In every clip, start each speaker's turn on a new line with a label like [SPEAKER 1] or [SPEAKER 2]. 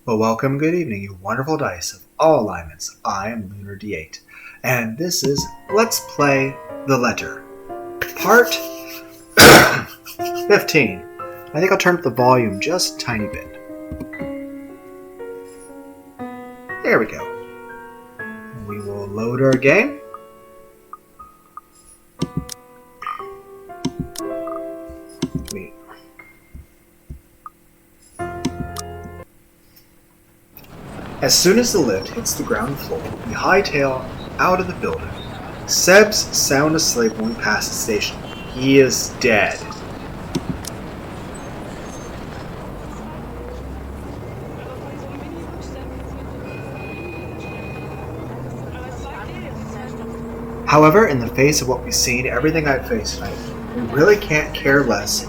[SPEAKER 1] Well, welcome, good evening, you wonderful dice of all alignments. I am Lunar D8, and this is Let's Play the Letter, Part 15. I think I'll turn up the volume just a tiny bit. There we go. We will load our game. Wait. As soon as the lift hits the ground floor, we hightail out of the building. Seb's sound asleep when we pass the station. He is dead. However, in the face of what we've seen, everything I've faced tonight, we really can't care less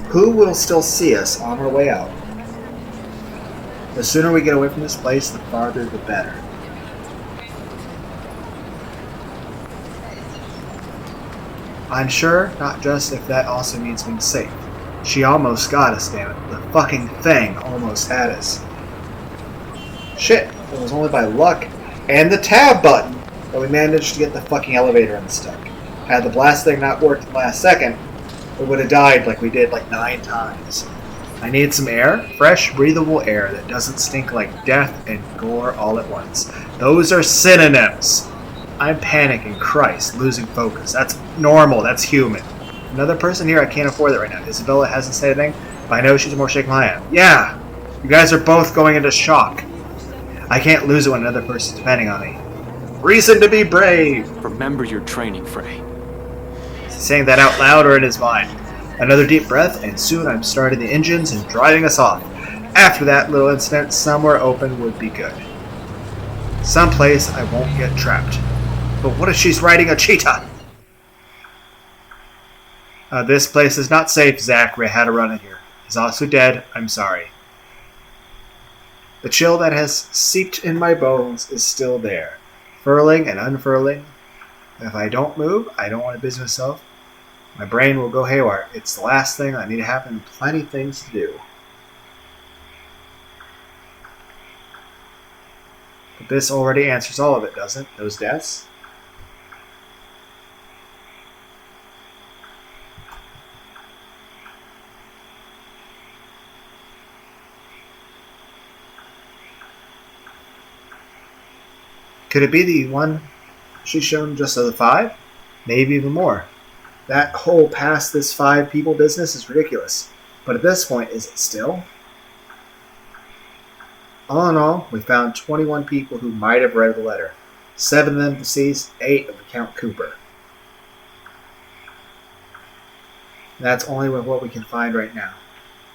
[SPEAKER 1] who will still see us on our way out. The sooner we get away from this place, the farther the better. I'm sure, not just if that also means being safe. She almost got us, damn it. The fucking thing almost had us. Shit, it was only by luck and the tab button that we managed to get the fucking elevator unstuck. Had the blast thing not worked at the last second, we would have died like we did like 9 times. I need some air, fresh, breathable air that doesn't stink like death and gore all at once. Those are synonyms. I'm panicking, Christ, losing focus. That's normal, that's human. Another person here, I can't afford that right now. Isabella hasn't said anything, but I know she's more shaken than I am. Yeah, you guys are both going into shock. I can't lose it when another person's depending on me. Reason to be brave!
[SPEAKER 2] Remember your training, Frey.
[SPEAKER 1] Is he saying that out loud or in his mind? Another deep breath, and soon I'm starting the engines and driving us off. After that little incident, somewhere open would be good. Someplace I won't get trapped. But what if she's riding a cheetah? This place is not safe, Zach. Ray had to run in here. He's also dead. I'm sorry. The chill that has seeped in my bones is still there. Furling and unfurling. If I don't move, I don't want to busy myself. My brain will go haywire. It's the last thing I need to happen and plenty of things to do. But this already answers all of it, doesn't it? Those deaths? Could it be the one she's shown just of the 5? Maybe even more. That whole past this 5 people business is ridiculous. But at this point, is it still? All in all, we found 21 people who might have read the letter. 7 of them deceased, 8 of the Count Cooper. That's only with what we can find right now.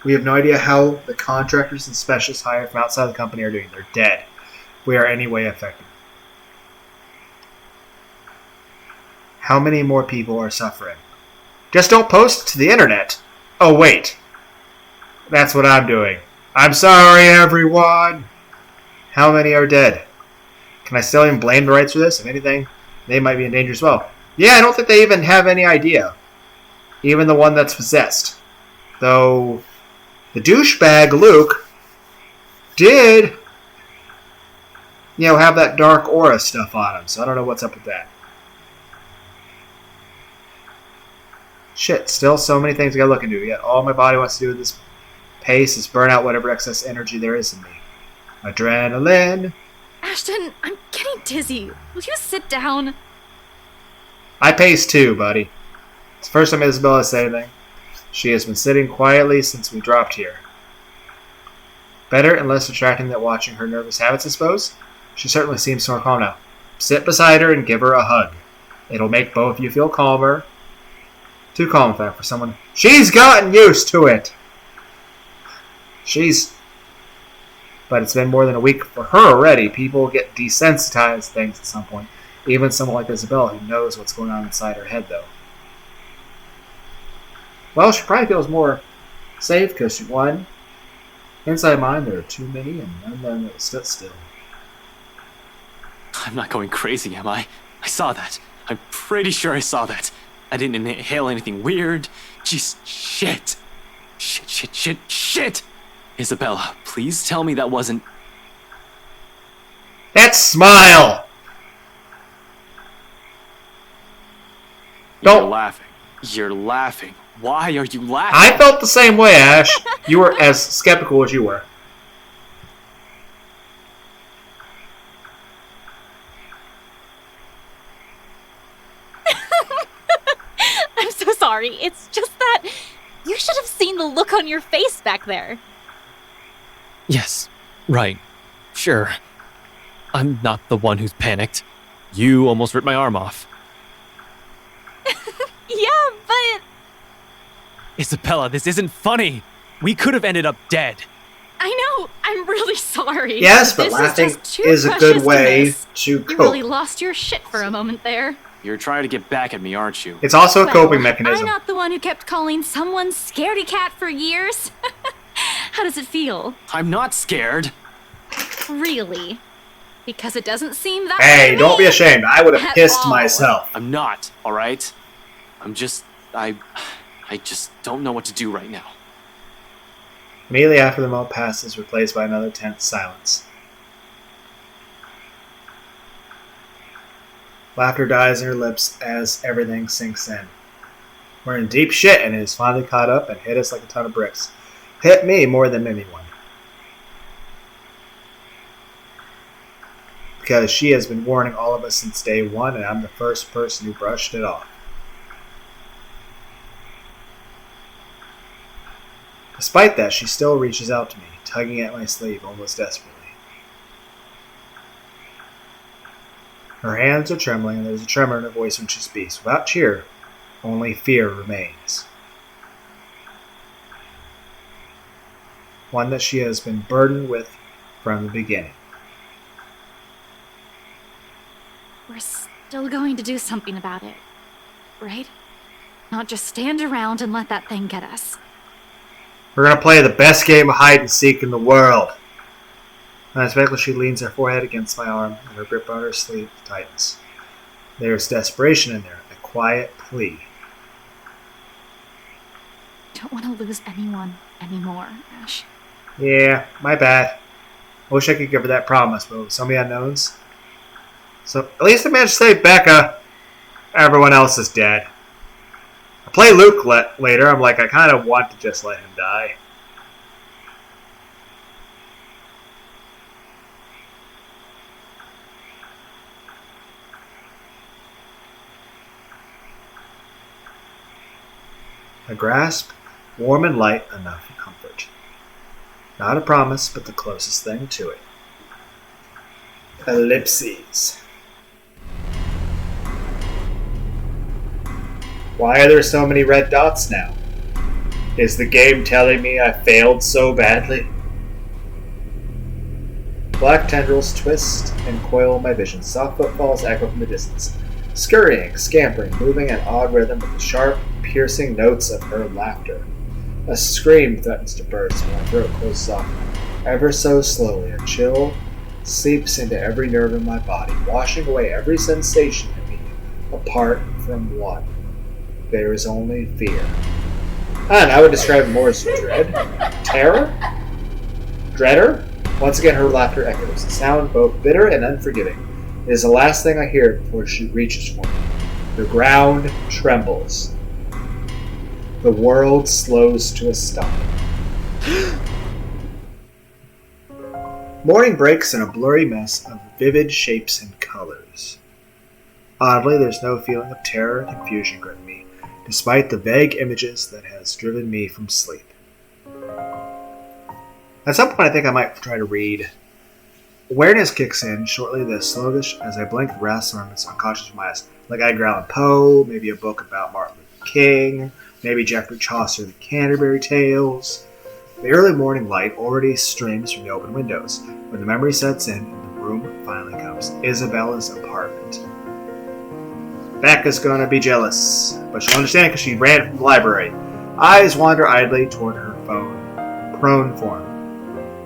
[SPEAKER 1] We have no idea how the contractors and specialists hired from outside the company are doing. They're dead. We are any way affected. How many more people are suffering? Just don't post it to the internet. Oh, wait. That's what I'm doing. I'm sorry, everyone. How many are dead? Can I still even blame the rights for this? If anything, they might be in danger as well. Yeah, I don't think they even have any idea. Even the one that's possessed. Though, the douchebag, Luke, did, have that dark aura stuff on him. So I don't know what's up with that. Shit, still so many things I gotta look into, yet all my body wants to do at this pace is burn out whatever excess energy there is in me. Adrenaline!
[SPEAKER 3] Ashton, I'm getting dizzy. Will you sit down?
[SPEAKER 1] I pace too, buddy. It's the first time Isabella said anything. She has been sitting quietly since we dropped here. Better and less distracting than watching her nervous habits, I suppose. She certainly seems more calm now. Sit beside her and give her a hug. It'll make both of you feel calmer. Too calm, in fact, for someone. She's gotten used to it! But it's been more than a week for her already. People get desensitized to things at some point. Even someone like Isabella who knows what's going on inside her head, though. Well, she probably feels more safe because she won. Inside mine, there are too many, and none of them that stood still.
[SPEAKER 2] I'm not going crazy, am I? I saw that. I'm pretty sure I saw that. I didn't inhale anything weird. Jeez, shit. Shit. Isabella, please tell me that wasn't...
[SPEAKER 1] That smile!
[SPEAKER 2] You're
[SPEAKER 1] Don't-
[SPEAKER 2] laughing. You're laughing. Why are you laughing?
[SPEAKER 1] I felt the same way, Ash. You were as skeptical as you were.
[SPEAKER 3] I'm so sorry. It's just that you should have seen the look on your face back there.
[SPEAKER 2] Yes, right. Sure. I'm not the one who's panicked. You almost ripped my arm off.
[SPEAKER 3] Yeah, but
[SPEAKER 2] Isabella, this isn't funny. We could have ended up dead.
[SPEAKER 3] I know. I'm really sorry.
[SPEAKER 1] Yes, but
[SPEAKER 3] This
[SPEAKER 1] laughing
[SPEAKER 3] just too
[SPEAKER 1] is a
[SPEAKER 3] precious
[SPEAKER 1] good
[SPEAKER 3] to
[SPEAKER 1] way
[SPEAKER 3] miss.
[SPEAKER 1] to
[SPEAKER 3] You
[SPEAKER 1] cope.
[SPEAKER 3] really lost your shit for a moment there.
[SPEAKER 2] You're trying to get back at me, aren't you?
[SPEAKER 1] It's also a
[SPEAKER 3] Well,
[SPEAKER 1] coping mechanism.
[SPEAKER 3] I'm not the one who kept calling someone scaredy cat for years. How does it feel?
[SPEAKER 2] I'm not scared.
[SPEAKER 3] Really? Because it doesn't seem that way to
[SPEAKER 1] Hey,
[SPEAKER 3] me.
[SPEAKER 1] don't be ashamed. I would have
[SPEAKER 3] At
[SPEAKER 1] pissed
[SPEAKER 3] all.
[SPEAKER 1] myself.
[SPEAKER 2] I'm not, alright? I just don't know what to do right now.
[SPEAKER 1] Immediately after the moment passes, replaced by another tense silence. Laughter dies in her lips as everything sinks in. We're in deep shit, and it has finally caught up and hit us like a ton of bricks. Hit me more than anyone. Because she has been warning all of us since day one, and I'm the first person who brushed it off. Despite that, she still reaches out to me, tugging at my sleeve almost desperately. Her hands are trembling, and there's a tremor in her voice when she speaks. Without cheer, only fear remains. One that she has been burdened with from the beginning.
[SPEAKER 3] We're still going to do something about it, right? Not just stand around and let that thing get us.
[SPEAKER 1] We're gonna play the best game of hide and seek in the world. Unexpectedly, she leans her forehead against my arm, and her grip on her sleeve tightens. There's desperation in there, a quiet plea.
[SPEAKER 3] Don't want to lose anyone anymore, Ash.
[SPEAKER 1] Yeah, my bad. I wish I could give her that promise, but with so many unknowns. So, at least I managed to save Becca. Everyone else is dead. I play Luke later. I'm like, I kind of want to just let him die. A grasp, warm and light enough for comfort. Not a promise, but the closest thing to it. Ellipses. Why are there so many red dots now? Is the game telling me I failed so badly? Black tendrils twist and coil my vision. Soft footfalls echo from the distance. Scurrying, scampering, moving in odd rhythm with the sharp, piercing notes of her laughter. A scream threatens to burst when my throat closes off. Ever so slowly, a chill seeps into every nerve in my body, washing away every sensation in me, apart from one. There is only fear. And I would describe it more as dread. Terror? Dreader? Once again, her laughter echoes, a sound both bitter and unforgiving. It is the last thing I hear before she reaches for me. The ground trembles. The world slows to a stop. Morning breaks in a blurry mess of vivid shapes and colors. Oddly, there's no feeling of terror or confusion gripping me, despite the vague images that has driven me from sleep. At some point, I think I might try to read. Awareness kicks in shortly, the sluggish as I blink the rest ornaments unconscious from my eyes. Like Edgar Allan Poe, maybe a book about Martin Luther King, maybe Geoffrey Chaucer, The Canterbury Tales. The early morning light already streams from the open windows. When the memory sets in and the room finally comes, Isabella's apartment. Becca's gonna be jealous, but she'll understand because she ran from the library. Eyes wander idly toward her phone, prone form.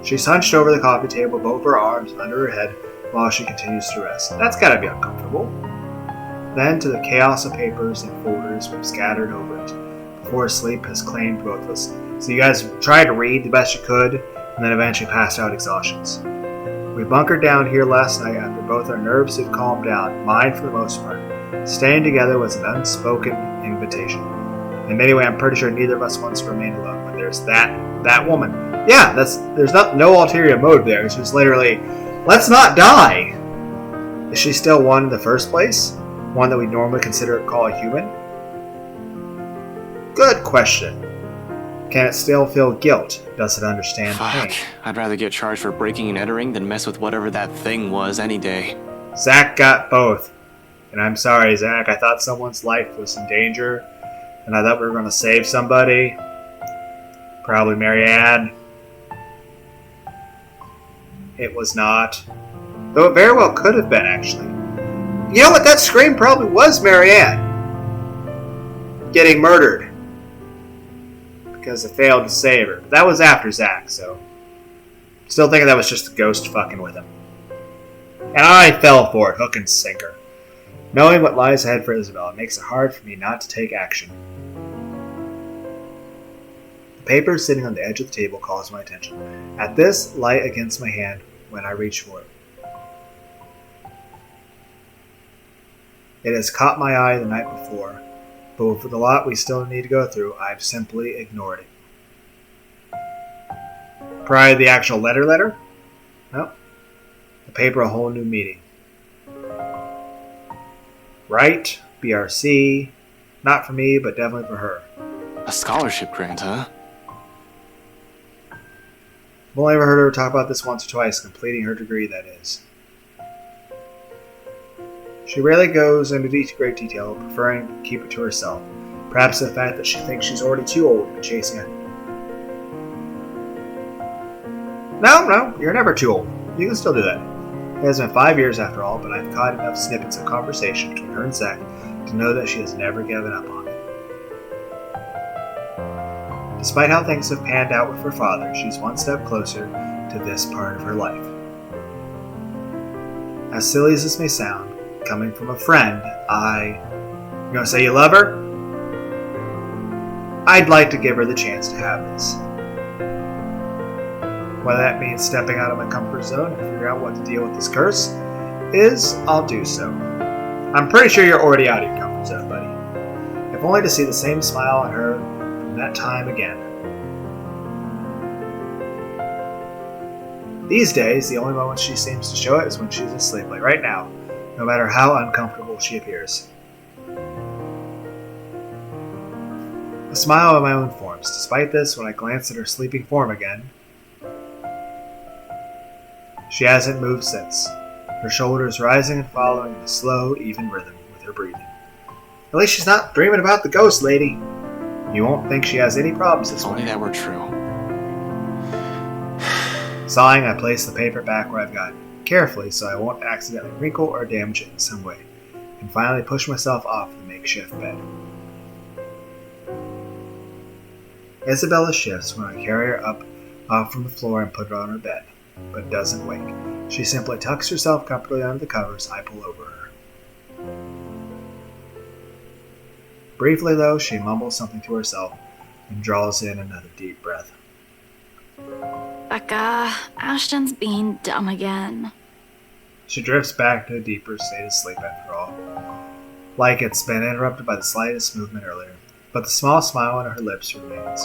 [SPEAKER 1] She's hunched over the coffee table, both her arms under her head, while she continues to rest. That's gotta be uncomfortable. Then to the chaos of papers and folders we've scattered over it, before sleep has claimed both of us. So you guys tried to read the best you could, and then eventually passed out exhaustions. We bunkered down here last night after both our nerves had calmed down, mine for the most part. Staying together was an unspoken invitation. And anyway, I'm pretty sure neither of us wants to remain alone. But there's that woman. Yeah, there's no ulterior motive there. It's just literally, let's not die. Is she still one in the first place? One that we normally call a human? Good question. Can it still feel guilt? Does it understand pain?
[SPEAKER 4] I'd rather get charged for breaking and entering than mess with whatever that thing was any day.
[SPEAKER 1] Zach got both. And I'm sorry, Zach. I thought someone's life was in danger. And I thought we were going to save somebody. Probably Marianne. It was not. Though it very well could have been, actually. You know what? That scream probably was Marianne getting murdered. Because it failed to save her. But that was after Zach, so... Still thinking that was just a ghost fucking with him. And I fell for it, hook and sinker. Knowing what lies ahead for Isabella makes it hard for me not to take action. The paper sitting on the edge of the table calls my attention. At this, light against my hand when I reach for it. It has caught my eye the night before, but with the lot we still need to go through, I've simply ignored it. Probably the actual letter? No. The paper a whole new meaning. Right, BRC, not for me, but definitely for her.
[SPEAKER 4] A scholarship grant, huh?
[SPEAKER 1] I've only ever heard her talk about this once or twice, completing her degree, that is. She rarely goes into great detail, preferring to keep it to herself. Perhaps the fact that she thinks she's already too old to be chasing it. No, you're never too old. You can still do that. It has been 5 years after all, but I've caught enough snippets of conversation between her and Zach to know that she has never given up on it. Despite how things have panned out with her father, she's one step closer to this part of her life. As silly as this may sound, coming from a friend, you gonna say you love her? I'd like to give her the chance to have this. Whether that means stepping out of my comfort zone and figure out what to deal with this curse I'll do so. I'm pretty sure you're already out of your comfort zone, buddy. If only to see the same smile on her from that time again. These days, the only moment she seems to show it is when she's asleep, like right now, no matter how uncomfortable she appears. A smile of my own forms. Despite this, when I glance at her sleeping form again, she hasn't moved since, her shoulders rising and following in a slow, even rhythm with her breathing. At least she's not dreaming about the ghost lady. You won't think she has any problems this
[SPEAKER 4] If only
[SPEAKER 1] morning.
[SPEAKER 4] that were true.
[SPEAKER 1] Sighing, I place the paper back where I've got it, carefully so I won't accidentally wrinkle or damage it in some way, and finally push myself off the makeshift bed. Isabella shifts when I carry her up off from the floor and put her on her bed, but doesn't wake. She simply tucks herself comfortably under the covers I pull over her. Briefly, though, she mumbles something to herself and draws in another deep breath.
[SPEAKER 3] Becca, Ashton's being dumb again.
[SPEAKER 1] She drifts back to a deeper state of sleep after all, like it's been interrupted by the slightest movement earlier, but the small smile on her lips remains.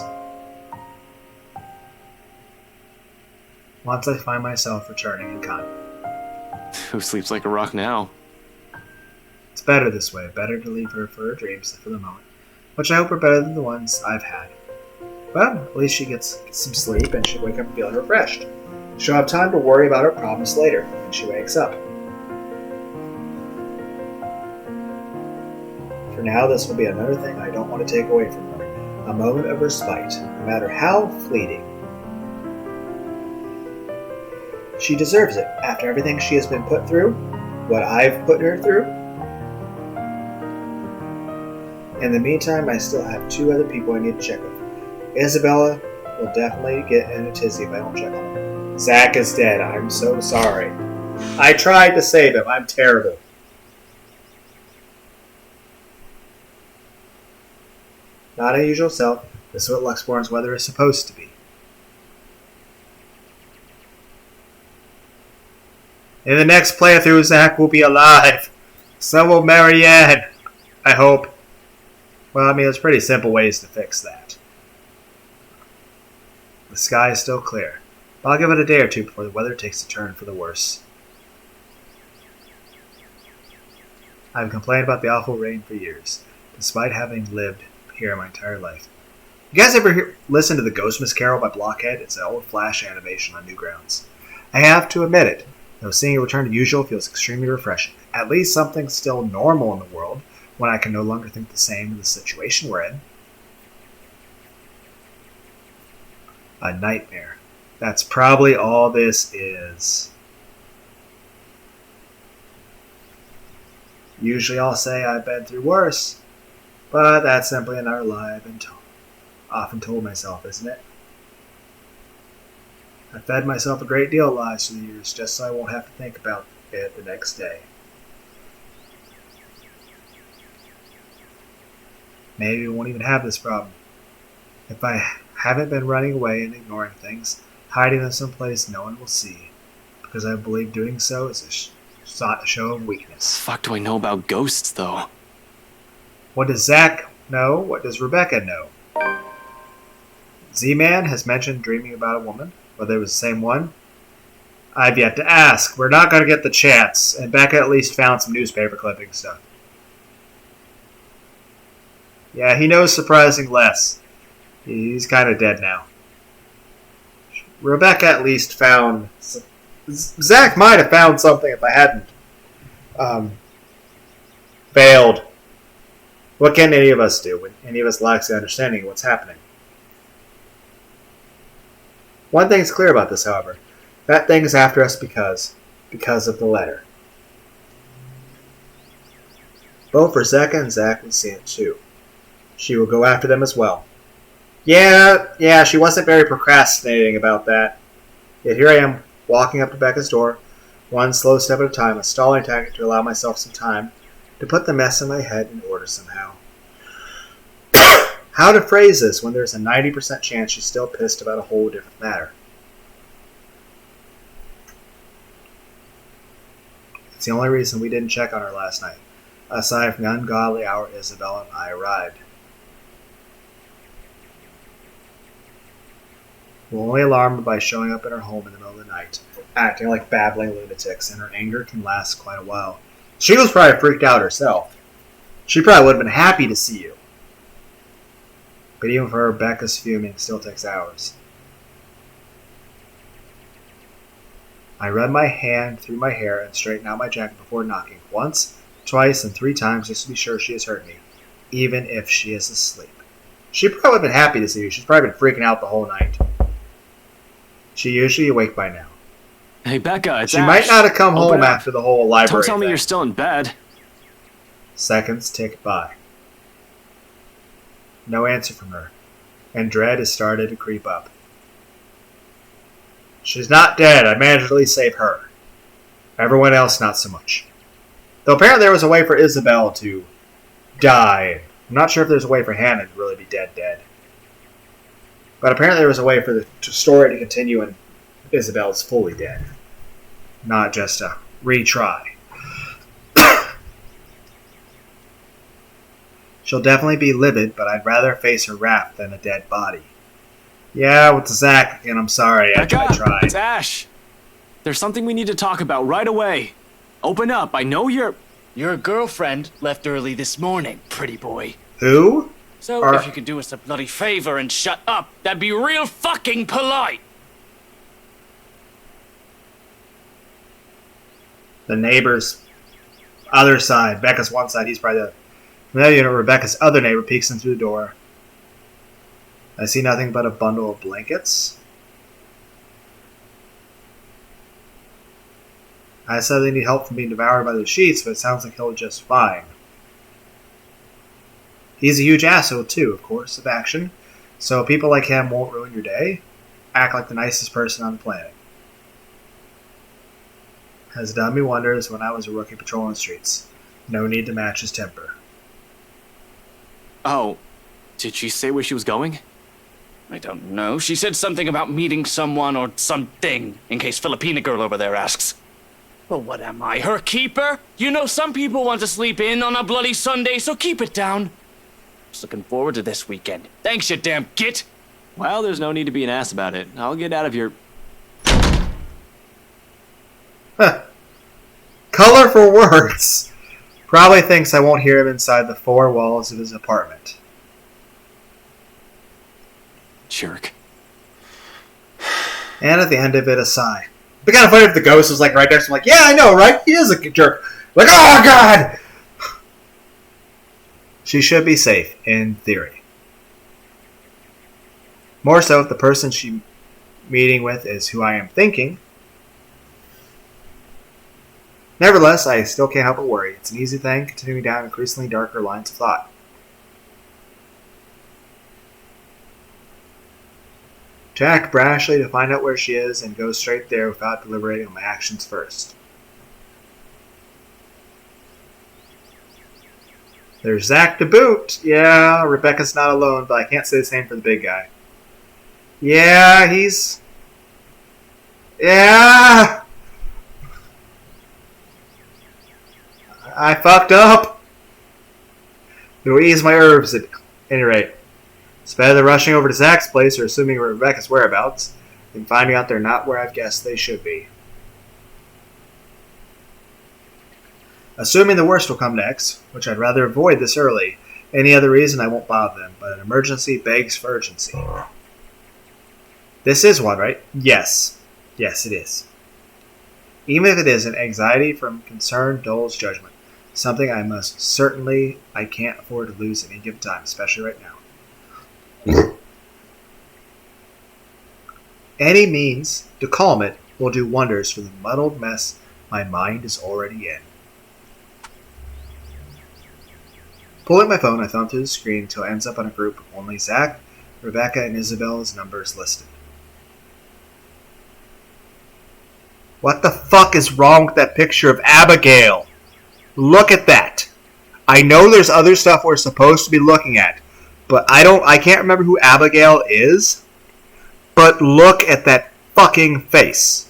[SPEAKER 1] Once I find myself returning in kind.
[SPEAKER 4] Who sleeps like a rock now?
[SPEAKER 1] It's better this way, better to leave her for her dreams for the moment, which I hope are better than the ones I've had. Well, at least she gets some sleep and she'll wake up feeling refreshed. She'll have time to worry about her problems later when she wakes up. For now, this will be another thing I don't want to take away from her. A moment of respite, no matter how fleeting. She deserves it, after everything she has been put through, what I've put her through. In the meantime, I still have 2 other people I need to check with. Isabella will definitely get in a tizzy if I don't check on her. Zach is dead. I'm so sorry. I tried to save him. I'm terrible. Not a usual self. This is what Luxborn's weather is supposed to be. In the next playthrough, Zack will be alive. So will Marianne. I hope. Well, I mean, there's pretty simple ways to fix that. The sky is still clear, but I'll give it a day or two before the weather takes a turn for the worse. I've complained about the awful rain for years, despite having lived here my entire life. You guys ever listen to the Ghostmas Carol by Blockhead? It's an old Flash animation on Newgrounds. I have to admit it, though seeing it return to usual feels extremely refreshing. At least something still normal in the world, when I can no longer think the same of the situation we're in. A nightmare. That's probably all this is. Usually I'll say I've been through worse, but that's simply another lie I've been often told myself, isn't it? I fed myself a great deal of lies through the years just so I won't have to think about it the next day. Maybe we won't even have this problem. If I haven't been running away and ignoring things, hiding them someplace no one will see, because I believe doing so is a show of weakness.
[SPEAKER 4] Fuck do I know about ghosts, though?
[SPEAKER 1] What does Zack know? What does Rebecca know? Z-Man has mentioned dreaming about a woman, whether it was the same one. I've yet to ask. We're not going to get the chance, and Becca at least found some newspaper clipping stuff. Yeah, he knows surprising less. He's kind of dead now. Rebecca at least found... Zack might have found something if I hadn't failed. What can any of us do when any of us lacks the understanding of what's happening? One thing's clear about this, however. That thing is after us because of the letter. Both Rebecca and Zack would see it too. She will go after them as well. Yeah, she wasn't very procrastinating about that. Yet here I am, walking up to Becca's door, one slow step at a time, a stalling tactic to allow myself some time to put the mess in my head in order somehow. How to phrase this when there's a 90% chance she's still pissed about a whole different matter? It's the only reason we didn't check on her last night, aside from the ungodly hour Isabel and I arrived. We're only alarmed by showing up at her home in the middle of the night, acting like babbling lunatics, and her anger can last quite a while. She was probably freaked out herself. She probably would have been happy to see you. But even for her, Becca's fuming still takes hours. I run my hand through my hair and straighten out my jacket before knocking once, twice, and 3 times just to be sure she has heard me, even if she is asleep. She probably would have been happy to see you. She's probably been freaking out the whole night. She's usually awake by now.
[SPEAKER 4] Hey, Becca, it's
[SPEAKER 1] She
[SPEAKER 4] Ash.
[SPEAKER 1] might not have come
[SPEAKER 4] Open
[SPEAKER 1] home
[SPEAKER 4] up.
[SPEAKER 1] after the whole library
[SPEAKER 4] Don't tell me
[SPEAKER 1] thing.
[SPEAKER 4] you're still in bed.
[SPEAKER 1] Seconds tick by. No answer from her, and dread has started to creep up. She's not dead. I managed to at least save her. Everyone else, not so much. Though apparently there was a way for Isabel to die. I'm not sure if there's a way for Hannah to really be dead. But apparently there was a way for the story to continue and Isabel's fully dead. Not just a retry. She'll definitely be livid, but I'd rather face her wrath than a dead body. Yeah, with Zack, and I'm sorry, I
[SPEAKER 4] Becca,
[SPEAKER 1] tried.
[SPEAKER 4] it's Ash. There's something we need to talk about right away. Open up. I know you're...
[SPEAKER 5] Your girlfriend left early this morning, pretty boy.
[SPEAKER 1] Who?
[SPEAKER 5] So if you could do us a bloody favor and shut up, that'd be real fucking polite.
[SPEAKER 1] The neighbor's other side. Becca's one side, he's probably the... Then Rebecca's other neighbor peeks in through the door. I see nothing but a bundle of blankets. I said they need help from being devoured by the sheets, but it sounds like he'll just fine. He's a huge asshole too, of course, of action. So people like him won't ruin your day. Act like the nicest person on the planet. Has done me wonders when I was a rookie patrolling the streets. No need to match his temper.
[SPEAKER 4] Oh, did she say where she was going?
[SPEAKER 5] I don't know. She said something about meeting someone or something, in case Filipina girl over there asks. Well, what am I, her keeper? You know, some people want to sleep in on a bloody Sunday, so keep it down. Just looking forward to this weekend. Thanks, you damn git.
[SPEAKER 4] Well, there's no need to be an ass about it. I'll get out of your...
[SPEAKER 1] Huh. Colorful words. Probably thinks I won't hear him inside the four walls of his apartment.
[SPEAKER 4] Jerk.
[SPEAKER 1] And at the end of it, a sigh. It'd be kind of funny if the ghost was like right next to him, like, yeah, I know, right? He is a jerk. Like, oh god! She should be safe, in theory. More so if the person she's meeting with is who I am thinking. Nevertheless, I still can't help but worry. It's an easy thing, continuing down increasingly darker lines of thought. To act brashly to find out where she is and go straight there without deliberating on my actions first. There's Zach to boot. Yeah, Rebecca's not alone, but I can't say the same for the big guy. Yeah, he's... Yeah! I fucked up. It'll ease my nerves at any rate. It's better than rushing over to Zach's place or assuming Rebecca's whereabouts than finding out they're not where I've guessed they should be. Assuming the worst will come next, which I'd rather avoid this early. Any other reason I won't bother them, but an emergency begs for urgency. This is one, right? Yes. Yes, it is. Even if it isn't, anxiety from concern dulls judgment. Something I can't afford to lose at any given time, especially right now. Any means to calm it will do wonders for the muddled mess my mind is already in. Pulling my phone, I thumb through the screen until it ends up on a group of only Zach, Rebecca, and Isabella's numbers listed. What the fuck is wrong with that picture of Abigail? Look at that. I know there's other stuff we're supposed to be looking at, but I can't remember who Abigail is. But look at that fucking face.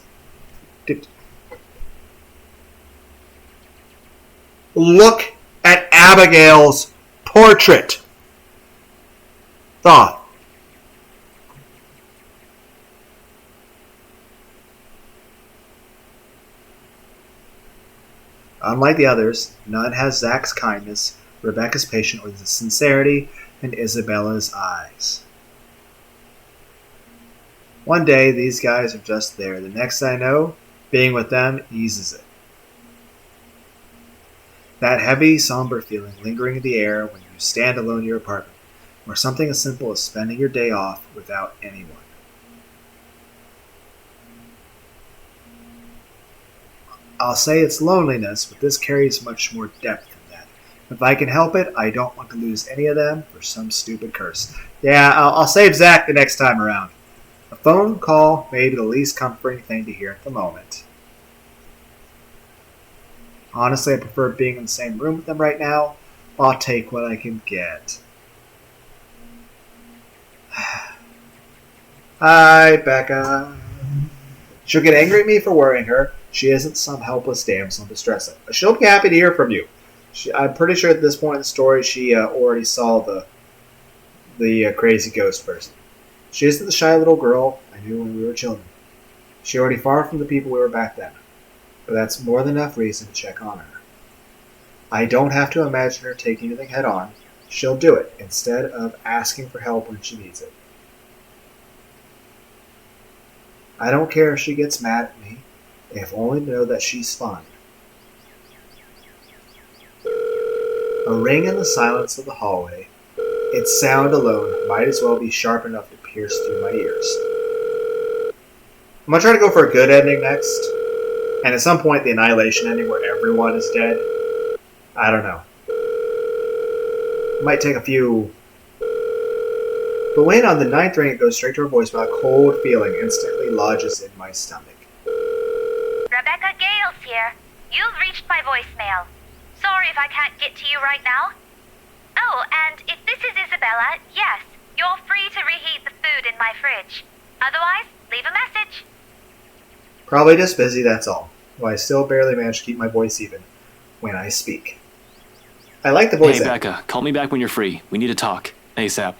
[SPEAKER 1] Look at Abigail's portrait. Thought. Unlike the others, none has Zach's kindness, Rebecca's patience with his sincerity, and Isabella's eyes. One day, these guys are just there. The next I know, being with them eases it. That heavy, somber feeling lingering in the air when you stand alone in your apartment, or something as simple as spending your day off without anyone. I'll say it's loneliness, but this carries much more depth than that. If I can help it, I don't want to lose any of them for some stupid curse. Yeah, I'll save Zach the next time around. A phone call may be the least comforting thing to hear at the moment. Honestly, I prefer being in the same room with them right now. I'll take what I can get. Hi, Becca. She'll get angry at me for worrying her. She isn't some helpless damsel in distress. She'll be happy to hear from you. I'm pretty sure at this point in the story she already saw the crazy ghost person. She isn't the shy little girl I knew when we were children. She's already far from the people we were back then. But that's more than enough reason to check on her. I don't have to imagine her taking anything head on. She'll do it instead of asking for help when she needs it. I don't care if she gets mad at me, if only to know that she's fine. A ring in the silence of the hallway. Its sound alone might as well be sharp enough to pierce through my ears. I'm going to try to go for a good ending next. And at some point the annihilation ending where everyone is dead. I don't know. It might take a few... But when on the 9th ring it goes straight to her voicemail, a cold feeling instantly lodges in my stomach.
[SPEAKER 6] Rebecca Gales here. You've reached my voicemail. Sorry if I can't get to you right now. Oh, and if this is Isabella, yes, you're free to reheat the food in my fridge. Otherwise, leave a message.
[SPEAKER 1] Probably just busy, that's all. though I still barely manage to keep my voice even when I speak. I like the voice
[SPEAKER 4] Hey,
[SPEAKER 1] acting.
[SPEAKER 4] Becca, call me back when you're free. We need to talk. ASAP.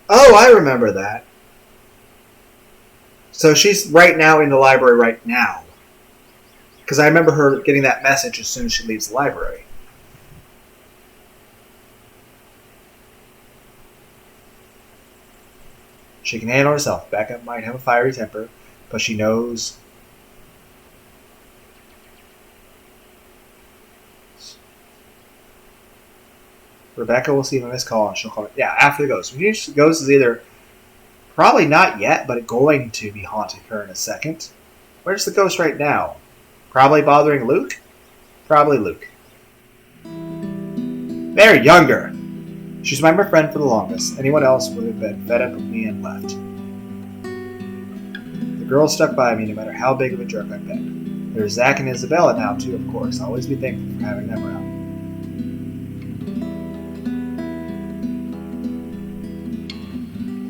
[SPEAKER 1] Oh, I remember that. So she's right now in the library right now. Because I remember her getting that message as soon as she leaves the library. She can handle herself. Becca might have a fiery temper, but she knows. Rebecca will see my missed call and she'll call me. Yeah, after the ghost. The ghost is either probably not yet, but going to be haunting her in a second. Where's the ghost right now? Probably bothering Luke? Probably Luke. They're younger. She's my friend for the longest. Anyone else would have been fed up with me and left. The girl stuck by me no matter how big of a jerk I've been. There's Zach and Isabella now too, of course. I'll always be thankful for having them around.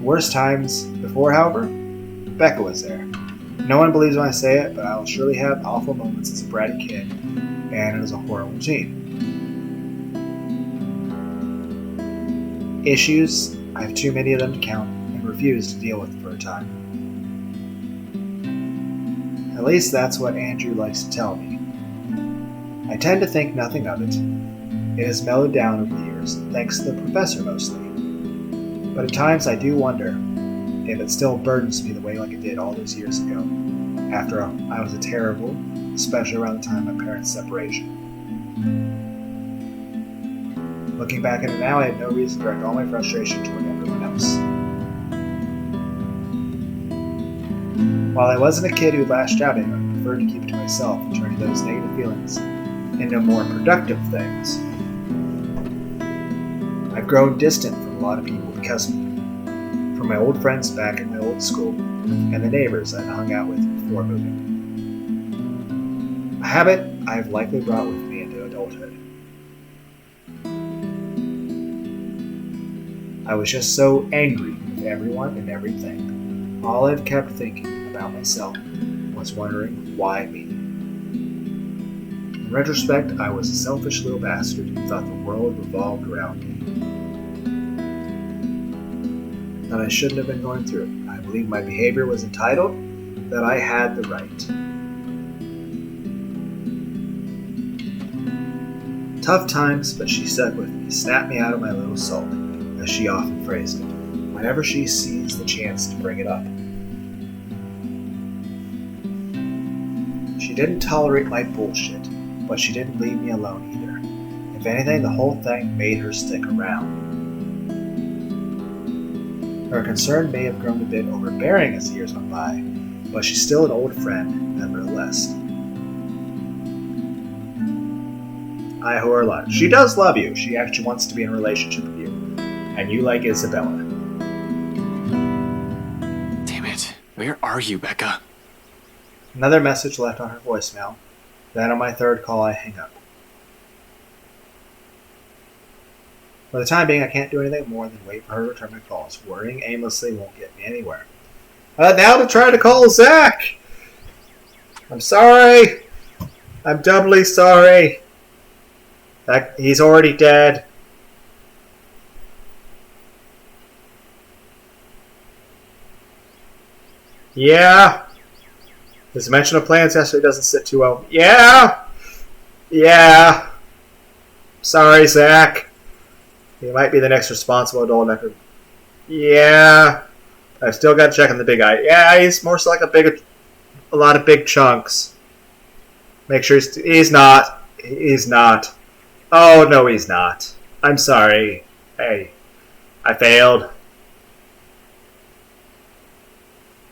[SPEAKER 1] The worst times before, however, Becca was there. No one believes when I say it, but I will surely have awful moments as a bratty kid, and it is a horrible routine. Issues, I have too many of them to count, and refuse to deal with for a time. At least that's what Andrew likes to tell me. I tend to think nothing of it. It has mellowed down over the years, thanks to the professor mostly. But at times I do wonder if it still burdens me the way like it did all those years ago, after I was a terrible, especially around the time of my parents' separation. Looking back at it now, I have no reason to direct all my frustration toward everyone else. While I wasn't a kid who lashed out at him, I preferred to keep it to myself and turn those negative feelings into more productive things. I've grown distant from a lot of people because of it. From my old friends back at my old school, and the neighbors I'd hung out with before moving. A habit I've likely brought with me into adulthood. I was just so angry with everyone and everything. All I've kept thinking about myself was wondering why me. In retrospect, I was a selfish little bastard who thought the world revolved around me. That I shouldn't have been going through it. I believe my behavior was entitled, that I had the right. Tough times, but she stuck with me, snapped me out of my little sulk, as she often phrased it, whenever she sees the chance to bring it up. She didn't tolerate my bullshit, but she didn't leave me alone either. If anything, the whole thing made her stick around. Her concern may have grown a bit overbearing as the years went by, but she's still an old friend, nevertheless. I owe her a lot. She does love you. She actually wants to be in a relationship with you. And you like Isabella.
[SPEAKER 4] Damn it. Where are you, Becca?
[SPEAKER 1] Another message left on her voicemail. Then on my third call, I hang up. For the time being, I can't do anything more than wait for her to return my calls. Worrying aimlessly won't get me anywhere. Now to try to call Zach! I'm sorry! I'm doubly sorry! He's already dead. Yeah! His mention of plans yesterday doesn't sit too well. Yeah! Yeah! Sorry, Zach. He might be the next responsible adult after. Yeah. I've still got to check on the big guy. Yeah, he's more so like a lot of big chunks. Make sure he's not. He's not. Oh, no, he's not. I'm sorry. Hey, I failed.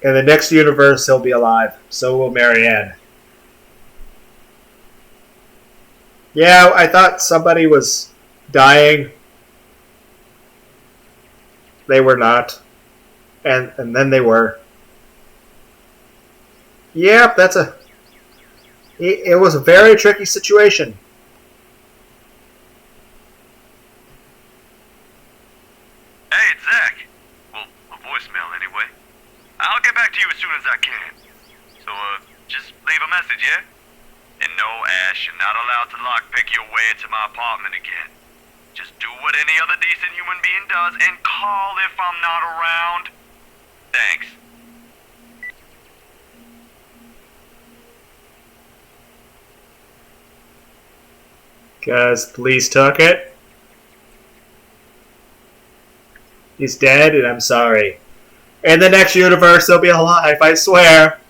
[SPEAKER 1] In the next universe, he'll be alive. So will Marianne. Yeah, I thought somebody was dying. They were not. And then they were. Yep, it was a very tricky situation.
[SPEAKER 7] Hey, it's Zach. Well, a voicemail anyway. I'll get back to you as soon as I can. So, Just leave a message, yeah? And no, Ash, you're not allowed to lockpick your way into my apartment again. Just do what any other decent human being does and call if I'm not around. Thanks.
[SPEAKER 1] Because police took it. He's dead, and I'm sorry. In the next universe, he'll be alive, I swear.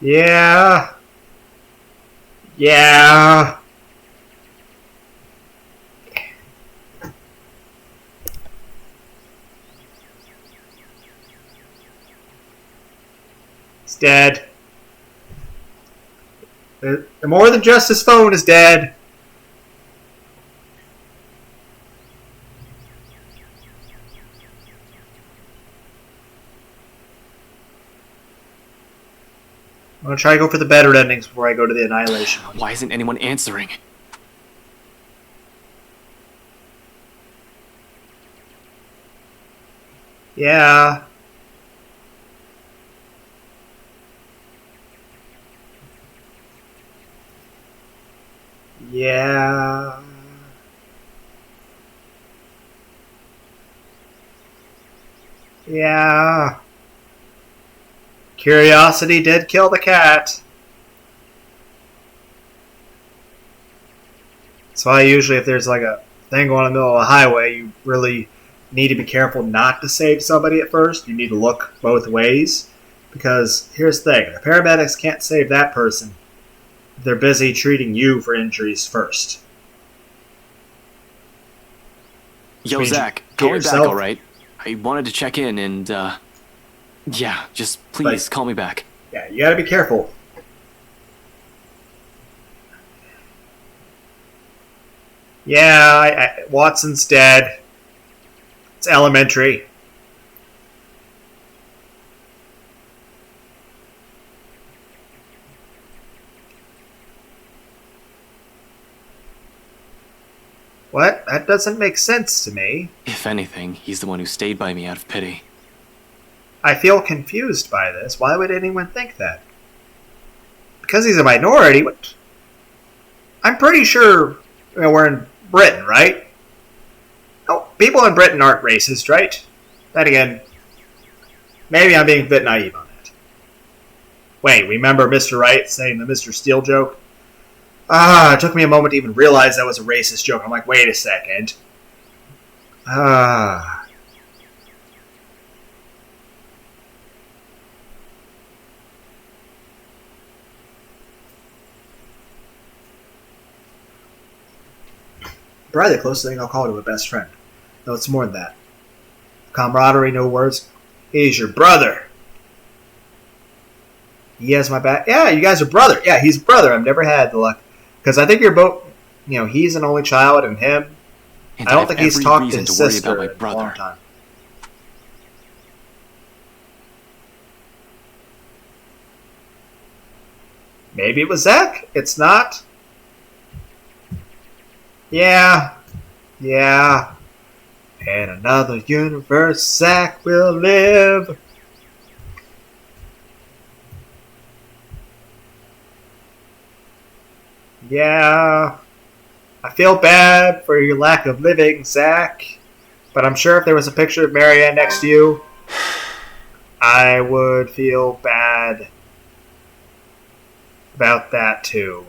[SPEAKER 1] Yeah. Yeah. He's dead. More than just his phone is dead. I'm gonna try to go for the better endings before I go to the Annihilation.
[SPEAKER 4] Why isn't anyone answering?
[SPEAKER 1] Yeah. Yeah. Yeah. Curiosity did kill the cat. That's why usually if there's like a thing going in the middle of a highway, you really need to be careful not to save somebody at first. You need to look both ways. Because here's the thing, the paramedics can't save that person if they're busy treating you for injuries first.
[SPEAKER 4] Yo,
[SPEAKER 1] Means
[SPEAKER 4] Zach,
[SPEAKER 1] you
[SPEAKER 4] call me
[SPEAKER 1] get
[SPEAKER 4] back,
[SPEAKER 1] yourself-
[SPEAKER 4] alright? I wanted to check in and, yeah, just please
[SPEAKER 1] Like-
[SPEAKER 4] call me back.
[SPEAKER 1] Yeah, you gotta be careful. Yeah, Watson's dead. It's elementary. What? That doesn't make sense to me.
[SPEAKER 4] If anything, he's the one who stayed by me out of pity.
[SPEAKER 1] I feel confused by this. Why would anyone think that? Because he's a minority? What? I'm pretty sure we're in Britain, right? Oh, people in Britain aren't racist, right? Then again, maybe I'm being a bit naive on that. Wait, remember Mr. Wright saying the Mr. Steele joke? It took me a moment to even realize that was a racist joke. I'm like, wait a second. Probably the closest thing I'll call to a best friend. No, it's more than that. Camaraderie, no words. He's your brother. He has my back. Yeah, you guys are brother. Yeah, he's a brother. I've never had the luck. Because I think you're both, he's an only child and him.
[SPEAKER 4] And
[SPEAKER 1] I don't
[SPEAKER 4] have
[SPEAKER 1] think he's
[SPEAKER 4] every
[SPEAKER 1] talked to
[SPEAKER 4] reason
[SPEAKER 1] his
[SPEAKER 4] to worry
[SPEAKER 1] sister
[SPEAKER 4] about my
[SPEAKER 1] in a long
[SPEAKER 4] brother.
[SPEAKER 1] time. Maybe it was Zach. It's not. Yeah. Yeah. In another universe, Zach will live. Yeah. I feel bad for your lack of living, Zach. But I'm sure if there was a picture of Marianne next to you, I would feel bad about that too.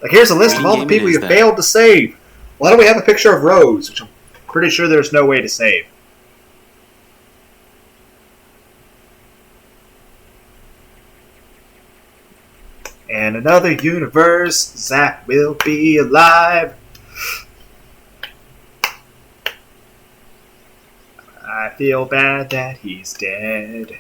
[SPEAKER 1] Like, here's a list of all the
[SPEAKER 4] What
[SPEAKER 1] people
[SPEAKER 4] game
[SPEAKER 1] you
[SPEAKER 4] is that?
[SPEAKER 1] failed to save. Why don't we have a picture of Rose, which I'm pretty sure there's no way to save. In another universe, Zach will be alive. I feel bad that he's dead.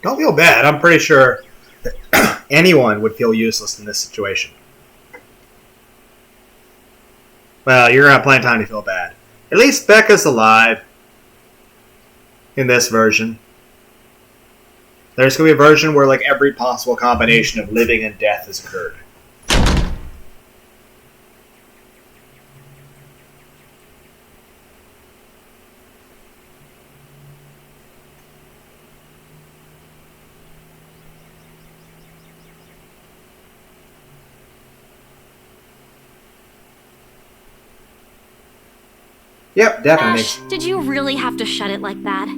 [SPEAKER 1] Don't feel bad. I'm pretty sure Anyone would feel useless in this situation. Well, you're gonna have plenty of time to feel bad. At least Becca's alive. In this version. There's gonna be a version where like every possible combination of living and death has occurred. Yep, definitely.
[SPEAKER 3] Ash, did you really have to shut it like that?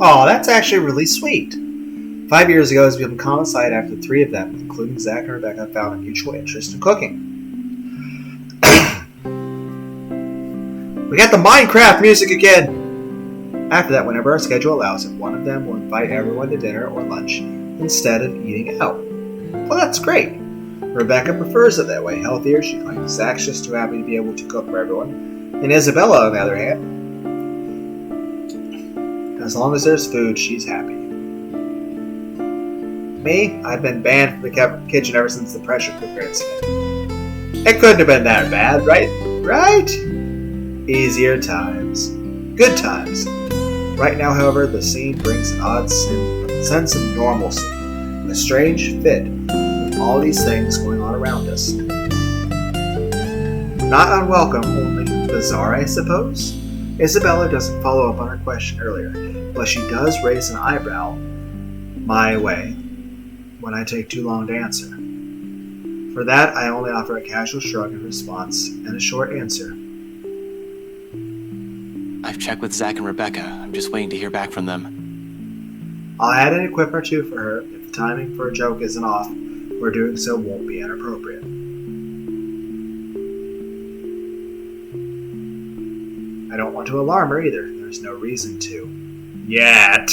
[SPEAKER 1] Oh, that's actually really sweet. 5 years ago, it's become common sight after 3 of them, including Zach and Rebecca, found a mutual interest in cooking. We got the Minecraft music again! After that, whenever our schedule allows it, one of them will invite everyone to dinner or lunch instead of eating out. Well, that's great. Rebecca prefers it that way, healthier, she claims. Zach's just too happy to be able to cook for everyone. And Isabella, on the other hand, as long as there's food, she's happy. Me, I've been banned from the kitchen ever since the pressure cooker incident. It couldn't have been that bad, right? Right? Easier times. Good times. Right now, however, the scene brings an odd sense of normalcy. A strange fit with all these things going on around us. Not unwelcome, only bizarre, I suppose? Isabella doesn't follow up on her question earlier, but she does raise an eyebrow my way when I take too long to answer. For that, I only offer a casual shrug in response and a short answer.
[SPEAKER 4] I've checked with Zach and Rebecca. I'm just waiting to hear back from them.
[SPEAKER 1] I'll add an equip or two for her. If the timing for a joke isn't off, or doing so won't be inappropriate. I don't want to alarm her either. There's no reason to. Yet.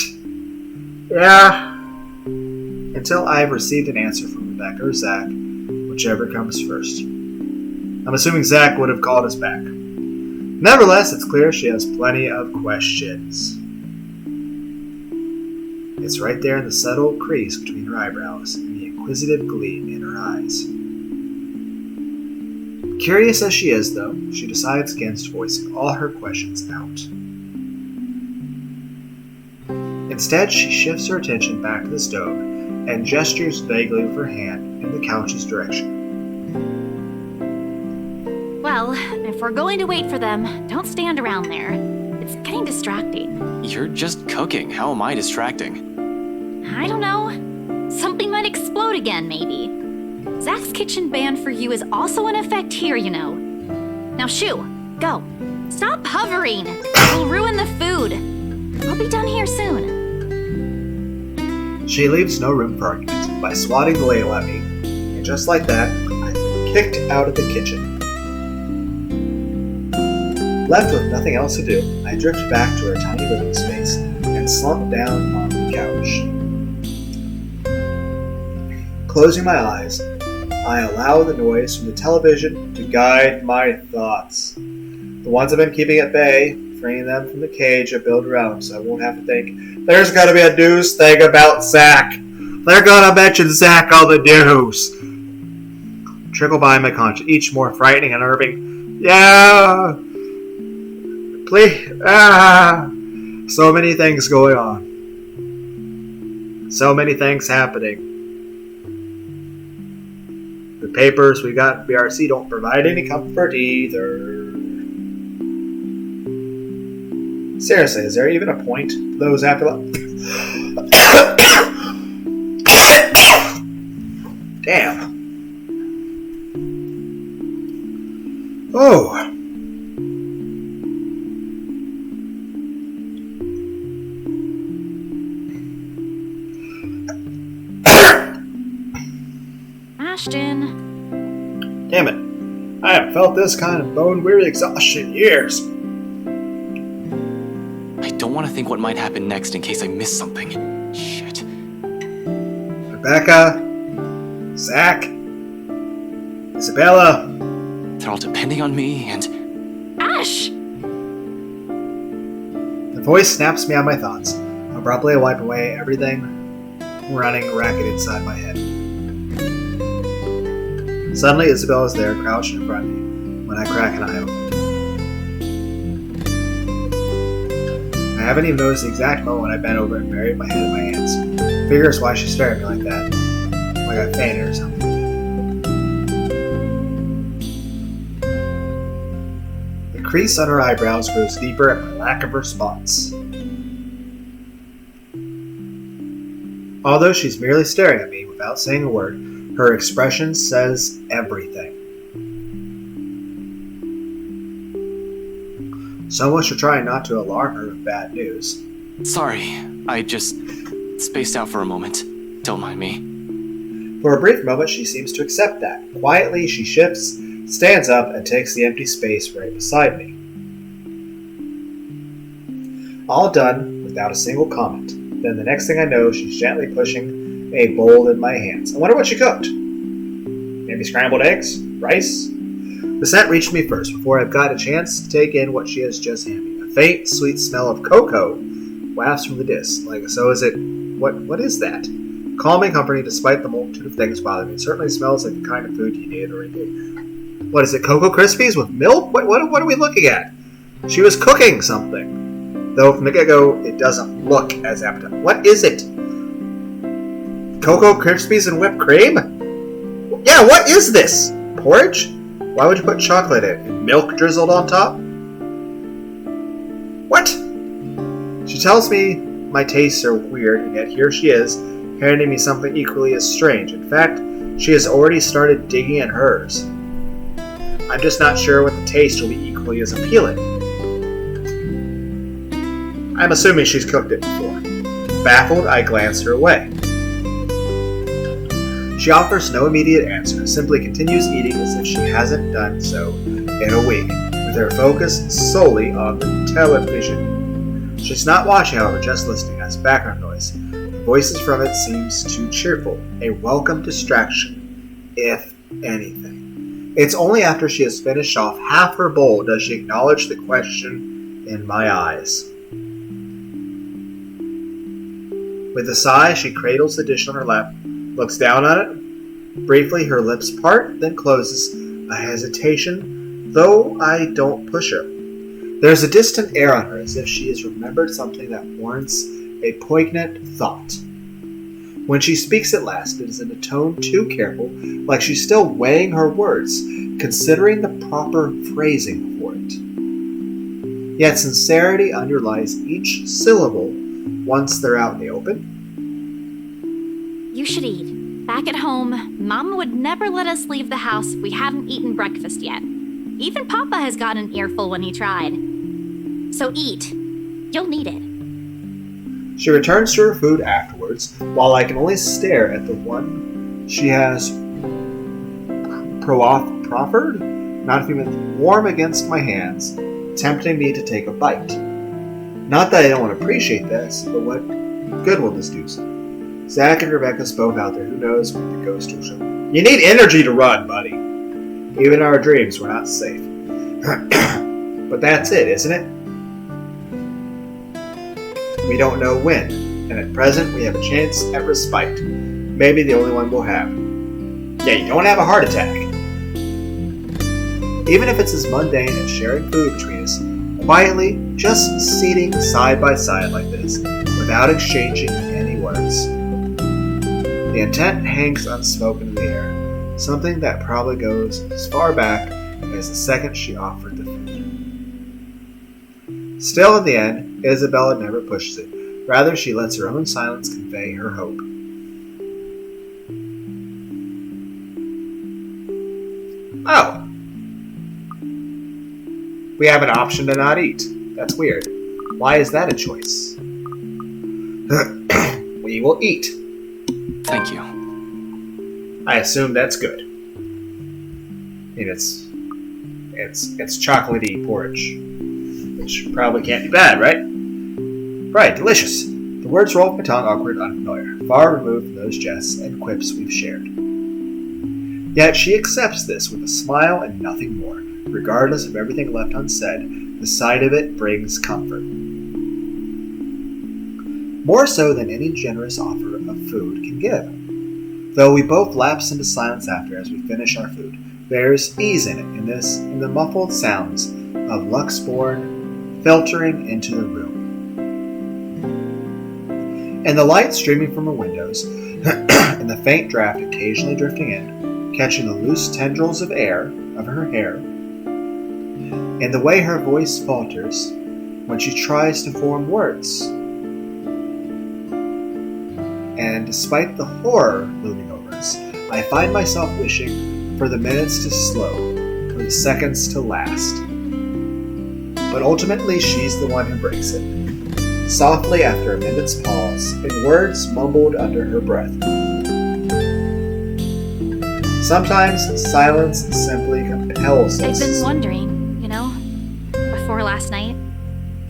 [SPEAKER 1] Yeah. Until I've received an answer from Rebecca or Zach, whichever comes first. I'm assuming Zach would have called us back. Nevertheless, it's clear she has plenty of questions. It's right there in the subtle crease between her eyebrows and the inquisitive gleam in her eyes. Curious as she is, though, she decides against voicing all her questions out. Instead, she shifts her attention back to the stove and gestures vaguely with her hand in the couch's direction.
[SPEAKER 3] Well, if we're going to wait for them, don't stand around there. It's getting distracting.
[SPEAKER 4] You're just cooking. How am I distracting?
[SPEAKER 3] I don't know. Something might explode again, maybe. Zach's kitchen ban for you is also in effect here, you know. Now shoo, go. Stop hovering. We'll ruin the food. We'll be done here soon.
[SPEAKER 1] She leaves no room for argument by swatting the ladle at me, and just like that, I'm kicked out of the kitchen. Left with nothing else to do, I drift back to our tiny living space and slump down on the couch. Closing my eyes, I allow the noise from the television to guide my thoughts. The ones I've been keeping at bay, freeing them from the cage I build around them so I won't have to think, there's gotta be a news thing about Zach. They're gonna mention Zach on the news. Trickle by my conscience, each more frightening and unnerving. Yeah! Please. So many things going on. So many things happening. The papers we got in BRC don't provide any comfort either. Seriously, is there even a point to those after Damn. Oh.
[SPEAKER 3] Ashton.
[SPEAKER 1] Damn it. I haven't felt this kind of bone-weary exhaustion in years.
[SPEAKER 4] I don't want to think what might happen next in case I miss something. Shit.
[SPEAKER 1] Rebecca, Zach, Isabella.
[SPEAKER 4] They're all depending on me, and
[SPEAKER 3] Ash!
[SPEAKER 1] The voice snaps me on my thoughts. Abruptly, I wipe away everything running racket inside my head. Suddenly, Isabella's there, crouched in front of me, when I crack an eye open. I haven't even noticed the exact moment when I bent over and buried my head in my hands. Figures why she's staring at me like that. Like I fainted or something. The crease on her eyebrows grows deeper at my lack of response. Although she's merely staring at me without saying a word, her expression says everything. So much for trying not to alarm her with bad news.
[SPEAKER 4] sorry, I just spaced out for a moment. Don't mind me.
[SPEAKER 1] For a brief moment, she seems to accept that. Quietly, she shifts, stands up, and takes the empty space right beside me. All done, without a single comment. Then the next thing I know, she's gently pushing a bowl in my hands. I wonder what she cooked. Maybe scrambled eggs? Rice? The scent reached me first, before I've got a chance to take in what she has just handed me. A faint, sweet smell of cocoa wafts from the dish. So is it... What is that? Calming company despite the multitude of things bothering me. It certainly smells like the kind of food you need to redo. What is it, Cocoa Krispies with milk? What are we looking at? She was cooking something. Though from the get-go, it doesn't look as appetizing. What is it? Cocoa Krispies and whipped cream? Yeah, what is this? Porridge? Why would you put chocolate in it? And milk drizzled on top? What? She tells me my tastes are weird, and yet here she is, handing me something equally as strange. In fact, she has already started digging in hers. I'm just not sure what the taste will be equally as appealing. I'm assuming she's cooked it before. Baffled, I glance her way. She offers no immediate answer, simply continues eating as if she hasn't done so in a week, with her focus solely on the television. She's not watching, however, just listening as background noise. The voices from it seems too cheerful, a welcome distraction, if anything. It's only after she has finished off half her bowl does she acknowledge the question in my eyes. With a sigh, she cradles the dish on her lap, looks down on it. Briefly, her lips part, then closes, a hesitation, though I don't push her. There's a distant air on her, as if she has remembered something that warrants a poignant thought. When she speaks at last, it is in a tone too careful, like she's still weighing her words, considering the proper phrasing for it. Yet sincerity underlies each syllable once they're out in the open.
[SPEAKER 3] You should eat. Back at home, Mama would never let us leave the house if we hadn't eaten breakfast yet. Even Papa has got an earful when he tried. So eat. You'll need it.
[SPEAKER 1] She returns to her food afterwards, while I can only stare at the one she has proffered, not even warm against my hands, tempting me to take a bite. Not that I don't appreciate this, but what good will this do? Zach and Rebecca's both out there. Who knows what the ghost will show. You need energy to run, buddy. Even in our dreams, we're not safe. But that's it, isn't it? We don't know when, and at present we have a chance at respite. Maybe the only one we'll have. Yeah, you don't have a heart attack. Even if it's as mundane as sharing food between us, quietly, just seating side by side like this, without exchanging any words. The intent hangs unspoken in the air, something that probably goes as far back as the second she offered the food. Still, in the end, Isabella never pushes it. Rather, she lets her own silence convey her hope. Oh. We have an option to not eat. That's weird. Why is that a choice? We will eat.
[SPEAKER 4] Thank you.
[SPEAKER 1] I assume that's good. I mean, it's chocolatey porridge, which probably can't be bad, right? Right, delicious. The words roll off my tongue, awkward, unfamiliar, far removed from those jests and quips we've shared. Yet she accepts this with a smile and nothing more. Regardless of everything left unsaid, the sight of it brings comfort. More so than any generous offer of food can give. Though we both lapse into silence after as we finish our food, there's ease in it, in the muffled sounds of Luxborn filtering into the room. And the light streaming from her windows, and the faint draft occasionally drifting in, catching the loose tendrils of air of her hair, and the way her voice falters when she tries to form words. And despite the horror looming over us, I find myself wishing for the minutes to slow, for the seconds to last. But ultimately, she's the one who breaks it. Softly after a minute's pause, in words mumbled under her breath. Sometimes silence simply compels
[SPEAKER 3] I've
[SPEAKER 1] us.
[SPEAKER 3] been wondering, before last night,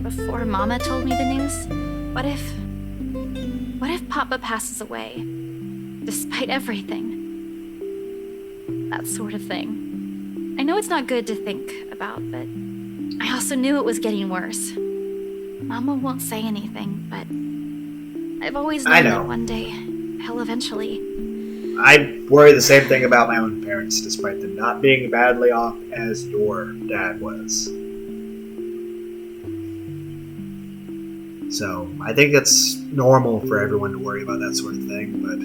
[SPEAKER 3] before Mama told me the news, what if Papa passes away, despite everything? That sort of thing. I know it's not good to think about, but I also knew it was getting worse. Mama won't say anything, but I've always known that one day, he'll eventually.
[SPEAKER 1] I worry the same thing about my own parents, despite them not being badly off as your dad was. So, I think it's normal for everyone to worry about that sort of thing, but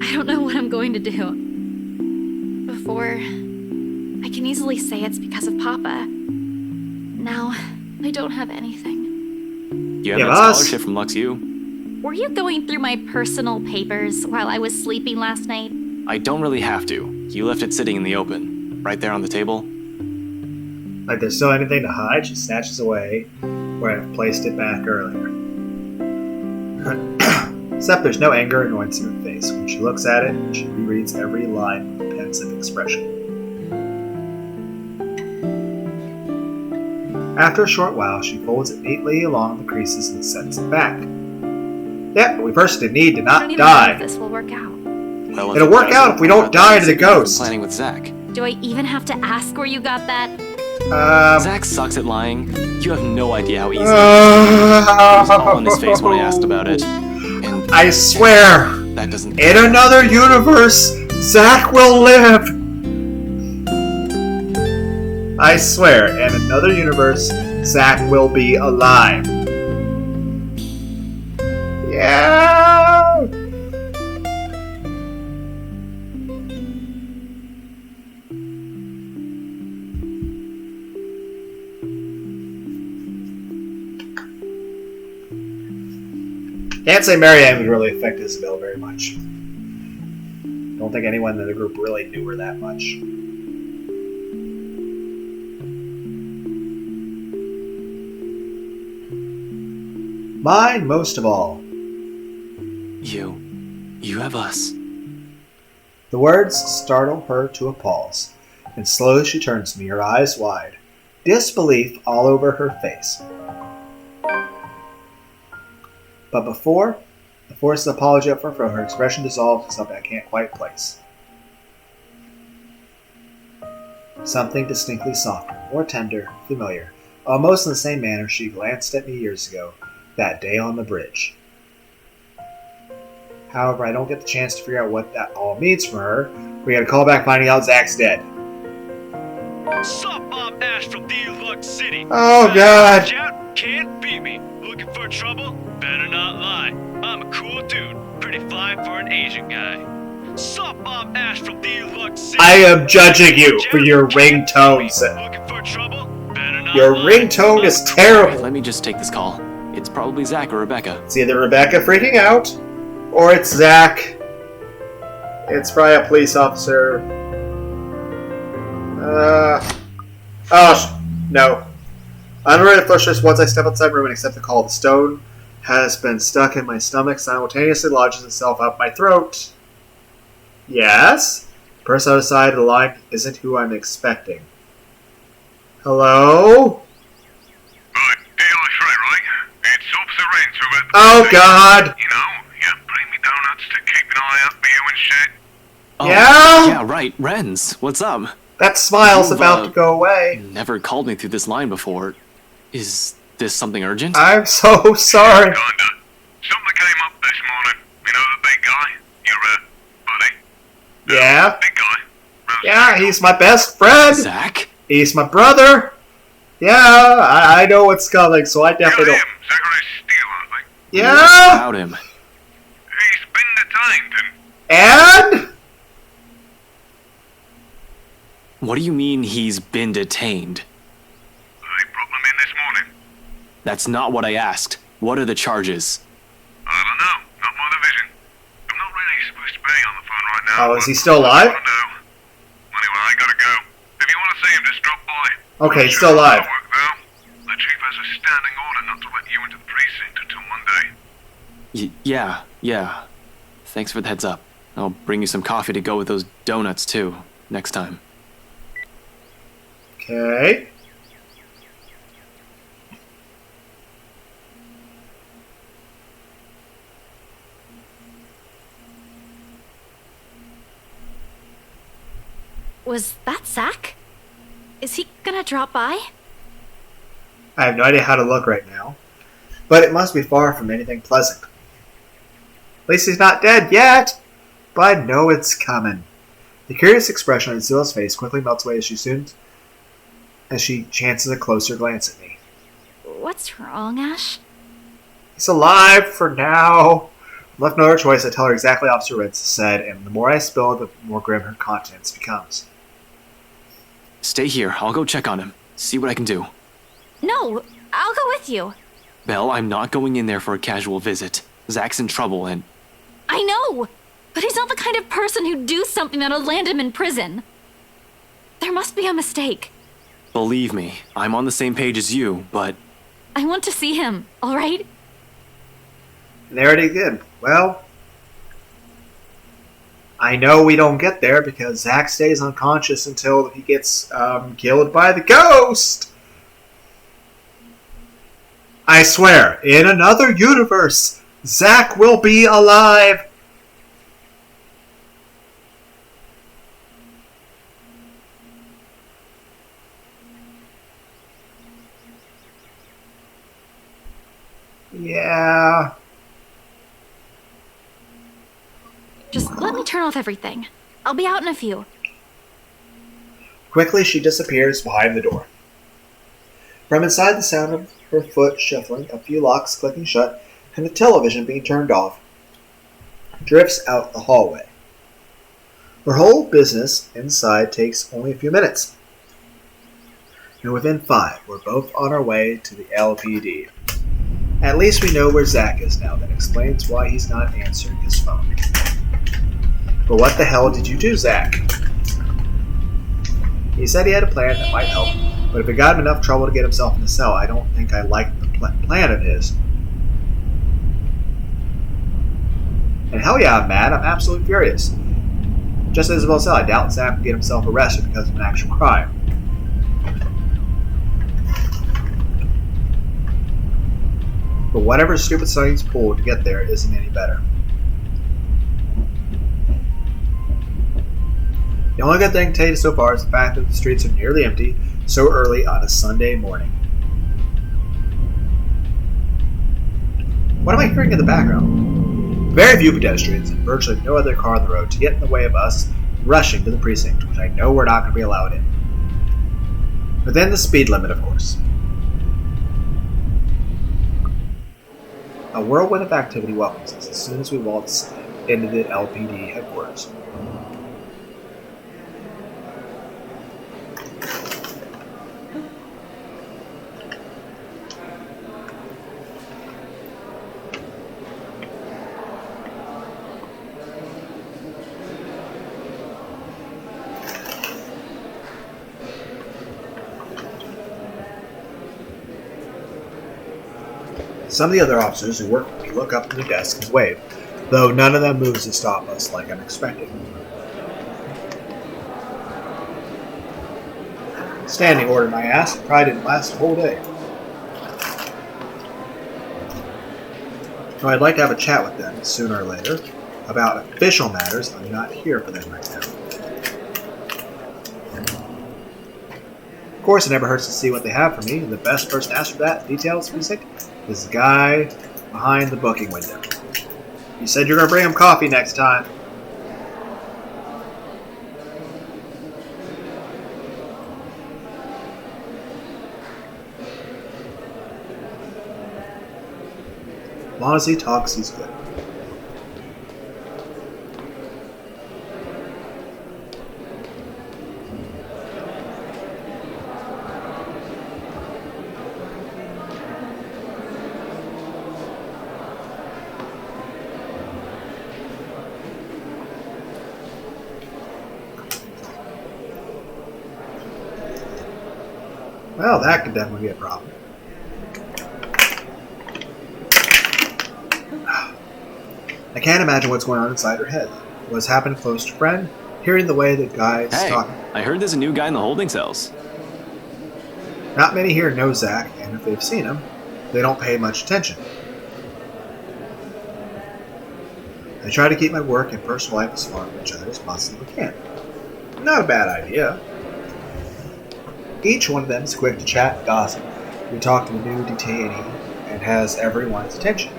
[SPEAKER 3] I don't know what I'm going to do. Before, I can easily say it's because of Papa. Now, I don't have anything.
[SPEAKER 4] You have
[SPEAKER 1] Yeah,
[SPEAKER 4] that
[SPEAKER 1] us.
[SPEAKER 4] scholarship from Lux U.
[SPEAKER 3] Were you going through my personal papers while I was sleeping last night?
[SPEAKER 4] I don't really have to. You left it sitting in the open, right there on the table.
[SPEAKER 1] like there's still anything to hide. She snatches away where I've placed it back earlier. Except there's no anger or annoyance in her face. When she looks at it, she rereads every line with a pensive expression. After a short while, she folds it neatly along the creases and sets it back. Yeah, but we first need to
[SPEAKER 3] I
[SPEAKER 1] not
[SPEAKER 3] don't even know
[SPEAKER 1] die.
[SPEAKER 3] if this will work out.
[SPEAKER 4] Well,
[SPEAKER 1] It'll
[SPEAKER 4] it
[SPEAKER 1] work
[SPEAKER 4] does,
[SPEAKER 1] out if we don't die to the ghost.
[SPEAKER 4] Planning with Zach.
[SPEAKER 3] Do I even have to ask where you got that?
[SPEAKER 4] Zach sucks at lying. You have no idea how easy it is. He was all in his face when I asked about it. And
[SPEAKER 1] I swear,
[SPEAKER 4] that doesn't.
[SPEAKER 1] in another universe, Zach will live. I swear, in another universe, Zach will be alive. Yeah. Can't say Marianne would really affect Isabel very much. Don't think anyone in the group really knew her that much. Mine most of all.
[SPEAKER 4] You have us.
[SPEAKER 1] The words startle her to a pause, and slowly she turns to me, her eyes wide, disbelief all over her face. But before I force an apology up from her expression dissolves in something I can't quite place. Something distinctly softer, more tender, familiar, almost in the same manner she glanced at me years ago, that day on the bridge. However, I don't get the chance to figure out what that all means for her. We gotta call back finding out Zach's dead.
[SPEAKER 8] Sup, I'm Ash from Deluxe City.
[SPEAKER 1] Oh, God.
[SPEAKER 8] Shout, can't beat me. Looking for trouble? Better not lie. I'm a cool dude. Pretty fine for an Asian guy. Sup, I'm Ash from Deluxe City.
[SPEAKER 1] I am judging you for your
[SPEAKER 8] Can't beat
[SPEAKER 1] ringtone.
[SPEAKER 8] me. Looking for trouble? Better not
[SPEAKER 1] Your
[SPEAKER 8] lie.
[SPEAKER 1] ringtone is
[SPEAKER 8] I'm cool.
[SPEAKER 1] terrible.
[SPEAKER 4] Let me just take this call. It's probably Zach or Rebecca.
[SPEAKER 1] It's either Rebecca freaking out, or it's Zach. It's probably a police officer. No. Unread flushes once I step outside the room and accept the call. The stone has been stuck in my stomach, simultaneously lodges itself up my throat. Yes? The person outside the line isn't who I'm expecting. Hello?
[SPEAKER 7] Right, Eli's right, right? It's Officer
[SPEAKER 1] Oh God!
[SPEAKER 7] You know, you bring me donuts to keep an eye out for you and shit.
[SPEAKER 4] Oh,
[SPEAKER 1] Yeah?
[SPEAKER 4] Yeah, right. Renz, what's up?
[SPEAKER 1] That smile's
[SPEAKER 4] You've,
[SPEAKER 1] about to go away.
[SPEAKER 4] Never called me through this line before. Is this something urgent?
[SPEAKER 1] I'm so sorry.
[SPEAKER 7] Kinda. Something came up this morning. You know the big guy? Your, buddy?
[SPEAKER 1] Yeah?
[SPEAKER 7] Big guy. Runs
[SPEAKER 1] Yeah,
[SPEAKER 7] the-
[SPEAKER 1] he's my best friend.
[SPEAKER 4] Zach?
[SPEAKER 1] He's my brother. Yeah, I know what's coming, so I
[SPEAKER 7] You're
[SPEAKER 1] definitely
[SPEAKER 7] him,
[SPEAKER 1] don't.
[SPEAKER 7] Zachary Steele, I think.
[SPEAKER 1] Yeah?
[SPEAKER 4] About him.
[SPEAKER 7] He's been detained and...
[SPEAKER 1] And?
[SPEAKER 4] What do you mean he's been detained?
[SPEAKER 7] They brought him in this morning.
[SPEAKER 4] That's not what I asked. What are the charges?
[SPEAKER 7] I don't know. Not my division. I'm not really supposed to be on the phone right now.
[SPEAKER 1] Oh, is he
[SPEAKER 7] but
[SPEAKER 1] still alive?
[SPEAKER 7] I don't know. Anyway, I gotta go. If you want to see him, just drop by.
[SPEAKER 1] Okay, he's
[SPEAKER 7] Sure,
[SPEAKER 1] still alive.
[SPEAKER 7] that'll work, though. The chief has a standing order not to let you into the precinct until Monday.
[SPEAKER 4] Yeah. Thanks for the heads up. I'll bring you some coffee to go with those donuts, too, next time.
[SPEAKER 1] Okay.
[SPEAKER 3] Was that Zach? Is he gonna drop by?
[SPEAKER 1] I have no idea how to look right now, but it must be far from anything pleasant. At least he's not dead yet, but I know it's coming. The curious expression on Zilla's face quickly melts away as she chances a closer glance at me.
[SPEAKER 3] What's wrong, Ash?
[SPEAKER 1] He's alive for now. Left no other choice, I tell her exactly what Officer Ritz said, and the more I spill, the more grim her countenance becomes.
[SPEAKER 4] Stay here. I'll go check on him. See what I can do.
[SPEAKER 3] No, I'll go with you.
[SPEAKER 4] Belle, I'm not going in there for a casual visit. Zach's in trouble and...
[SPEAKER 3] I know, but he's not the kind of person who'd do something that'll land him in prison. There must be a mistake.
[SPEAKER 4] Believe me, I'm on the same page as you, but...
[SPEAKER 3] I want to see him, all right?
[SPEAKER 1] And there it again. Well, I know we don't get there because Zach stays unconscious until he gets killed by the ghost. I swear, in another universe, Zach will be alive. Yeah.
[SPEAKER 3] Just let me turn off everything. I'll be out in a few.
[SPEAKER 1] Quickly, she disappears behind the door. From inside, the sound of her foot shuffling, a few locks clicking shut, and the television being turned off drifts out the hallway. Her whole business inside takes only a few minutes. And within 5, we're both on our way to the LPD. At least we know where Zach is now. That explains why he's not answering his phone. But what the hell did you do, Zach? He said he had a plan that might help, but if it got him enough trouble to get himself in the cell, I don't think I liked the plan of his. And hell yeah, I'm mad. I'm absolutely furious. Just as Isabel said, I doubt Zach would get himself arrested because of an actual crime. But whatever stupid stunt he's pulled to get there isn't any better. The only good thing to take so far is the fact that the streets are nearly empty so early on a Sunday morning. What am I hearing in the background? Very few pedestrians and virtually no other car on the road to get in the way of us rushing to the precinct, which I know we're not going to be allowed in. Within the speed limit, of course. A whirlwind of activity welcomes us as soon as we waltz into the LPD headquarters. Some of the other officers who work with me look up to the desk and wave, though none of them moves to stop us like I'm expecting. Standing order, my ass. Probably didn't last the whole day. So I'd like to have a chat with them sooner or later about official matters. I'm not here for them right now. Of course, it never hurts to see what they have for me. The best person to ask for that details music is the guy behind the booking window. You said you're going to bring him coffee next time. As long as he talks, he's good. Well, that could definitely be a problem. I can't imagine what's going on inside her head. What's happened close to friend? Hearing the way the guy's
[SPEAKER 4] Hey,
[SPEAKER 1] talking.
[SPEAKER 4] I heard there's a new guy in the holding cells.
[SPEAKER 1] Not many here know Zach, and if they've seen him, they don't pay much attention. I try to keep my work and personal life as far from each other as possibly can. Not a bad idea. Each one of them is quick to chat and gossip. We talk to the new detainee and has everyone's attention.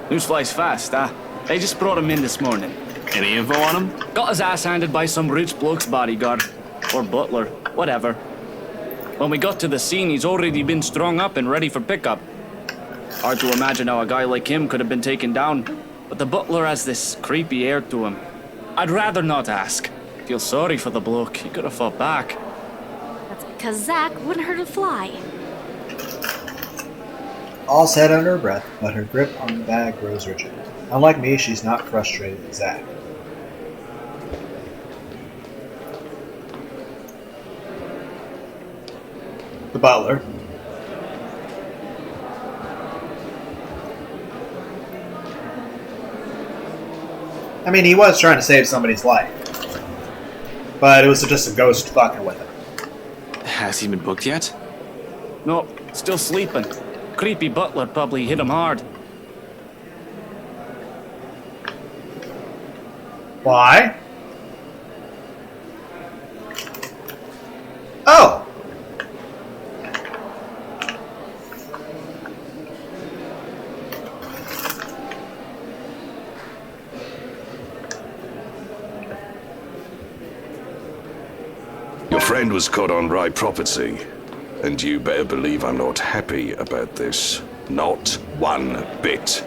[SPEAKER 5] News flies fast, huh? They just brought him in this morning.
[SPEAKER 4] Any info on him?
[SPEAKER 5] Got his ass handed by some rich bloke's bodyguard. Or butler, whatever. When we got to the scene, he's already been strung up and ready for pickup. Hard to imagine how a guy like him could have been taken down, but the butler has this creepy air to him. I'd rather not ask. Feel sorry for the bloke, he could have fought back.
[SPEAKER 3] That's because Zach wouldn't hurt a fly.
[SPEAKER 1] All said under her breath, but her grip on the bag grows rigid. Unlike me, she's not frustrated at Zach. The butler. I mean, he was trying to save somebody's life. But it was just a ghost fucking with him.
[SPEAKER 4] Has he been booked yet?
[SPEAKER 5] No, still sleeping. Creepy butler probably hit him hard.
[SPEAKER 1] Why? Oh!
[SPEAKER 9] Your friend was caught on right property, and you better believe I'm not happy about this. Not one bit.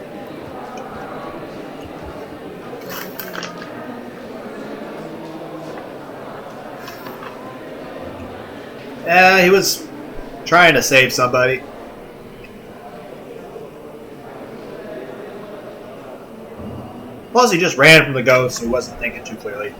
[SPEAKER 1] He was trying to save somebody. Plus, he just ran from the ghost, so he wasn't thinking too clearly.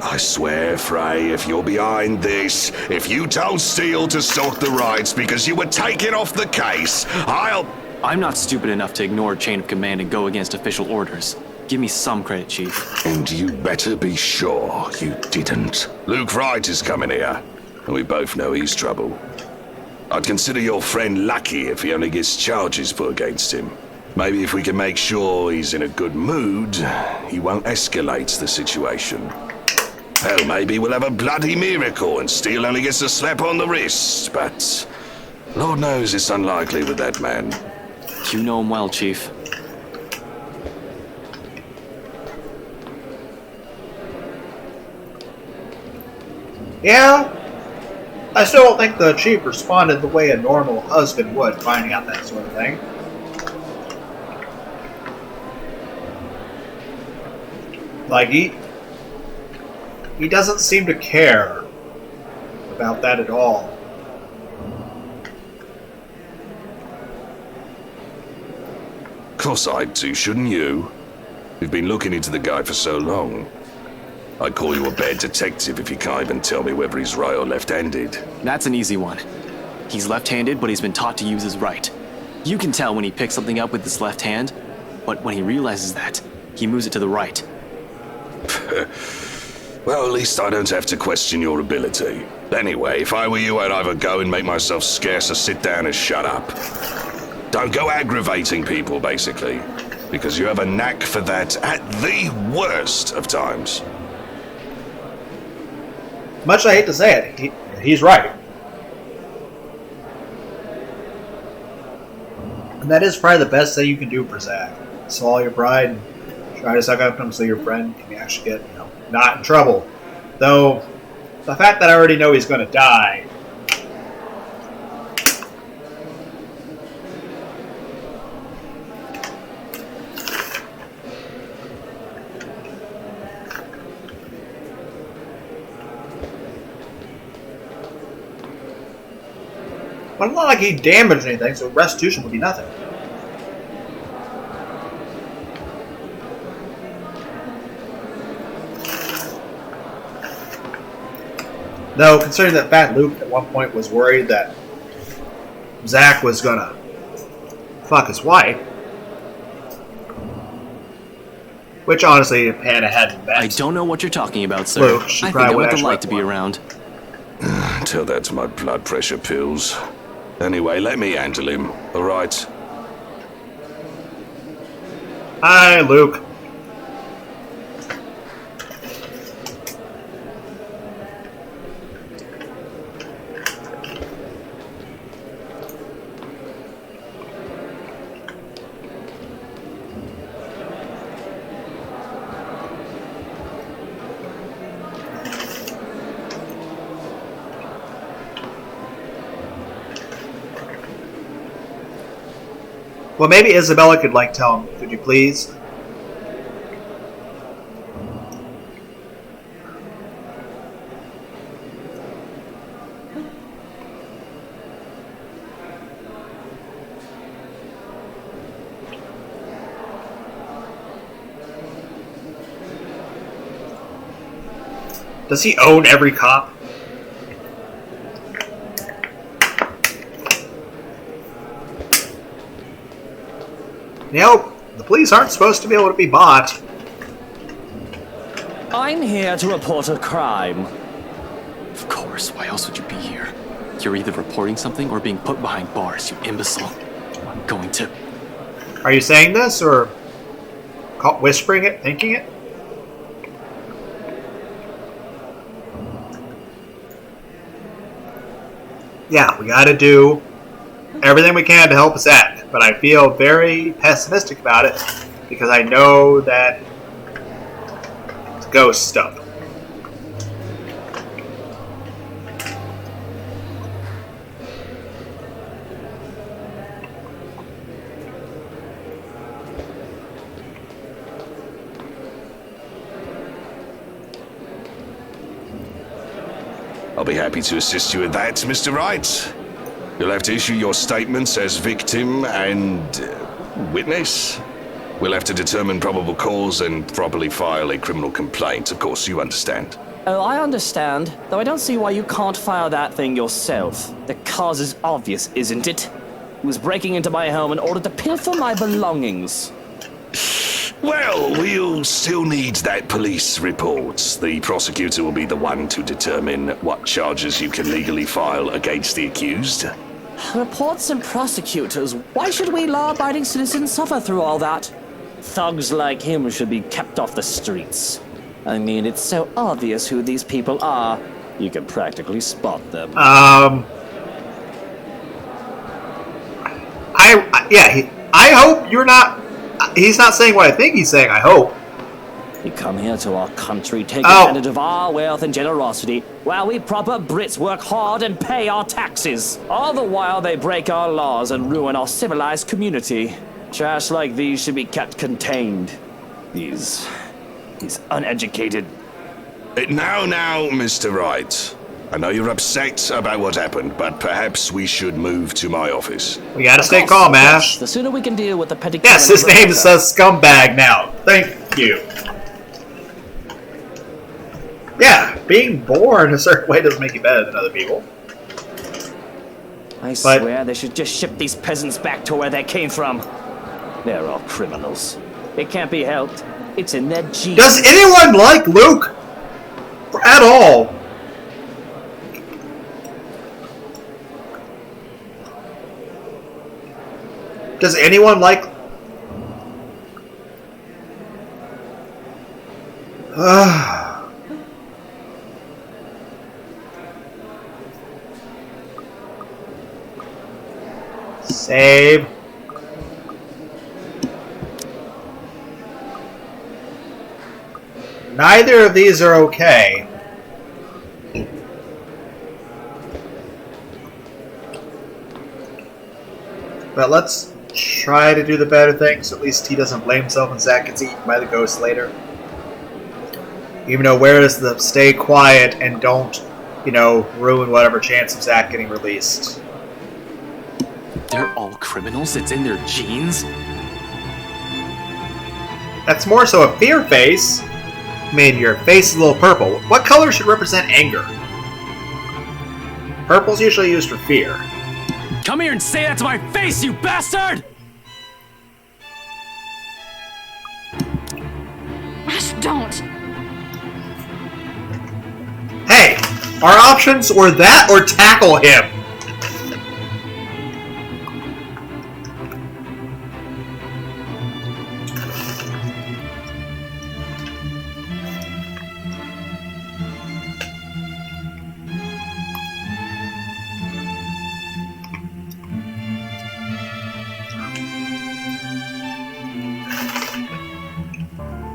[SPEAKER 9] I swear, Frey, if you're behind this, if you told Steele to stop the riots because you were taken off the case,
[SPEAKER 4] I'm not stupid enough to ignore chain of command and go against official orders. Give me some credit, Chief.
[SPEAKER 9] And you better be sure you didn't. Luke Wright is coming here, and we both know he's trouble. I'd consider your friend lucky if he only gets charges put against him. Maybe if we can make sure he's in a good mood, he won't escalate the situation. Hell, maybe we'll have a bloody miracle and Steele only gets a slap on the wrist, but Lord knows it's unlikely with that man.
[SPEAKER 4] You know him well, Chief.
[SPEAKER 1] Yeah, I still don't think the chief responded the way a normal husband would, finding out that sort of thing. Like, he doesn't seem to care about that at all.
[SPEAKER 9] course I'd do, shouldn't you? We've been looking into the guy for so long. I'd call you a bad detective if you can't even tell me whether he's right or left-handed.
[SPEAKER 4] That's an easy one. He's left-handed, but he's been taught to use his right. You can tell when he picks something up with his left hand, but when he realizes that, he moves it to the right.
[SPEAKER 9] Well, at least I don't have to question your ability. Anyway, if I were you, I'd either go and make myself scarce or sit down and shut up. Don't go aggravating people, basically, because you have a knack for that at the worst of times.
[SPEAKER 1] Much as I hate to say it, he's right. And that is probably the best thing you can do for Zack. Swallow your pride and try to suck up to him so your friend can actually get, not in trouble. Though, the fact that I already know he's going to die. But it's not like he damaged anything, so restitution would be nothing. Though, considering that Fat Luke at one point was worried that Zack was gonna fuck his wife, which honestly, if Hannah hadn't bet,
[SPEAKER 4] I don't know what you're talking about, sir.
[SPEAKER 1] Luke, she
[SPEAKER 4] I think
[SPEAKER 1] probably
[SPEAKER 4] I
[SPEAKER 1] would
[SPEAKER 4] would
[SPEAKER 1] actually
[SPEAKER 4] like to be
[SPEAKER 1] want.
[SPEAKER 4] around.
[SPEAKER 9] Tell that to my blood pressure pills. Anyway, let me handle him, alright?
[SPEAKER 1] Hi, Luke. Well, maybe Isabella could, tell him, could you please? Does he own every cop? Nope, the police aren't supposed to be able to be bought.
[SPEAKER 5] I'm here to report a crime.
[SPEAKER 4] Of course, why else would you be here? You're either reporting something or being put behind bars, you imbecile. I'm going to...
[SPEAKER 1] Are you saying this, or whispering it, thinking it? Yeah, we gotta do everything we can to help Zack, but I feel very pessimistic about it because I know that it's ghost stuff.
[SPEAKER 9] I'll be happy to assist you with that, Mr. Wright. You'll have to issue your statements as victim and witness. We'll have to determine probable cause and properly file a criminal complaint. Of course, you understand.
[SPEAKER 5] Oh, I understand, though I don't see why you can't file that thing yourself. The cause is obvious, isn't it? He was breaking into my home in order to pilfer my belongings.
[SPEAKER 9] Well, we'll still need that police report. The prosecutor will be the one to determine what charges you can legally file against the accused.
[SPEAKER 5] Reports and prosecutors, why should we law-abiding citizens suffer through all that? Thugs like him should be kept off the streets. I mean, it's so obvious who these people are. You can practically spot them.
[SPEAKER 1] I hope you're not. He's not saying what I think he's saying. I hope.
[SPEAKER 5] You come here to our country, take advantage of our wealth and generosity, while we proper Brits work hard and pay our taxes. All the while they break our laws and ruin our civilized community. Trash like these should be kept contained. These uneducated...
[SPEAKER 9] Now, Mr. Wright. I know you're upset about what happened, but perhaps we should move to my office.
[SPEAKER 1] We gotta stay calm, Ash.
[SPEAKER 5] The sooner we can deal with the petty.
[SPEAKER 1] Yes, his name is a scumbag now. Thank you. Yeah, being born a certain way doesn't make you better than other people.
[SPEAKER 5] I swear they should just ship these peasants back to where they came from. They're all criminals. It can't be helped. It's in their genes.
[SPEAKER 1] Does anyone like Luke? At all? Does anyone like... Save. Neither of these are okay. But let's try to do the better thing, so at least he doesn't blame himself and Zack gets eaten by the ghost later. Even though where is the stay quiet and don't, you know, ruin whatever chance of Zack getting released.
[SPEAKER 4] They're all criminals? It's in their genes?
[SPEAKER 1] That's more so a fear face. I mean, your face is a little purple. What color should represent anger? Purple's usually used for fear.
[SPEAKER 4] Come here and say that to my face, you bastard!
[SPEAKER 3] Ash, don't.
[SPEAKER 1] Hey, our options were that or tackle him.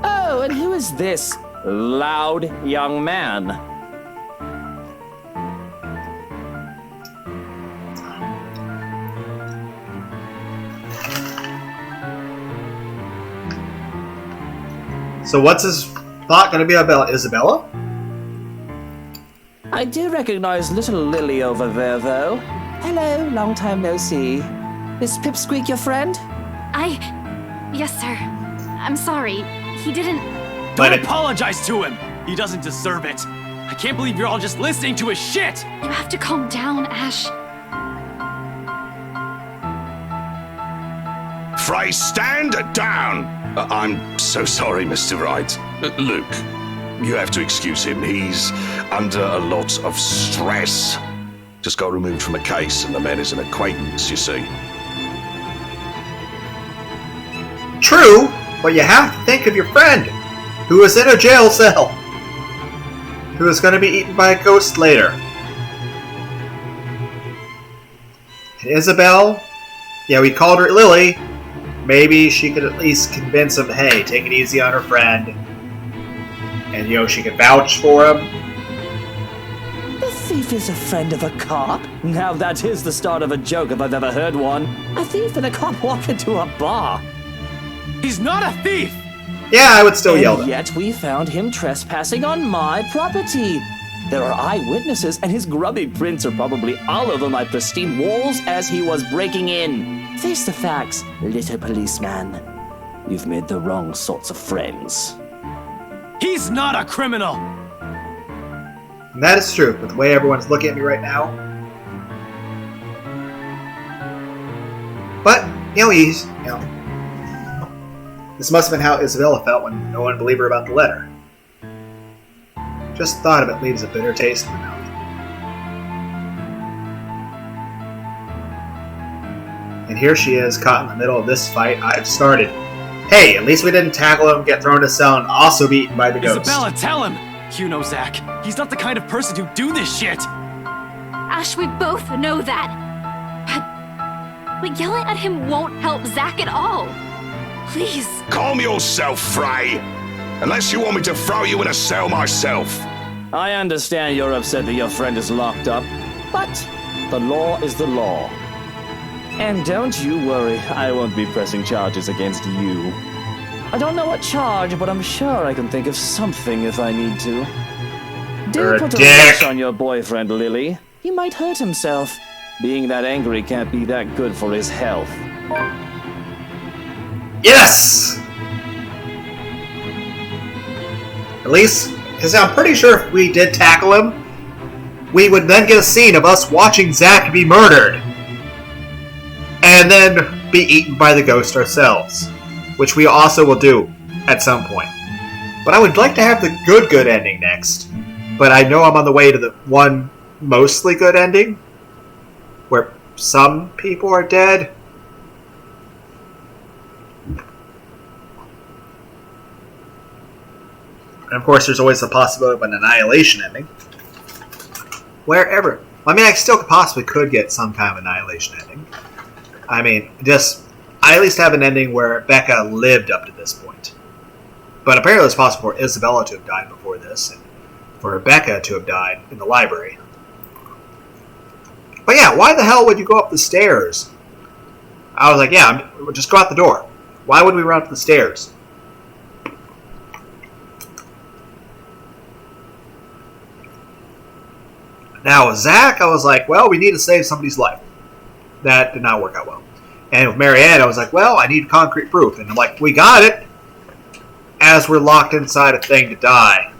[SPEAKER 5] Oh, and who is this loud young man?
[SPEAKER 1] So what's his thought going to be about Isabella?
[SPEAKER 5] I do recognize little Lily over there, though. Hello, long time no see. Is Pipsqueak your friend?
[SPEAKER 3] Yes, sir. I'm sorry. He didn't...
[SPEAKER 4] Don't apologize to him! He doesn't deserve it. I can't believe you're all just listening to his shit!
[SPEAKER 3] You have to calm down, Ash.
[SPEAKER 9] Frey, stand down! I'm so sorry, Mr. Wright. Luke, you have to excuse him. He's under a lot of stress. Just got removed from a case, and the man is an acquaintance, you see.
[SPEAKER 1] True, but you have to think of your friend, who is in a jail cell, who is going to be eaten by a ghost later. And Isabel, yeah, we called her Lily. Maybe she could at least convince him, hey, take it easy on her friend. And, you know, she could vouch for him.
[SPEAKER 5] The thief is a friend of a cop? Now that is the start of a joke if I've ever heard one. A thief and a cop walk into a bar.
[SPEAKER 4] He's not a thief!
[SPEAKER 1] Yeah, I would still yell
[SPEAKER 5] And
[SPEAKER 1] that.
[SPEAKER 5] yet we found him trespassing on my property. There are eyewitnesses, and his grubby prints are probably all over my pristine walls as he was breaking in. Face the facts, little policeman. You've made the wrong sorts of friends.
[SPEAKER 4] He's not a criminal!
[SPEAKER 1] And that is true, but the way everyone's looking at me right now. But, you know, this must have been how Isabella felt when no one believed her about the letter. Just thought of it leaves a bitter taste in the mouth. And here she is, caught in the middle of this fight I've started. Hey, at least we didn't tackle him, get thrown to cell, and also be eaten by the ghost.
[SPEAKER 4] Isabella, tell him! You know Zack. He's not the kind of person to do this shit!
[SPEAKER 3] Ash, we both know that. But yelling at him won't help Zack at all. Please.
[SPEAKER 9] Calm yourself, Frey! Unless you want me to throw you in a cell myself.
[SPEAKER 5] I understand you're upset that your friend is locked up, but the law is the law. And don't you worry, I won't be pressing charges against you. I don't know what charge, but I'm sure I can think of something if I need to.
[SPEAKER 1] You're
[SPEAKER 5] Do
[SPEAKER 1] a
[SPEAKER 5] put a
[SPEAKER 1] dick.
[SPEAKER 5] watch on your boyfriend, Lily. He might hurt himself. Being that angry can't be that good for his health.
[SPEAKER 1] Yes! At least, because I'm pretty sure if we did tackle him, we would then get a scene of us watching Zack be murdered. And then be eaten by the ghost ourselves. Which we also will do at some point. But I would like to have the good ending next. But I know I'm on the way to the one mostly good ending. Where some people are dead. And of course, there's always the possibility of an annihilation ending. Wherever. I mean, I still possibly could get some kind of annihilation ending. I mean, I at least have an ending where Becca lived up to this point. But apparently it's possible for Isabella to have died before this, and for Rebecca to have died in the library. But yeah, why the hell would you go up the stairs? I was like, yeah, just go out the door. Why would we run up the stairs? Now, with Zack, I was like, well, we need to save somebody's life. That did not work out well. And with Marianne, I was like, well, I need concrete proof. And I'm like, we got it! As we're locked inside a thing to die.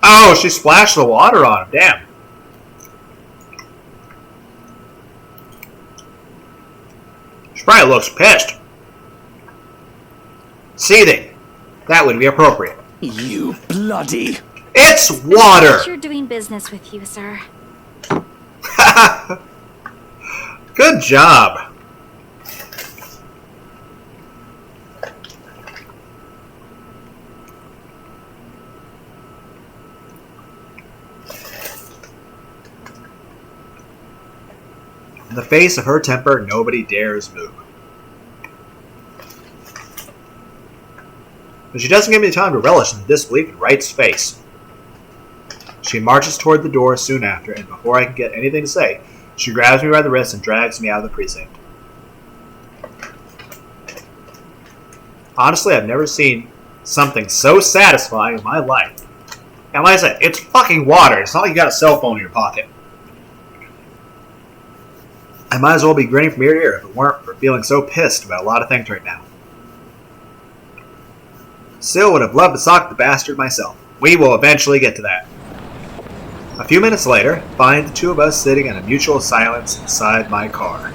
[SPEAKER 1] Oh, she splashed the water on him. Damn. She probably looks pissed. Seething. That would be appropriate.
[SPEAKER 5] You bloody...
[SPEAKER 1] It's water!
[SPEAKER 3] You're doing business with you, sir.
[SPEAKER 1] Good job. In the face of her temper, nobody dares move. But she doesn't give me time to relish in the disbelief in Wright's face. She marches toward the door soon after, and before I can get anything to say, she grabs me by the wrist and drags me out of the precinct. Honestly, I've never seen something so satisfying in my life. And like I said, it's fucking water. It's not like you got a cell phone in your pocket. I might as well be grinning from ear to ear if it weren't for feeling so pissed about a lot of things right now. Still would have loved to sock the bastard myself. We will eventually get to that. A few minutes later, find the two of us sitting in a mutual silence inside my car.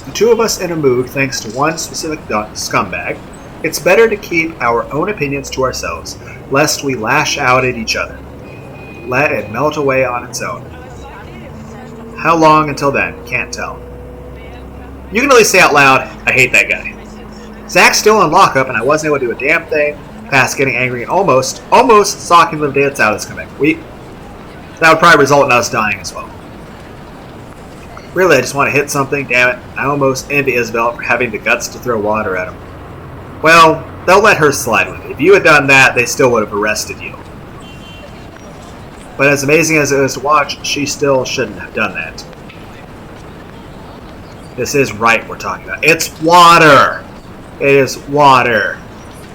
[SPEAKER 1] The two of us in a mood thanks to one specific scumbag. It's better to keep our own opinions to ourselves, lest we lash out at each other. Let it melt away on its own. How long until then? Can't tell. You can at least say out loud, I hate that guy. Zack's still in lockup, and I wasn't able to do a damn thing past getting angry and almost socking the dance out of this comeback. That would probably result in us dying as well. Really, I just want to hit something, damn it. I almost envy Isabel for having the guts to throw water at him. Well, they'll let her slide with it. If you had done that, they still would have arrested you. But as amazing as it is to watch, she still shouldn't have done that. This is right we're talking about. It's water! It is water.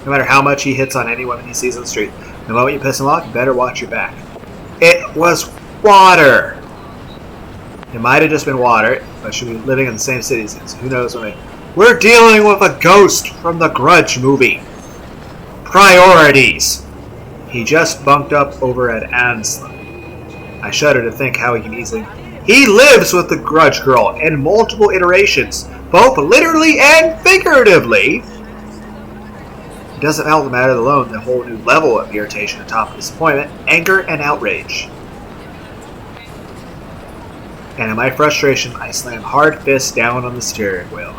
[SPEAKER 1] No matter how much he hits on any woman he sees on the street, the moment you piss him off, you better watch your back. It was water! It might have just been water, but should be living in the same city as who knows what We're dealing with a ghost from the Grudge movie. Priorities. He just bunked up over at Ansel. I shudder to think how he can easily... He lives with the Grudge Girl in multiple iterations, both literally and figuratively. It doesn't help the matter alone the whole new level of irritation atop of disappointment, anger, and outrage. And in my frustration, I slam hard fists down on the steering wheel.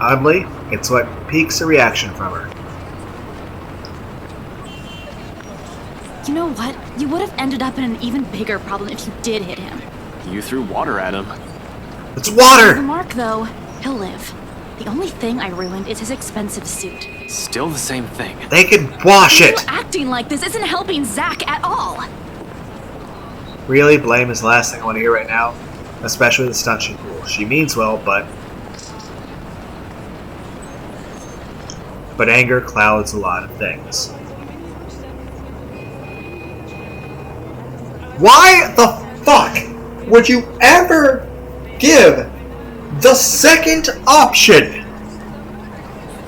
[SPEAKER 1] Oddly, it's what piques a reaction from her.
[SPEAKER 3] You know what? You would have ended up in an even bigger problem if you did hit him.
[SPEAKER 4] You threw water at him.
[SPEAKER 1] It's
[SPEAKER 3] The
[SPEAKER 1] water!
[SPEAKER 3] mark, though, he'll live. The only thing I ruined is his expensive suit.
[SPEAKER 4] Still the same thing.
[SPEAKER 1] They can wash
[SPEAKER 3] You
[SPEAKER 1] it!
[SPEAKER 3] acting like this isn't helping Zach at all.
[SPEAKER 1] Really, blame is the last thing I want to hear right now. Especially the stunt she pulled. She means well, but anger clouds a lot of things. Why the fuck would you ever give the second option?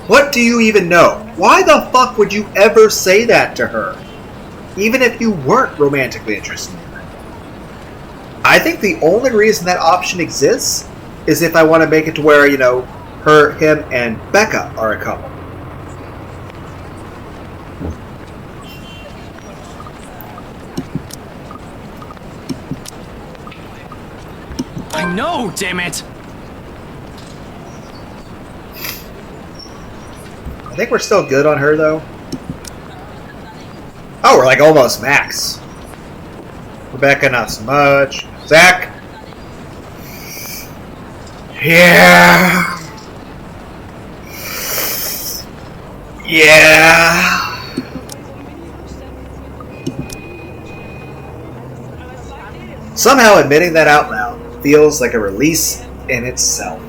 [SPEAKER 1] What do you even know? Why the fuck would you ever say that to her? Even if you weren't romantically interested in her. I think the only reason that option exists is if I want to make it to where, you know, her, him, and Becca are a couple.
[SPEAKER 4] I know, damn it!
[SPEAKER 1] I think we're still good on her, though. Oh, we're like almost max. Rebecca, not so much. Zach? Yeah. Yeah. Somehow admitting that out loud feels like a release in itself.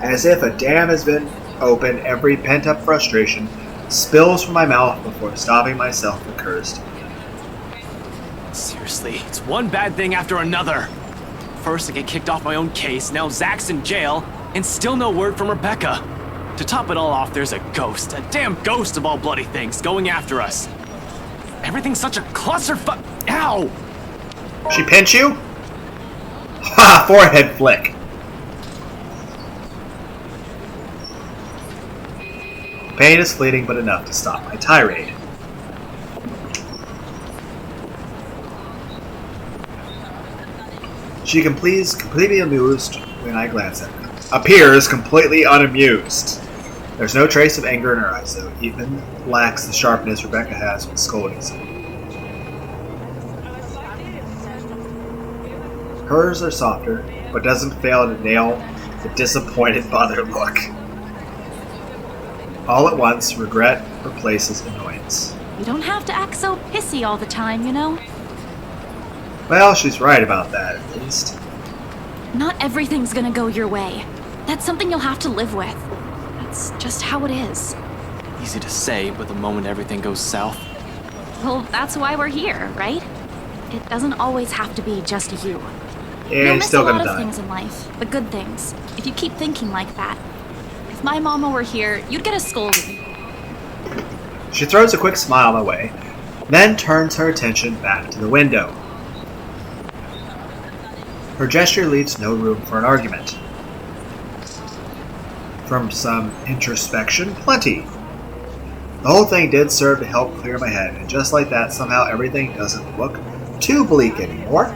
[SPEAKER 1] As if a dam has been opened, every pent-up frustration spills from my mouth before stopping myself accursed.
[SPEAKER 4] Seriously, it's one bad thing after another. First I get kicked off my own case, now Zach's in jail, and still no word from Rebecca. To top it all off, there's a ghost, a damn ghost of all bloody things, going after us. Everything's such a clusterfuck. Ow!
[SPEAKER 1] She pinch you? Ha! Forehead flick. Pain is fleeting, but enough to stop my tirade. She completely amused when I glance at her. Appears completely unamused. There's no trace of anger in her eyes, though. Even lacks the sharpness Rebecca has when scolding someone. Hers are softer, but doesn't fail to nail the disappointed bothered look. All at once, regret replaces annoyance.
[SPEAKER 3] You don't have to act so pissy all the time, you know?
[SPEAKER 1] Well, she's right about that, at least.
[SPEAKER 3] Not everything's gonna go your way. That's something you'll have to live with. That's just how it is.
[SPEAKER 4] Easy to say, but the moment everything goes south.
[SPEAKER 3] Well, that's why we're here, right? It doesn't always have to be just you.
[SPEAKER 1] Yeah,
[SPEAKER 3] You'll
[SPEAKER 1] you're
[SPEAKER 3] miss
[SPEAKER 1] still
[SPEAKER 3] a lot
[SPEAKER 1] gonna
[SPEAKER 3] of
[SPEAKER 1] die.
[SPEAKER 3] things in life, the good things, if you keep thinking like that. If my mama were here, you'd get a scolding.
[SPEAKER 1] She throws a quick smile my way, then turns her attention back to the window. Her gesture leaves no room for an argument. From some introspection, plenty. The whole thing did serve to help clear my head, and just like that, somehow everything doesn't look too bleak anymore.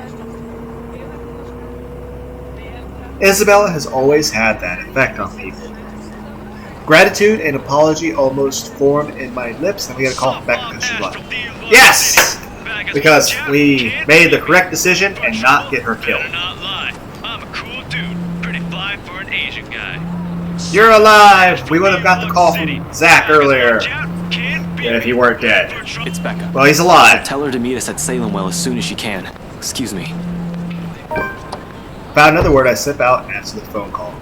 [SPEAKER 1] Isabella has always had that effect on people. Gratitude and apology almost formed in my lips, and we gotta call Becca because she's left. Yes! Because we made the correct decision and not get her killed.
[SPEAKER 8] Better not lie. I'm a cool dude. Pretty fly for an Asian guy.
[SPEAKER 1] You're alive! We would have got the call from Zach earlier. If he weren't dead.
[SPEAKER 4] It's Becca.
[SPEAKER 1] Well, he's alive.
[SPEAKER 4] Tell her to meet us at Salem Well as soon as she can. Excuse me.
[SPEAKER 1] Without another word, I slip out and answer the phone call.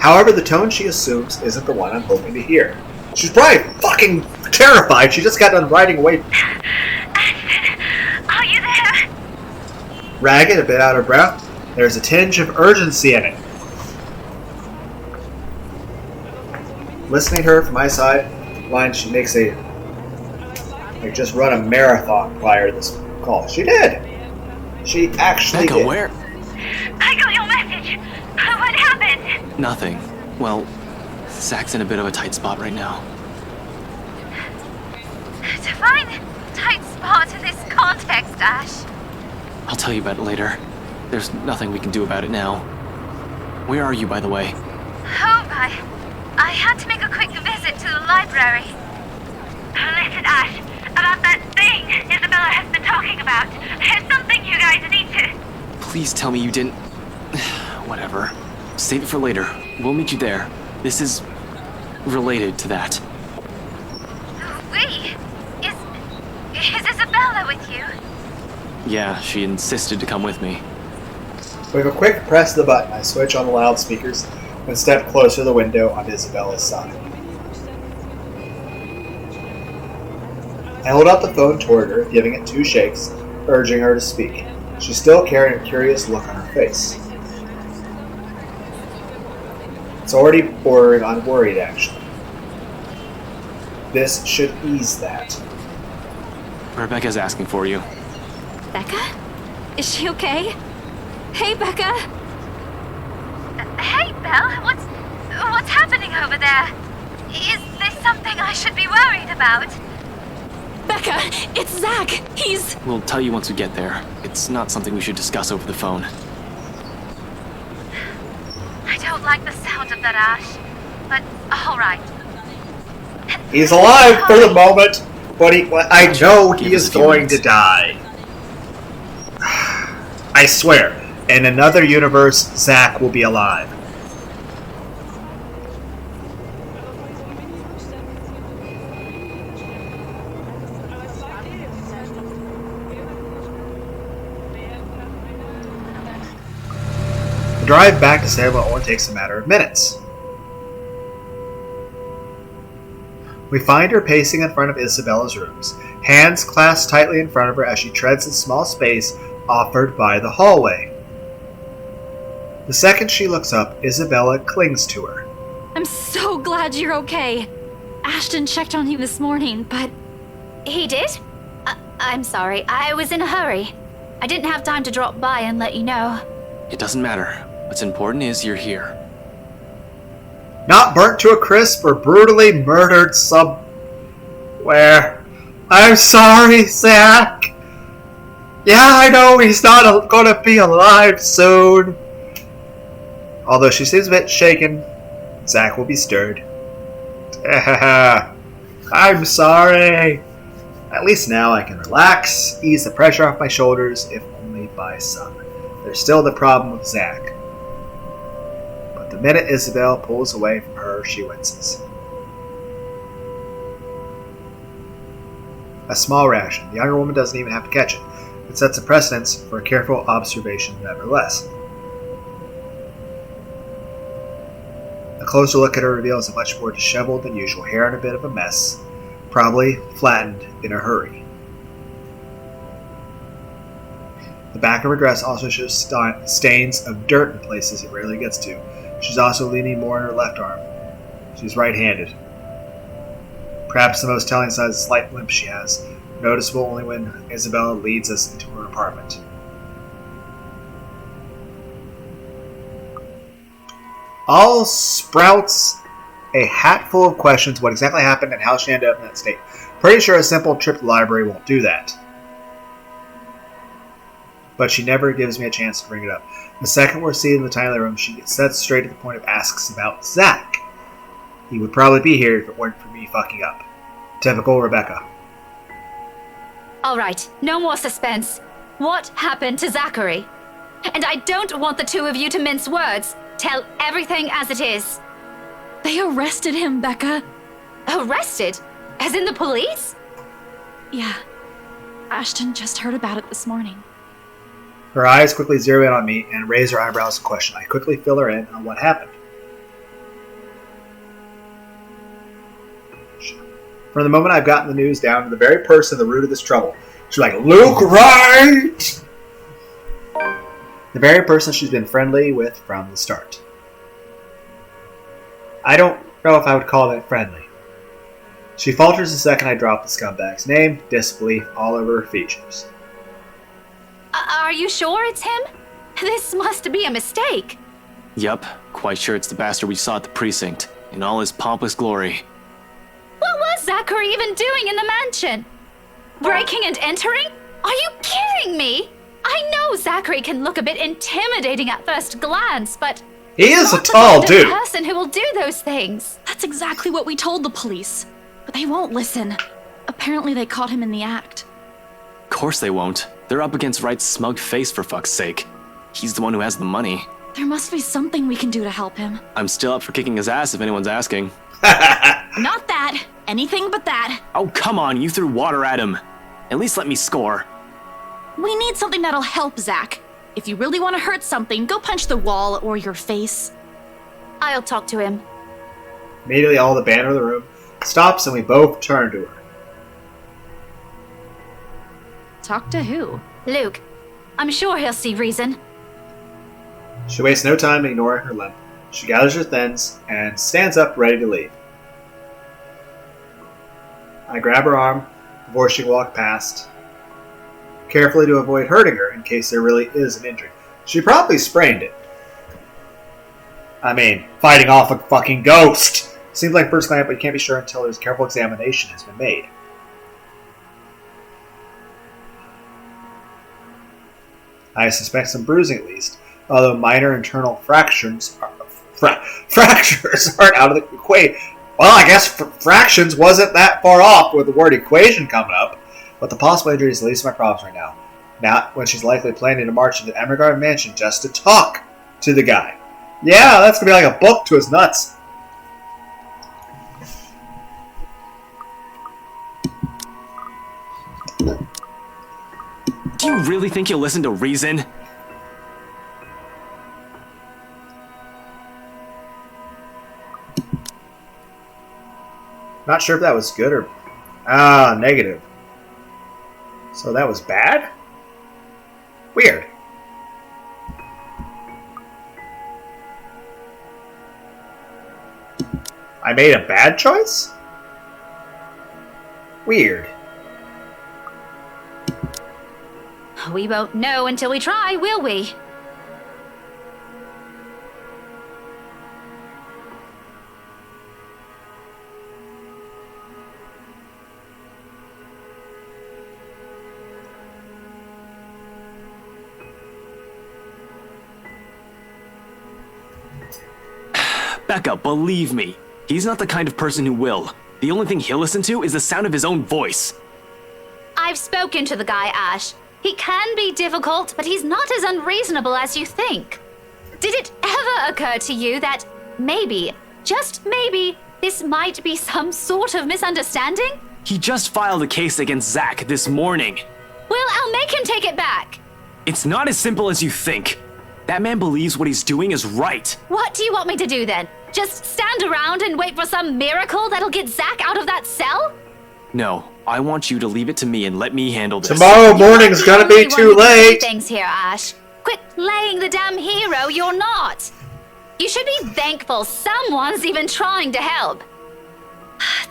[SPEAKER 1] However, the tone she assumes isn't the one I'm hoping to hear. She's probably fucking terrified. She just got done riding away.
[SPEAKER 6] Ashton, are you there?
[SPEAKER 1] Ragged, a bit out of breath, there's a tinge of urgency in it. Listening to her from my side, line she makes just run a marathon prior to this call. She did. She actually
[SPEAKER 4] Becca,
[SPEAKER 1] did.
[SPEAKER 4] where?
[SPEAKER 6] I got your message. What happened?
[SPEAKER 4] Nothing. Well, Zach's in a bit of a tight spot right now.
[SPEAKER 6] Define tight spot in this context, Ash.
[SPEAKER 4] I'll tell you about it later. There's nothing we can do about it now. Where are you, by the way?
[SPEAKER 6] Oh my. I had to make a quick visit to the library. Listen, Ash, about that thing Isabella has been talking about. There's something you guys need to...
[SPEAKER 4] Please tell me you didn't... Whatever. Save it for later. We'll meet you there. This is... related to that.
[SPEAKER 6] We? Is Isabella with you?
[SPEAKER 4] Yeah, she insisted to come with me.
[SPEAKER 1] With a quick press of the button, I switch on the loudspeakers and step closer to the window on Isabella's side. I hold out the phone toward her, giving it 2 shakes, urging her to speak. She's still carrying a curious look on her face. It's already bordering on worried, actually. This should ease that.
[SPEAKER 4] Rebecca's asking for you.
[SPEAKER 3] Becca? Is she okay? Hey, Becca!
[SPEAKER 6] Hey, Belle, what's happening over there? Is there something I should be worried about?
[SPEAKER 3] Becca, it's Zach! He's...
[SPEAKER 4] We'll tell you once we get there. It's not something we should discuss over the phone.
[SPEAKER 6] I don't like the sound of that, Ash. But, alright.
[SPEAKER 1] He's alive for the moment, but I know he is going to die. I swear, in another universe, Zach will be alive. The drive back to Salem only takes a matter of minutes. We find her pacing in front of Isabella's rooms, hands clasped tightly in front of her as she treads the small space offered by the hallway. The second she looks up, Isabella clings to her.
[SPEAKER 3] I'm so glad you're okay. Ashton checked on you this morning, but...
[SPEAKER 6] He did? I'm sorry, I was in a hurry. I didn't have time to drop by and let you know.
[SPEAKER 4] It doesn't matter. What's important is you're here.
[SPEAKER 1] Not burnt to a crisp or brutally murdered somewhere. I'm sorry, Zach. Yeah, I know he's not gonna be alive soon. Although she seems a bit shaken, Zach will be stirred. I'm sorry. At least now I can relax, ease the pressure off my shoulders, if only by some. There's still the problem with Zach. But the minute Isabel pulls away from her, she winces. A small reaction. The younger woman doesn't even have to catch it. It sets a precedence for a careful observation nevertheless. A closer look at her reveals a much more disheveled than usual hair and a bit of a mess, probably flattened in a hurry. The back of her dress also shows stains of dirt in places it rarely gets to. She's also leaning more on her left arm. She's right-handed. Perhaps the most telling sign is the slight limp she has, noticeable only when Isabella leads us into her apartment. All sprouts a hat full of questions what exactly happened and how she ended up in that state. Pretty sure a simple trip to the library won't do that. But she never gives me a chance to bring it up. The second we're seated in the tiny room, she sets straight to the point of asks about Zach. He would probably be here if it weren't for me fucking up. Typical Rebecca.
[SPEAKER 6] Alright, no more suspense. What happened to Zachary? And I don't want the two of you to mince words. Tell everything as it is.
[SPEAKER 3] They arrested him, Becca.
[SPEAKER 6] Arrested? As in the police?
[SPEAKER 3] Yeah. Ashton just heard about it this morning.
[SPEAKER 1] Her eyes quickly zero in on me and raise her eyebrows in question. I quickly fill her in on what happened. From the moment I've gotten the news down to the very person at the root of this trouble, she's like, Luke Wright! The very person she's been friendly with from the start. I don't know if I would call that friendly. She falters the second I drop the scumbag's name, disbelief all over her features.
[SPEAKER 6] Are you sure it's him? This must be a mistake.
[SPEAKER 4] Yup, quite sure it's the bastard we saw at the precinct, in all his pompous glory.
[SPEAKER 6] What was Zachary even doing in the mansion? Breaking and entering? Are you kidding me? I know Zachary can look a bit intimidating at first glance, but
[SPEAKER 1] he is
[SPEAKER 6] not
[SPEAKER 1] a tall
[SPEAKER 6] the
[SPEAKER 1] dude.
[SPEAKER 6] kind of person who will do those things.
[SPEAKER 3] That's exactly what we told the police, but they won't listen. Apparently they caught him in the act.
[SPEAKER 4] Of course they won't. They're up against Wright's smug face, for fuck's sake. He's the one who has the money.
[SPEAKER 3] There must be something we can do to help him.
[SPEAKER 4] I'm still up for kicking his ass if anyone's asking.
[SPEAKER 3] Not that. Anything but that.
[SPEAKER 4] Oh, come on, you threw water at him. At least let me score.
[SPEAKER 3] We need something that'll help Zach. If you really want to hurt something, go punch the wall or your face. I'll talk to him.
[SPEAKER 1] Immediately, all the banter in the room stops, and we both turn to her.
[SPEAKER 3] Talk to who? Luke. I'm sure he'll see reason.
[SPEAKER 1] She wastes no time ignoring her limp. She gathers her things and stands up, ready to leave. I grab her arm before she can walk past, carefully to avoid hurting her in case there really is an injury. She probably sprained it. I mean, fighting off a fucking ghost! Seems like first glance, but you can't be sure until there's careful examination has been made. I suspect some bruising at least, although minor internal fractures aren't out of the equation. Well, I guess fractions wasn't that far off with the word equation coming up, but the possible injury is the least of my problems right now. Not when she's likely planning to march into Emergard Mansion just to talk to the guy. Yeah, that's gonna be like a book to his nuts.
[SPEAKER 4] Do you really think you'll listen to reason?
[SPEAKER 1] Not sure if that was good or... negative. So that was bad? Weird. I made a bad choice? Weird.
[SPEAKER 3] We won't know until we try, will we?
[SPEAKER 4] Becca, believe me, he's not the kind of person who will. The only thing he'll listen to is the sound of his own voice.
[SPEAKER 3] I've spoken to the guy, Ash. He can be difficult, but he's not as unreasonable as you think. Did it ever occur to you that maybe, just maybe, this might be some sort of misunderstanding?
[SPEAKER 4] He just filed a case against Zach this morning.
[SPEAKER 3] Well, I'll make him take it back.
[SPEAKER 4] It's not as simple as you think. That man believes what he's doing is right.
[SPEAKER 3] What do you want me to do then? Just stand around and wait for some miracle that'll get Zach out of that cell?
[SPEAKER 4] No, I want you to leave it to me and let me handle this.
[SPEAKER 1] Tomorrow morning's gonna be too late!
[SPEAKER 3] Things here, Ash. Quit playing the damn hero, you're not. You should be thankful someone's even trying to help.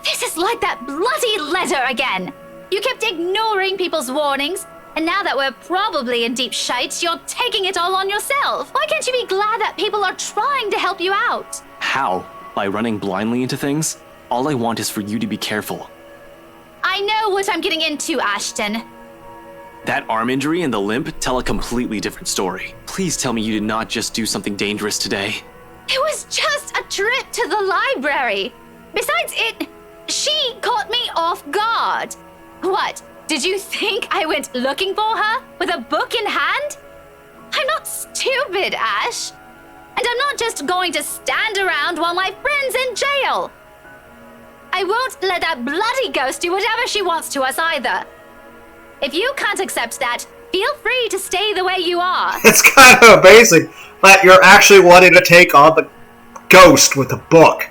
[SPEAKER 3] This is like that bloody letter again. You kept ignoring people's warnings, and now that we're probably in deep shite, you're taking it all on yourself. Why can't you be glad that people are trying to help you out?
[SPEAKER 4] How? By running blindly into things? All I want is for you to be careful.
[SPEAKER 3] I know what I'm getting into, Ashton.
[SPEAKER 4] That arm injury and the limp tell a completely different story. Please tell me you did not just do something dangerous today.
[SPEAKER 3] It was just a trip to the library. Besides she caught me off guard. What, did you think I went looking for her with a book in hand? I'm not stupid, Ash. And I'm not just going to stand around while my friend's in jail. I won't let that bloody ghost do whatever she wants to us either. If you can't accept that, feel free to stay the way you are.
[SPEAKER 1] It's kind of amazing that you're actually wanting to take on the ghost with a book.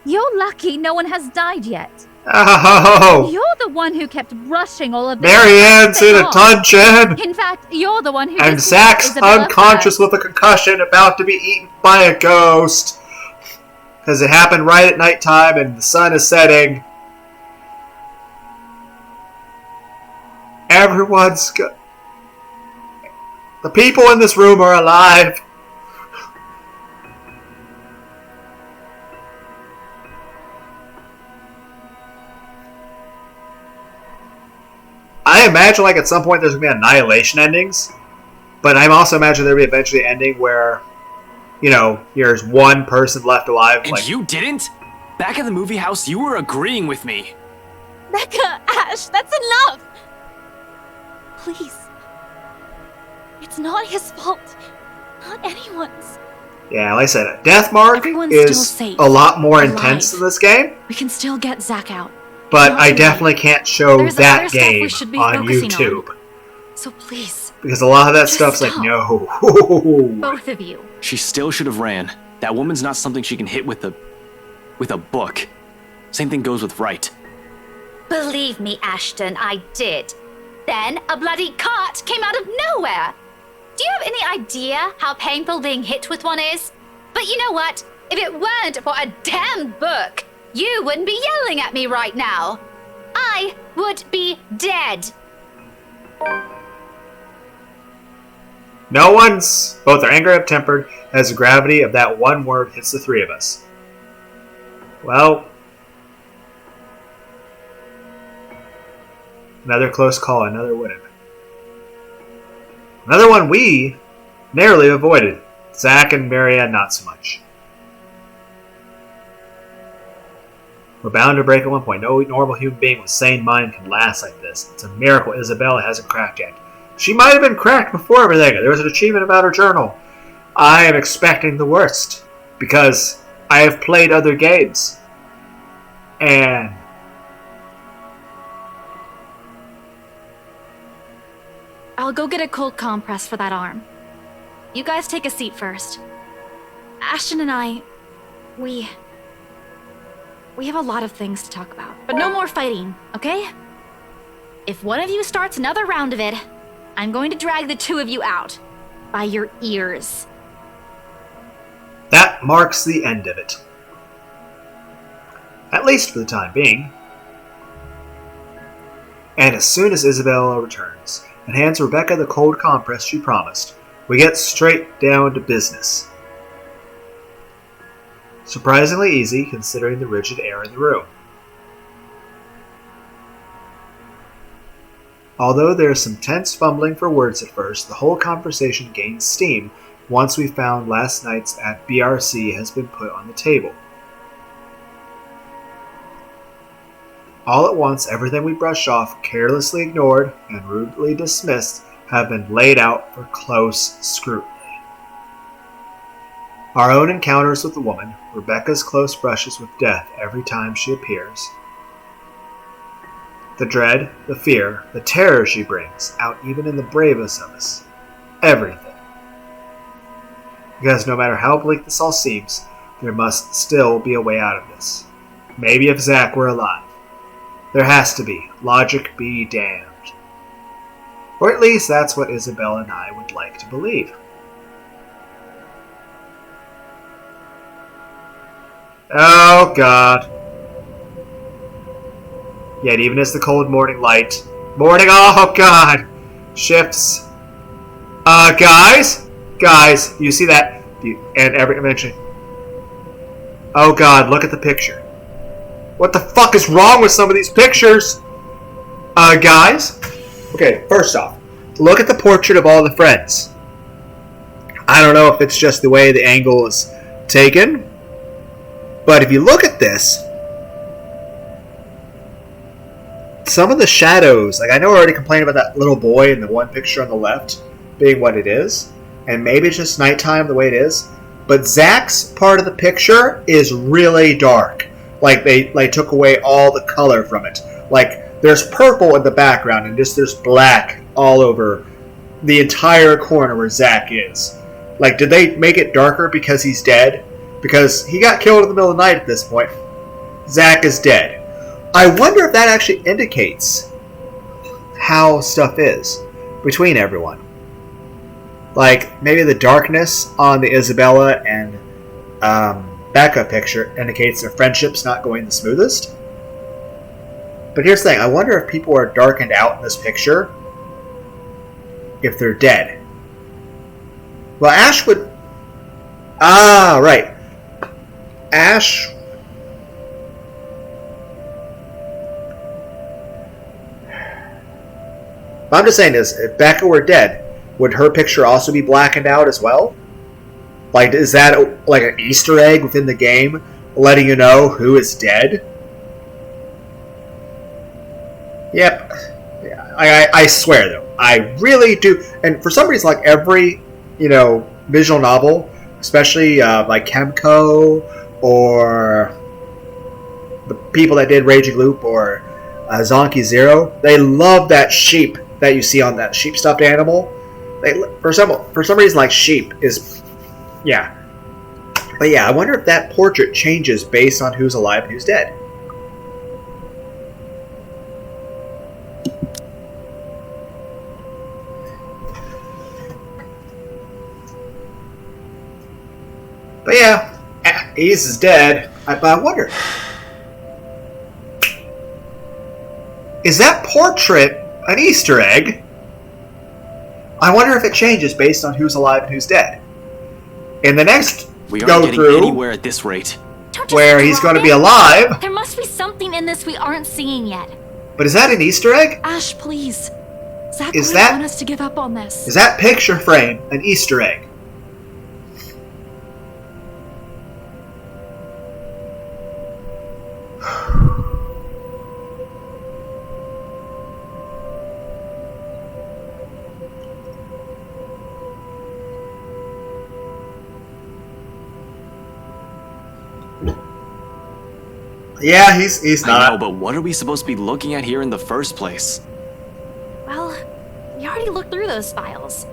[SPEAKER 10] You're lucky no one has died yet.
[SPEAKER 1] Oh!
[SPEAKER 10] You're the one who kept brushing all of this.
[SPEAKER 1] Marianne's in a dungeon!
[SPEAKER 10] In fact, you're the one who...
[SPEAKER 1] And Zach's unconscious with a concussion, about to be eaten by a ghost. Because it happened right at nighttime and the sun is setting. Everyone's good. The people in this room are alive. I imagine like at some point there's going to be annihilation endings. But I also imagine there'll be eventually an ending where, you know, there's one person left alive.
[SPEAKER 4] And like, you didn't? Back at the movie house, you were agreeing with me.
[SPEAKER 10] Becca, Ash, that's enough! Please. It's not his fault. Not anyone's.
[SPEAKER 1] Yeah, like I said, Death Mark
[SPEAKER 3] Everyone's
[SPEAKER 1] is
[SPEAKER 3] still safe,
[SPEAKER 1] a lot more
[SPEAKER 3] alive.
[SPEAKER 1] intense in this game,
[SPEAKER 3] We can still get Zack out.
[SPEAKER 1] but
[SPEAKER 3] No
[SPEAKER 1] I
[SPEAKER 3] way.
[SPEAKER 1] definitely can't show
[SPEAKER 3] There's
[SPEAKER 1] that
[SPEAKER 3] other stuff we
[SPEAKER 1] game
[SPEAKER 3] should be
[SPEAKER 1] on
[SPEAKER 3] focusing
[SPEAKER 1] YouTube.
[SPEAKER 3] So please,
[SPEAKER 1] Because a lot of that
[SPEAKER 3] Just
[SPEAKER 1] stuff's like,
[SPEAKER 3] stop.
[SPEAKER 1] no.
[SPEAKER 3] both of you.
[SPEAKER 4] She still should have ran. That woman's not something she can hit with a book. Same thing goes with Wright.
[SPEAKER 6] Believe me, Ashton, I did. Then a bloody cart came out of nowhere. Do you have any idea how painful being hit with one is? But you know what? If it weren't for a damn book, you wouldn't be yelling at me right now. I would be dead.
[SPEAKER 1] No one's, both their anger and tempered, as the gravity of that one word hits the three of us. Well, another close call, another wouldn't. Another one we narrowly avoided. Zack and Marianne not so much. We're bound to break at one point. No normal human being with sane mind can last like this. It's a miracle Isabella hasn't cracked yet. She might have been cracked before everything. There was an achievement about her journal. I am expecting the worst, because I have played other games. And
[SPEAKER 3] I'll go get a cold compress for that arm. You guys take a seat first. Ashton and I, we have a lot of things to talk about. But no more fighting, okay? If one of you starts another round of it, I'm going to drag the two of you out. By your ears.
[SPEAKER 1] that marks the end of it. At least for the time being. And as soon as Isabella returns and hands Rebecca the cold compress she promised, we get straight down to business. Surprisingly easy considering the rigid air in the room. Although there is some tense fumbling for words at first, the whole conversation gains steam once we found last night's at BRC has been put on the table. All at once, everything we brushed off, carelessly ignored, and rudely dismissed have been laid out for close scrutiny. Our own encounters with the woman, Rebecca's close brushes with death every time she appears, the dread, the fear, the terror she brings out even in the bravest of us. Everything. Because no matter how bleak this all seems, there must still be a way out of this. Maybe if Zack were alive. There has to be. Logic be damned. Or at least that's what Isabella and I would like to believe. Oh God. Yet even as the cold morning light... oh God! Shifts. Guys? Guys, you see that? And every mention. Oh God, look at the picture. What the fuck is wrong with some of these pictures? Guys? Okay, first off, look at the portrait of all the friends. I don't know if it's just the way the angle is taken, but if you look at this, some of the shadows, like I know I already complained about that little boy in the one picture on the left being what it is, and maybe it's just nighttime the way it is, but Zack's part of the picture is really dark. Like they took away all the color from it. Like there's purple in the background and just there's black all over the entire corner where Zack is. Like, did they make it darker because he's dead? Because he got killed in the middle of the night at this point. Zack is dead. I wonder if that actually indicates how stuff is between everyone. Like, maybe the darkness on the Isabella and Becca picture indicates their friendship's not going the smoothest. But here's the thing, I wonder if people are darkened out in this picture if they're dead. Well, Ash would... Ah, right. Ash... I'm just saying this, if Becca were dead, would her picture also be blackened out as well? Like, is that like an Easter egg within the game, letting you know who is dead? Yep. Yeah, I swear though, I really do. And for some reason, like every visual novel, especially like Kemco or the people that did Raging Loop or Zonky Zero, they love that sheep that you see on that sheep stuffed animal. They for some reason like sheep is yeah. But yeah, I wonder if that portrait changes based on who's alive and who's dead. But yeah, Ace is dead. But I wonder, is that portrait an Easter egg? I wonder if it changes based on who's alive and who's dead. In the next
[SPEAKER 4] we aren't
[SPEAKER 1] go
[SPEAKER 4] getting
[SPEAKER 1] through,
[SPEAKER 4] anywhere at this rate.
[SPEAKER 1] where he's going to be alive.
[SPEAKER 3] There must be something in this we aren't seeing yet.
[SPEAKER 1] But is that an Easter egg?
[SPEAKER 10] Ash, please. Zach
[SPEAKER 1] Is
[SPEAKER 10] wouldn't
[SPEAKER 1] that-
[SPEAKER 10] want us to give up on this.
[SPEAKER 1] Is that picture frame an Easter egg? Yeah, he's
[SPEAKER 4] I
[SPEAKER 1] not.
[SPEAKER 4] know, but what are we supposed to be looking at here in the first place?
[SPEAKER 3] Well, we already looked through those files.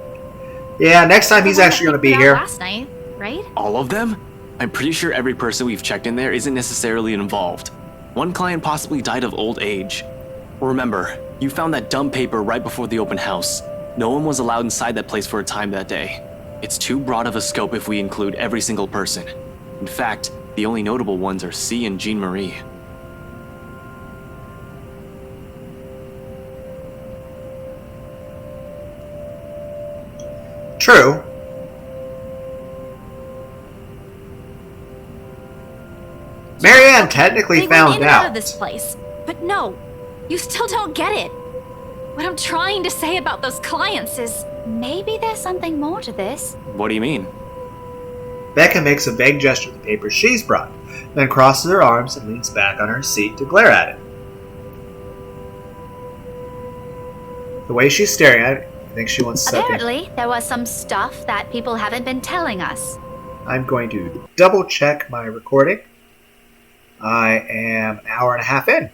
[SPEAKER 1] Yeah, next time he's
[SPEAKER 3] The one
[SPEAKER 1] actually
[SPEAKER 3] that
[SPEAKER 1] going to
[SPEAKER 3] we
[SPEAKER 1] be
[SPEAKER 3] put out
[SPEAKER 1] here.
[SPEAKER 3] last night, right?
[SPEAKER 4] All of them? I'm pretty sure every person we've checked in there isn't necessarily involved. One client possibly died of old age. Remember, you found that dumb paper right before the open house. No one was allowed inside that place for a time that day. It's too broad of a scope if we include every single person. In fact, the only notable ones are C and Jean Marie.
[SPEAKER 1] True. Marianne technically
[SPEAKER 3] They
[SPEAKER 1] found
[SPEAKER 3] went in and out of
[SPEAKER 1] out.
[SPEAKER 3] this place, but no, you still don't get it. What I'm trying to say about those clients is
[SPEAKER 10] Maybe there's something more to this.
[SPEAKER 4] What do you mean?
[SPEAKER 1] Becca makes a vague gesture with the paper she's brought, then crosses her arms and leans back on her seat to glare at it. The way she's staring at it, I think she wants something.
[SPEAKER 10] Apparently, there was some stuff that people haven't been telling us.
[SPEAKER 1] I'm going to double check my recording. I am an hour and a half in.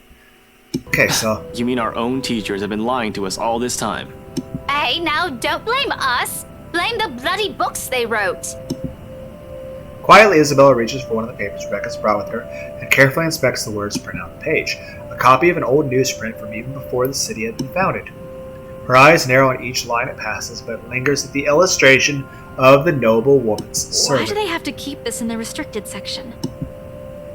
[SPEAKER 1] Okay, so
[SPEAKER 4] You mean our own teachers have been lying to us all this time?
[SPEAKER 10] Hey, now don't blame us. Blame the bloody books they wrote.
[SPEAKER 1] quietly Isabella reaches for one of the papers Rebecca's brought with her and carefully inspects the words printed on the page, a copy of an old newsprint from even before the city had been founded. Her eyes narrow on each line it passes, but lingers at the illustration of the noble woman's
[SPEAKER 3] why
[SPEAKER 1] servant.
[SPEAKER 3] do they have to keep this in the restricted section?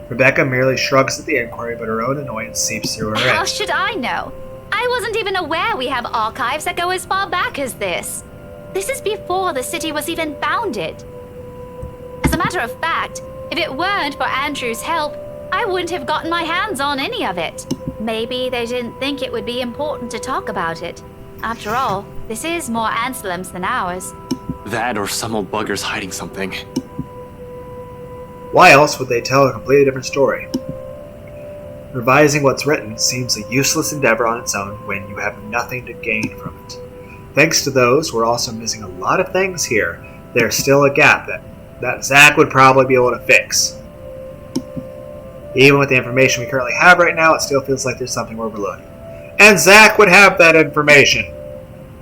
[SPEAKER 1] Rebecca merely shrugs at the inquiry, but her own annoyance seeps through her
[SPEAKER 10] How
[SPEAKER 1] head.
[SPEAKER 10] should I know? I wasn't even aware we have archives that go as far back as this. This is before the city was even founded. As a matter of fact, if it weren't for Andrew's help, I wouldn't have gotten my hands on any of it. Maybe they didn't think it would be important to talk about it. After all, this is more Anselm's than ours.
[SPEAKER 4] That or some old bugger's hiding something.
[SPEAKER 1] Why else would they tell a completely different story? Revising what's written seems a useless endeavor on its own when you have nothing to gain from it. Thanks to those, we're also missing a lot of things here. There's still a gap that Zach would probably be able to fix. Even with the information we currently have right now, it still feels like there's something we're overlooking. And Zach would have that information.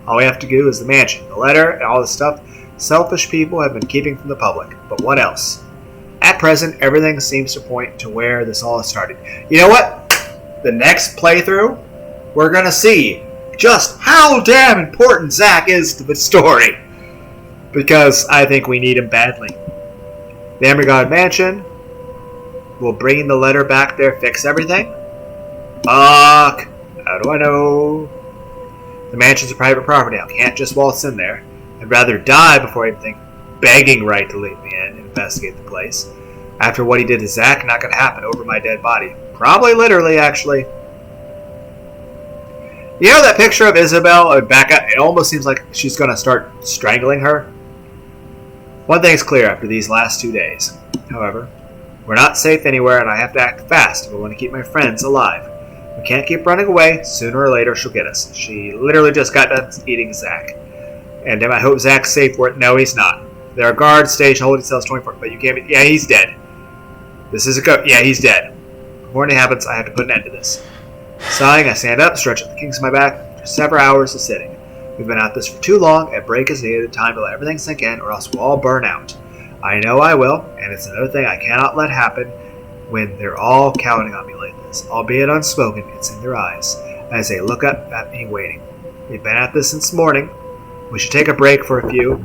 [SPEAKER 1] All we have to do is the mansion, the letter, and all the stuff selfish people have been keeping from the public. But what else? At present, everything seems to point to where this all started. You know what? The next playthrough, we're going to see just how damn important Zach is to the story. Because I think we need him badly. The Emergod Mansion will bring the letter back there, fix everything. Fuck. How do I know? The mansion's a private property. I can't just waltz in there. I'd rather die before I even think begging right to leave me in and investigate the place. After what he did to Zach, not going to happen over my dead body. Probably literally, actually. You know that picture of Isabel and Becca? It almost seems like she's going to start strangling her. One thing's clear after these last 2 days. However, we're not safe anywhere and I have to act fast if I want to keep my friends alive. We can't keep running away. Sooner or later, she'll get us. She literally just got done eating Zach. And damn, I hope Zach's safe for it. No, he's not. There are guards staged holding cells 24, but you can't be... Yeah, he's dead. This is a Yeah, he's dead. Before anything happens, I have to put an end to this. Sighing, I stand up, stretch out the kinks in my back. After several hours of sitting. We've been at this for too long. A break is needed. Time to let everything sink in, or else we'll all burn out. I know I will, and it's another thing I cannot let happen when they're all counting on me like this. Albeit unspoken, it's in their eyes, as they look up at me waiting. We've been at this since morning. We should take a break for a few.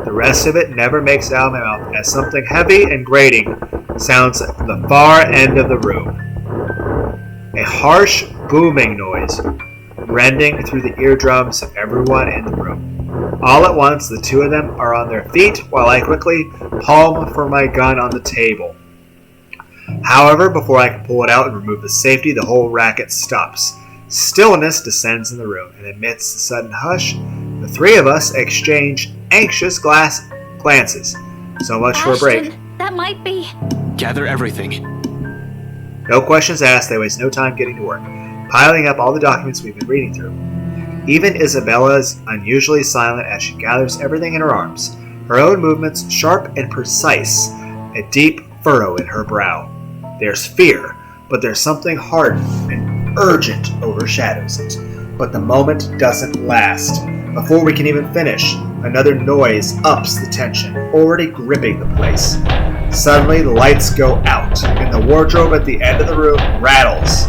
[SPEAKER 1] The rest of it never makes it out of my mouth, as something heavy and grating sounds at the far end of the room. A harsh, booming noise, rending through the eardrums of everyone in the room. All at once, the two of them are on their feet, while I quickly palm for my gun on the table. However, before I can pull it out and remove the safety, the whole racket stops. Stillness descends in the room, and amidst the sudden hush, the three of us exchange anxious glances. So much for a break.
[SPEAKER 3] That might be...
[SPEAKER 4] Gather everything.
[SPEAKER 1] No questions asked, they waste no time getting to work, piling up all the documents we've been reading through. Even Isabella is unusually silent as she gathers everything in her arms, her own movements sharp and precise, a deep furrow in her brow. There's fear, but there's something hard and urgent overshadows it. But the moment doesn't last. Before we can even finish, another noise ups the tension, already gripping the place. Suddenly, the lights go out, and the wardrobe at the end of the room rattles,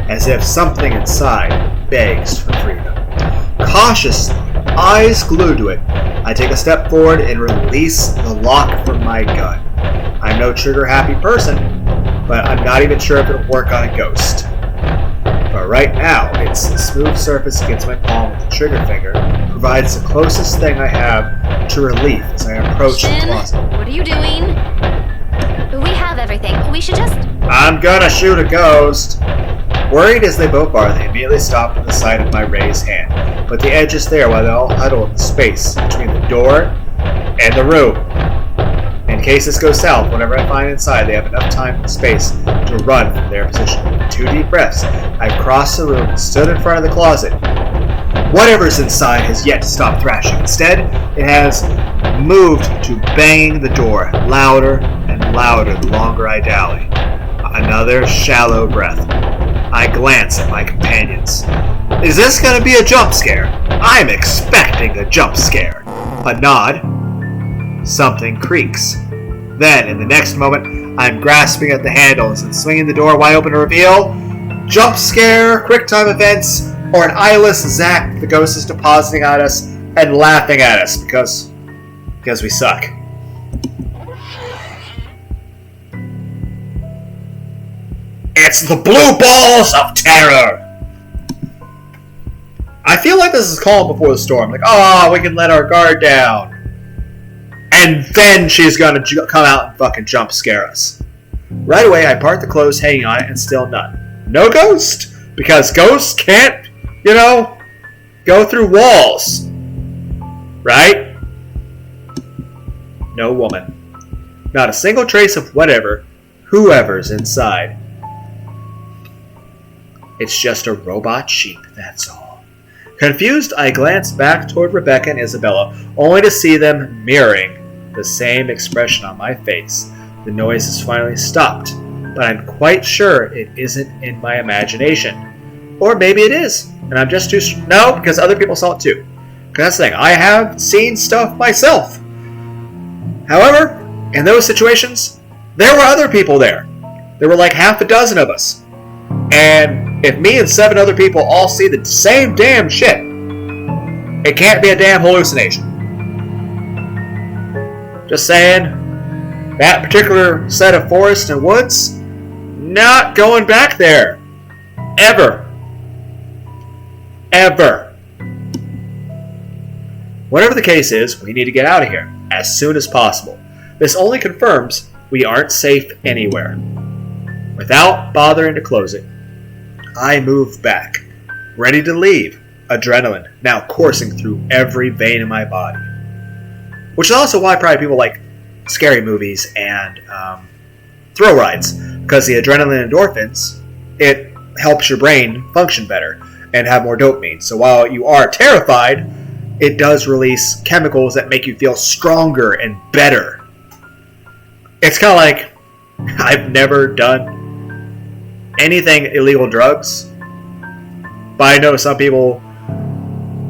[SPEAKER 1] as if something inside begs for freedom. Cautiously, eyes glued to it, I take a step forward and release the lock from my gun. I'm no trigger-happy person, but I'm not even sure if it'll work on a ghost. But right now, it's the smooth surface against my palm with the trigger finger provides the closest thing I have to relief as I approach the closet.
[SPEAKER 3] What are you doing?
[SPEAKER 10] We have everything. We should just...
[SPEAKER 1] I'm gonna shoot a ghost! Worried as they both are, they immediately stop at the sight of my raised hand. But the edge is there while they all huddle in the space between the door and the room. In case this goes south, whatever I find inside, they have enough time and space to run from their position. With 2 deep breaths, I crossed the room and stood in front of the closet. Whatever's inside has yet to stop thrashing. Instead, it has moved to banging the door louder and louder the longer I dally. Another shallow breath. I glance at my companions. Is this going to be a jump scare? I'm expecting a jump scare. A nod. Something creaks. Then, in the next moment, I'm grasping at the handles and swinging the door wide open to reveal jump scare, quick time events, or an eyeless Zach the ghost is depositing on us and laughing at us because we suck. It's the blue balls of terror! I feel like this is calm before the storm. Like, oh, we can let our guard down. And then she's gonna come out and fucking jump scare us. Right away, I part the clothes hanging on it and still none. No ghost! Because ghosts can't, go through walls. Right? No woman. Not a single trace of whoever's inside. It's just a robot sheep, that's all. Confused, I glance back toward Rebecca and Isabella, only to see them mirroring the same expression on my face. The noise has finally stopped, but I'm quite sure it isn't in my imagination. Or maybe it is, and I'm just too... No, because other people saw it too. Because that's the thing, I have seen stuff myself. However, in those situations, there were other people there. There were like half a dozen of us. And if me and 7 other people all see the same damn shit, it can't be a damn hallucination. Just saying, that particular set of forest and woods, not going back there. Ever. Ever. Whatever the case is, we need to get out of here as soon as possible. This only confirms we aren't safe anywhere. Without bothering to close it, I move back, ready to leave, adrenaline now coursing through every vein in my body. Which is also why probably people like scary movies and thrill rides, because the adrenaline and endorphins, it helps your brain function better and have more dopamine. So while you are terrified, it does release chemicals that make you feel stronger and better. It's kind of like, I've never done anything illegal drugs, but I know some people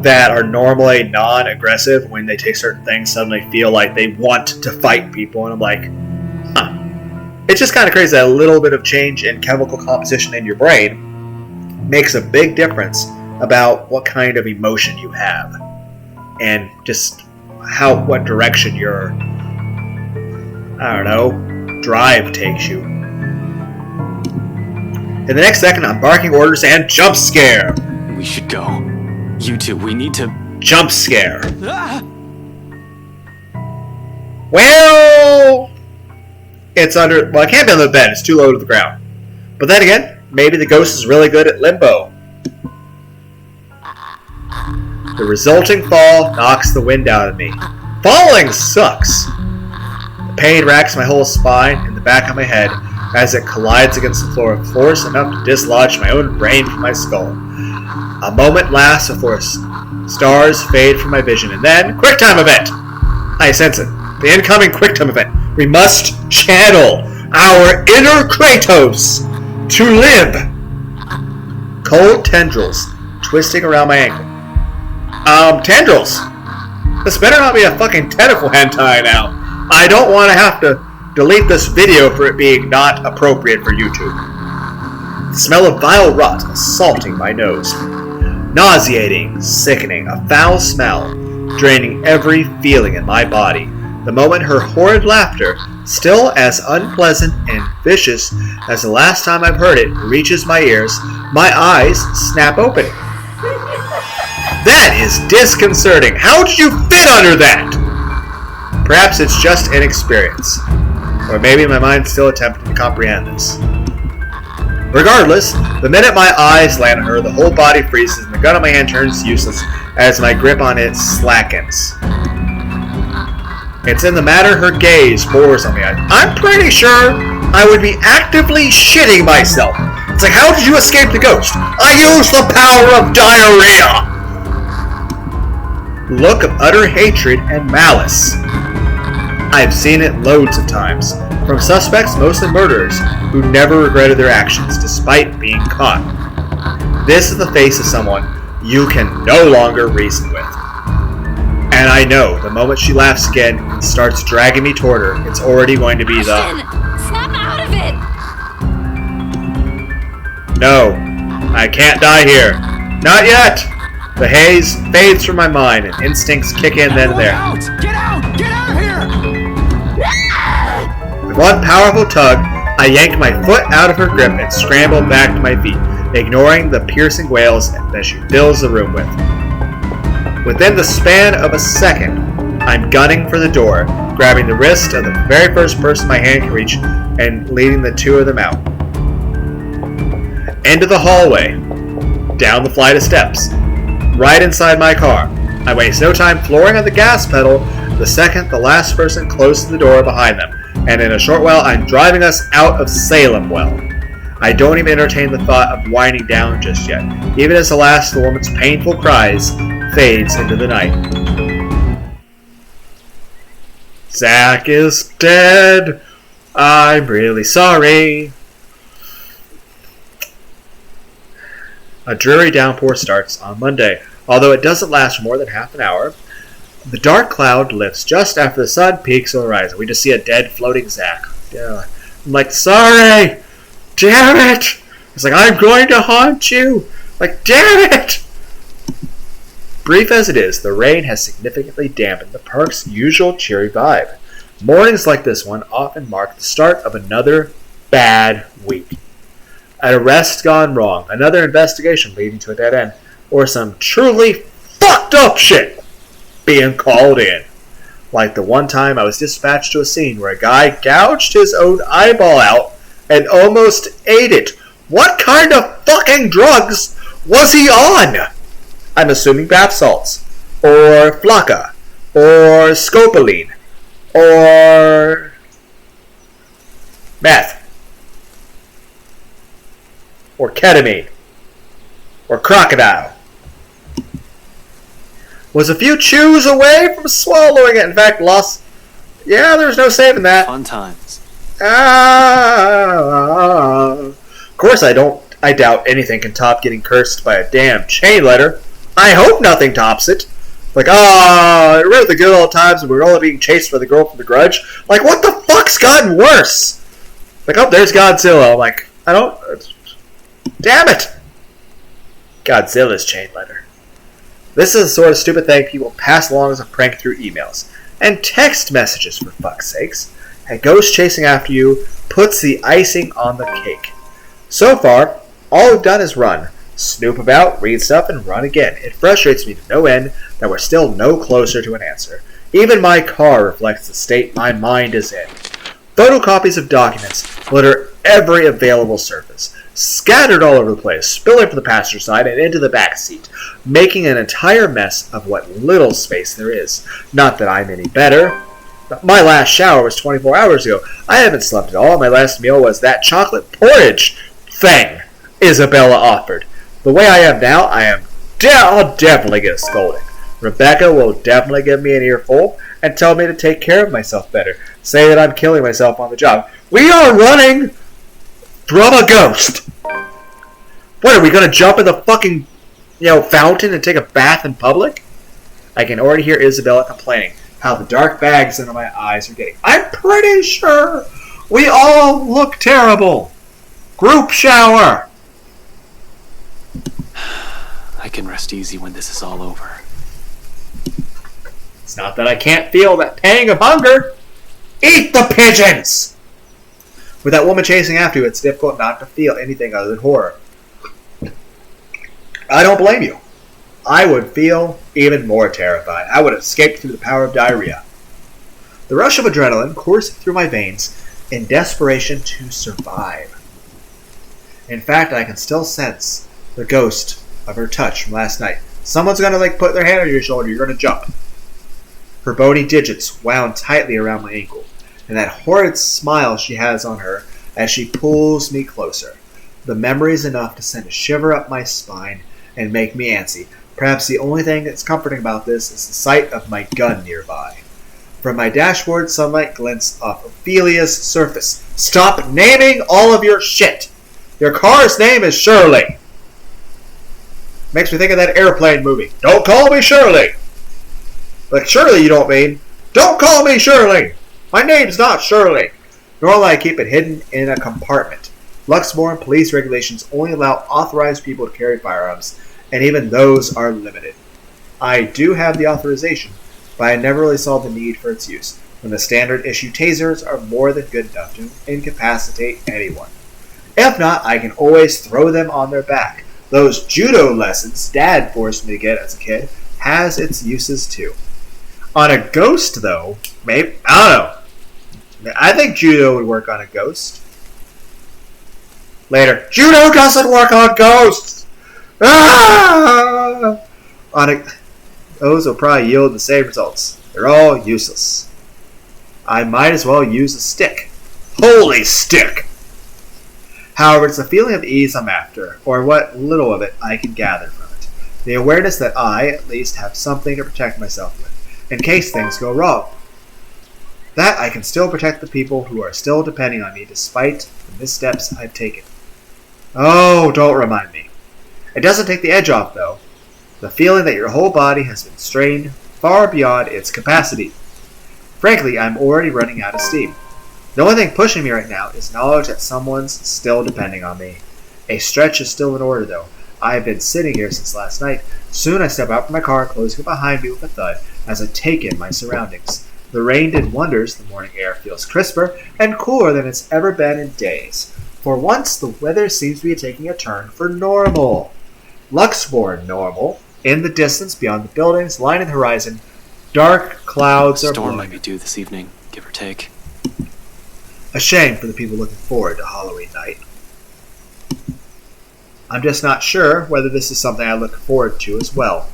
[SPEAKER 1] that are normally non-aggressive, when they take certain things, suddenly feel like they want to fight people, and I'm like, It's just kind of crazy that a little bit of change in chemical composition in your brain makes a big difference about what kind of emotion you have, and just what direction your, drive takes you. In the next second, I'm barking orders and jump scare.
[SPEAKER 4] We should go. You two, we need to...
[SPEAKER 1] Jump scare. Well, it's under... Well, it can't be under the bed. It's too low to the ground. But then again, maybe the ghost is really good at limbo. The resulting fall knocks the wind out of me. Falling sucks. The pain racks my whole spine and the back of my head as it collides against the floor with force enough to dislodge my own brain from my skull. A moment lasts before stars fade from my vision, and then, QuickTime event! I sense it. The incoming QuickTime event. We must channel our inner Kratos to live. Cold tendrils twisting around my ankle. Tendrils! This better not be a fucking tentacle hentai now. I don't want to have to delete this video for it being not appropriate for YouTube. The smell of vile rot assaulting my nose. Nauseating, sickening, a foul smell, draining every feeling in my body. The moment her horrid laughter, still as unpleasant and vicious as the last time I've heard it, reaches my ears, my eyes snap open. That is disconcerting. How did you fit under that? Perhaps it's just inexperience. Or maybe my mind's still attempting to comprehend this. Regardless, the minute my eyes land on her, the whole body freezes and the gun in my hand turns useless as my grip on it slackens. It's in the manner her gaze bores on me. I'm pretty sure I would be actively shitting myself. It's like, how did you escape the ghost? I used the power of diarrhea! Look of utter hatred and malice. I've seen it loads of times. From suspects, mostly murderers, who never regretted their actions despite being caught. This is the face of someone you can no longer reason with. And I know, the moment she laughs again and starts dragging me toward her, it's already going to be
[SPEAKER 3] Ashton, snap out of it!
[SPEAKER 1] No, I can't die here. Not yet! The haze fades from my mind and instincts kick in then and there.
[SPEAKER 4] Get out! Get out of here!
[SPEAKER 1] With one powerful tug, I yanked my foot out of her grip and scrambled back to my feet, ignoring the piercing wails that she fills the room with. Within the span of a second, I'm gunning for the door, grabbing the wrist of the very first person my hand can reach and leading the two of them out. Into the hallway, down the flight of steps, right inside my car. I waste no time flooring on the gas pedal the second the last person closes the door behind them, and in a short while I'm driving us out of Salem well. I don't even entertain the thought of winding down just yet, even as the last of the woman's painful cries fades into the night. Zach is dead. I'm really sorry. A dreary downpour starts on Monday. Although it doesn't last more than half an hour, the dark cloud lifts just after the sun peaks over the horizon. We just see a dead floating Zach. Yeah. I'm like, sorry! Damn it! It's like, I'm going to haunt you! Like, damn it! Brief as it is, the rain has significantly dampened the park's usual cheery vibe. Mornings like this one often mark the start of another bad week. An arrest gone wrong, another investigation leading to a dead end, or some truly fucked up shit being called in. Like the one time I was dispatched to a scene where a guy gouged his own eyeball out and almost ate it. What kind of fucking drugs was he on? I'm assuming bath salts, or Flocka, or Scopolamine, or meth. or ketamine, or crocodile. Was a few chews away from swallowing it. In fact, lost. Yeah, there's no saving that.
[SPEAKER 4] Fun times.
[SPEAKER 1] Of course, I doubt anything can top getting cursed by a damn chain letter. I hope nothing tops it. Like, remember the good old times when we were all being chased by the girl from The Grudge? Like, what the fuck's gotten worse? Like, oh, there's Godzilla. I'm like, damn it! Godzilla's chain letter. This is the sort of stupid thing people pass along as a prank through emails. And text messages, for fuck's sakes. A ghost chasing after you puts the icing on the cake. So far, all we've done is run. Snoop about, read stuff, and run again. It frustrates me to no end that we're still no closer to an answer. Even my car reflects the state my mind is in. Photocopies of documents litter every available surface, scattered all over the place, spilling from the passenger side and into the back seat, making an entire mess of what little space there is. Not that I'm any better. My last shower was 24 hours ago. I haven't slept at all. My last meal was that chocolate porridge thing Isabella offered. The way I am now, I'll definitely get a scolding. Rebecca will definitely give me an earful and tell me to take care of myself better. Say that I'm killing myself on the job. We are running from a ghost. What, are we going to jump in the fucking, fountain and take a bath in public? I can already hear Isabella complaining how the dark bags under my eyes are getting. I'm pretty sure we all look terrible. Group shower.
[SPEAKER 4] I can rest easy when this is all over.
[SPEAKER 1] It's not that I can't feel that pang of hunger. Eat the pigeons! With that woman chasing after you, it's difficult not to feel anything other than horror. I don't blame you. I would feel even more terrified. I would have escaped through the power of diarrhea. The rush of adrenaline coursing through my veins in desperation to survive. In fact, I can still sense the ghost of her touch from last night. Someone's gonna put their hand on your shoulder. You're gonna jump. Her bony digits wound tightly around my ankle, and that horrid smile she has on her as she pulls me closer. The memory is enough to send a shiver up my spine and make me antsy. Perhaps the only thing that's comforting about this is the sight of my gun nearby. From my dashboard, sunlight glints off Ophelia's surface. Stop naming all of your shit! Your car's name is Shirley! Makes me think of that airplane movie. Don't call me Shirley! Like, Shirley you don't mean. Don't call me Shirley! My name's not Shirley! Normally I keep it hidden in a compartment. Luxembourg police regulations only allow authorized people to carry firearms, and even those are limited. I do have the authorization, but I never really saw the need for its use, when the standard issue tasers are more than good enough to incapacitate anyone. If not, I can always throw them on their back. Those judo lessons Dad forced me to get as a kid has its uses too. On a ghost, though, maybe, I don't know. I think judo would work on a ghost. Later, judo doesn't work on ghosts! Ah! Those will probably yield the same results. They're all useless. I might as well use a stick. Holy stick! However, it's the feeling of ease I'm after, or what little of it I can gather from it. The awareness that I, at least, have something to protect myself with, in case things go wrong. That I can still protect the people who are still depending on me despite the missteps I've taken. Oh, don't remind me. It doesn't take the edge off, though. The feeling that your whole body has been strained far beyond its capacity. Frankly, I'm already running out of steam. The only thing pushing me right now is knowledge that someone's still depending on me. A stretch is still in order, though. I have been sitting here since last night. Soon I step out from my car, closing it behind me with a thud as I take in my surroundings. The rain did wonders. The morning air feels crisper and cooler than it's ever been in days. For once, the weather seems to be taking a turn for normal. Luxembourg normal. In the distance, beyond the buildings, lining the horizon, dark clouds are
[SPEAKER 4] Storm
[SPEAKER 1] blowing.
[SPEAKER 4] might be due this evening, give or take.
[SPEAKER 1] A shame for the people looking forward to Halloween night. I'm just not sure whether this is something I look forward to as well.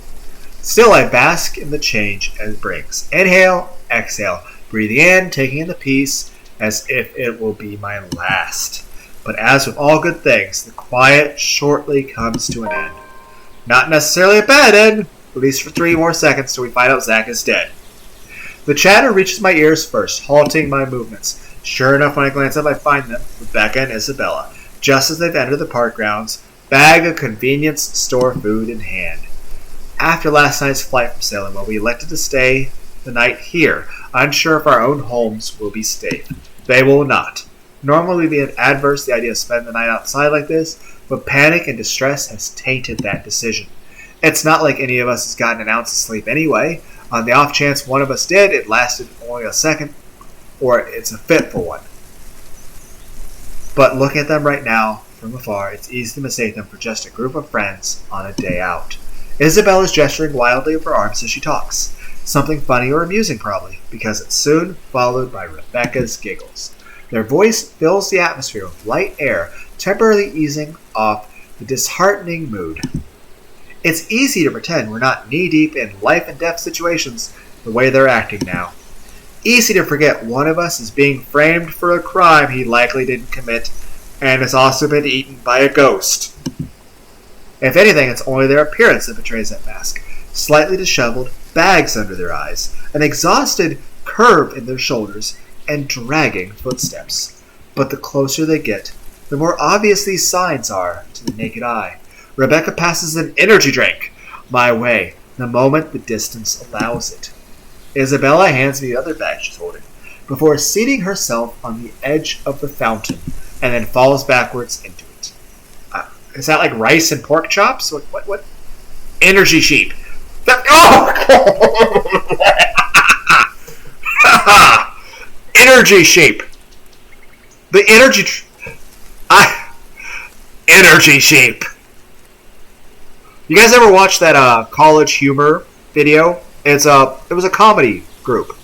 [SPEAKER 1] Still, I bask in the change it brings. Inhale, exhale, breathing in, taking in the peace as if it will be my last. But as with all good things, the quiet shortly comes to an end. Not necessarily a bad end, at least for 3 more seconds till we find out Zack is dead. The chatter reaches my ears first, halting my movements. Sure enough, when I glance up, I find them, Rebecca and Isabella, just as they've entered the park grounds, bag of convenience store food in hand. After last night's flight from Salem, we elected to stay the night here, unsure if our own homes will be safe. They will not. Normally we'd be adverse to the idea of spending the night outside like this, but panic and distress has tainted that decision. It's not like any of us has gotten an ounce of sleep anyway. On the off chance one of us did, it lasted only a second, or it's a fitful one. But looking at them right now, from afar, it's easy to mistake them for just a group of friends on a day out. Isabella's gesturing wildly with her arms as she talks. Something funny or amusing probably, because it's soon followed by Rebecca's giggles. Their voice fills the atmosphere with light air, temporarily easing off the disheartening mood. It's easy to pretend we're not knee-deep in life-and-death situations the way they're acting now. Easy to forget one of us is being framed for a crime he likely didn't commit and has also been eaten by a ghost. If anything, it's only their appearance that betrays that mask. Slightly disheveled, bags under their eyes, an exhausted curve in their shoulders, and dragging footsteps. But the closer they get, the more obvious these signs are to the naked eye. Rebecca passes an energy drink my way the moment the distance allows it. Isabella hands me the other bag she's holding, before seating herself on the edge of the fountain, and then falls backwards into it. Is that like rice and pork chops? What? Energy sheep. Energy sheep. The energy sheep. You guys ever watch that College Humor video? It was a comedy group.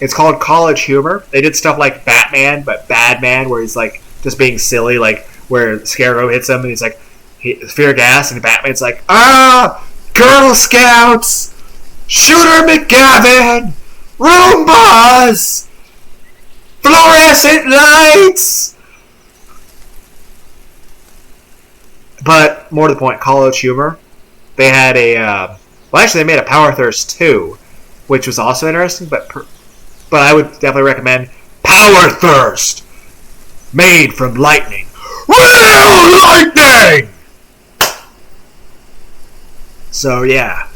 [SPEAKER 1] It's called College Humor. They did stuff like Batman, but Bad Man, where he's like just being silly, like where Scarecrow hits him and he's like fear gas, and Batman's like, Girl Scouts, Shooter McGavin, Roombas, fluorescent lights. But more to the point, College Humor. They had they made a Power Thirst 2, which was also interesting, but I would definitely recommend Power Thirst, made from lightning. Real lightning! So yeah,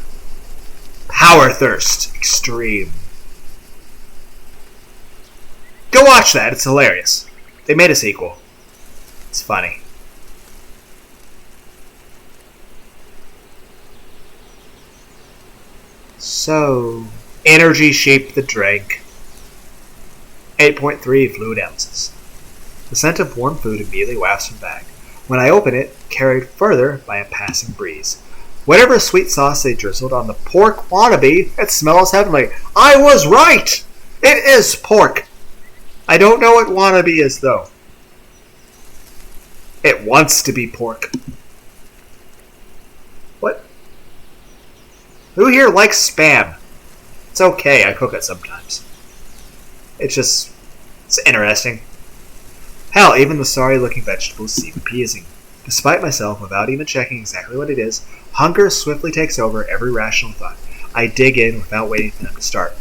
[SPEAKER 1] Power Thirst Extreme. Go watch that, it's hilarious. They made a sequel. It's funny. So, energy shaped the drink. 8.3 fluid ounces. The scent of warm food immediately wafts from the bag. When I open it, carried further by a passing breeze. Whatever sweet sauce they drizzled on the pork wannabe, it smells heavenly. I was right! It is pork! I don't know what wannabe is, though. It wants to be pork. What? Who here likes Spam? It's okay, I cook it sometimes. It's interesting. Hell, even the sorry-looking vegetables seem appeasing. Despite myself, without even checking exactly what it is, hunger swiftly takes over every rational thought. I dig in without waiting for them to start.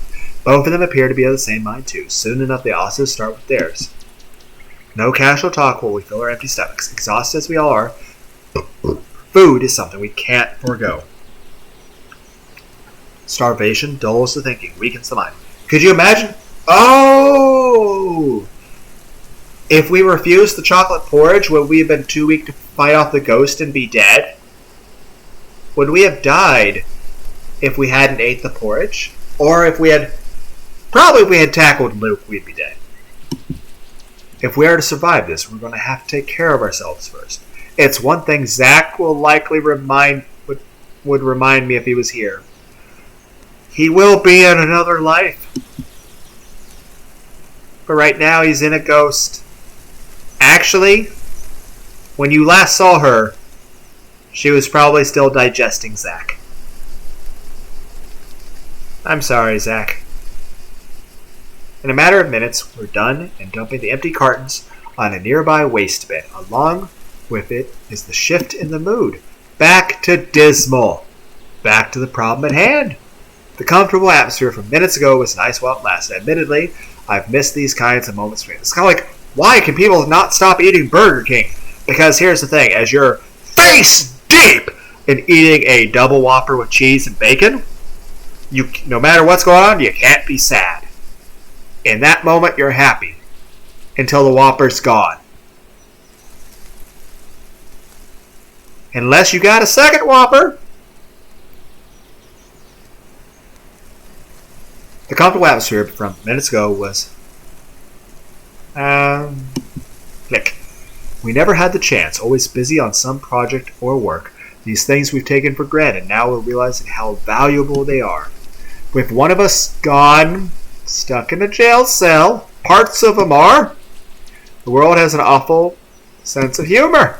[SPEAKER 1] Both of them appear to be of the same mind too. Soon enough, they also start with theirs. No casual talk while we fill our empty stomachs. Exhausted as we all are, food is something we can't forego. Starvation dulls the thinking, weakens the mind. Could you imagine? Oh! If we refused the chocolate porridge, would we have been too weak to fight off the ghost and be dead? Would we have died if we hadn't ate the porridge? Or if we had... Probably if we had tackled Luke, we'd be dead. If we are to survive this, we're going to have to take care of ourselves first. It's one thing Zack will likely would remind me if he was here. He will be in another life. But right now he's in a ghost. Actually, when you last saw her, she was probably still digesting Zack. I'm sorry, Zack. In a matter of minutes, we're done and dumping the empty cartons on a nearby waste bin. Along with it is the shift in the mood. Back to dismal. Back to the problem at hand. The comfortable atmosphere from minutes ago was nice while it lasted. Admittedly, I've missed these kinds of moments. It's kind of like, why can people not stop eating Burger King? Because here's the thing, as you're face deep in eating a double Whopper with cheese and bacon, no matter what's going on, you can't be sad. In that moment, you're happy. Until the Whopper's gone. Unless you got a second Whopper. The comfortable atmosphere from minutes ago was... click. We never had the chance, always busy on some project or work. These things we've taken for granted, now we're realizing how valuable they are. With one of us gone, stuck in a jail cell, parts of them are. The world has an awful sense of humor.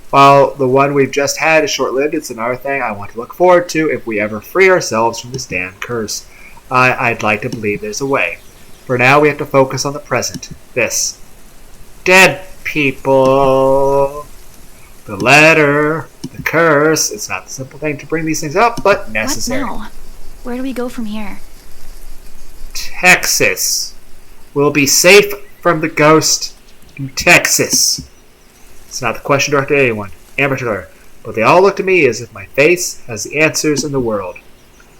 [SPEAKER 1] While the one we've just had is short-lived, it's another thing I want to look forward to if we ever free ourselves from this damn curse. I'd like to believe there's a way. For now, we have to focus on the present. This. Dead people. The letter. The curse. It's not the simple thing to bring these things up, but necessary.
[SPEAKER 3] What now? Where do we go from here?
[SPEAKER 1] Texas. We'll be safe from the ghost in Texas. It's not the question directed at anyone, in particular, but they all look to me as if my face has the answers in the world.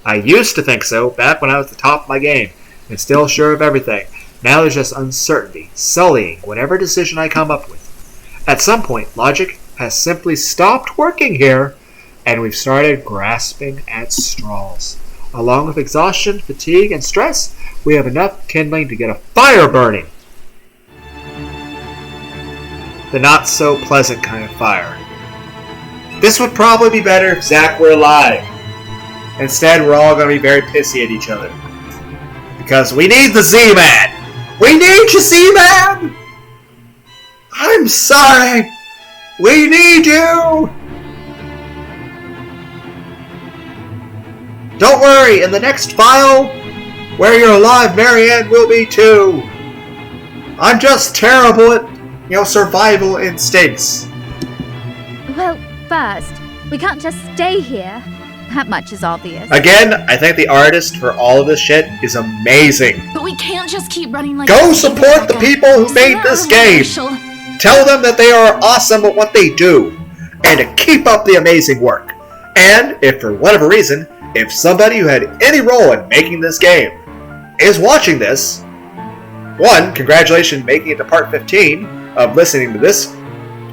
[SPEAKER 1] I used to think so, back when I was at the top of my game, and still sure of everything. Now there's just uncertainty, sullying whatever decision I come up with. At some point, logic has simply stopped working here, and we've started grasping at straws. Along with exhaustion, fatigue, and stress, we have enough kindling to get a fire burning. The not-so-pleasant kind of fire. This would probably be better if Zach were alive. Instead, we're all going to be very pissy at each other. Because we need the Z-Man! We need you, Z-Man! I'm sorry! We need you! Don't worry, in the next file, where you're alive, Marianne will be too. I'm just terrible at, survival instincts.
[SPEAKER 10] Well, first, we can't just stay here. That much is obvious.
[SPEAKER 1] Again, I think the artist for all of this shit is amazing.
[SPEAKER 3] But we can't just keep running like
[SPEAKER 1] Go support the people who made this game. Tell them that they are awesome at what they do. And to keep up the amazing work. And, if for whatever reason, if somebody who had any role in making this game is watching this, one, congratulations making it to part 15 of listening to this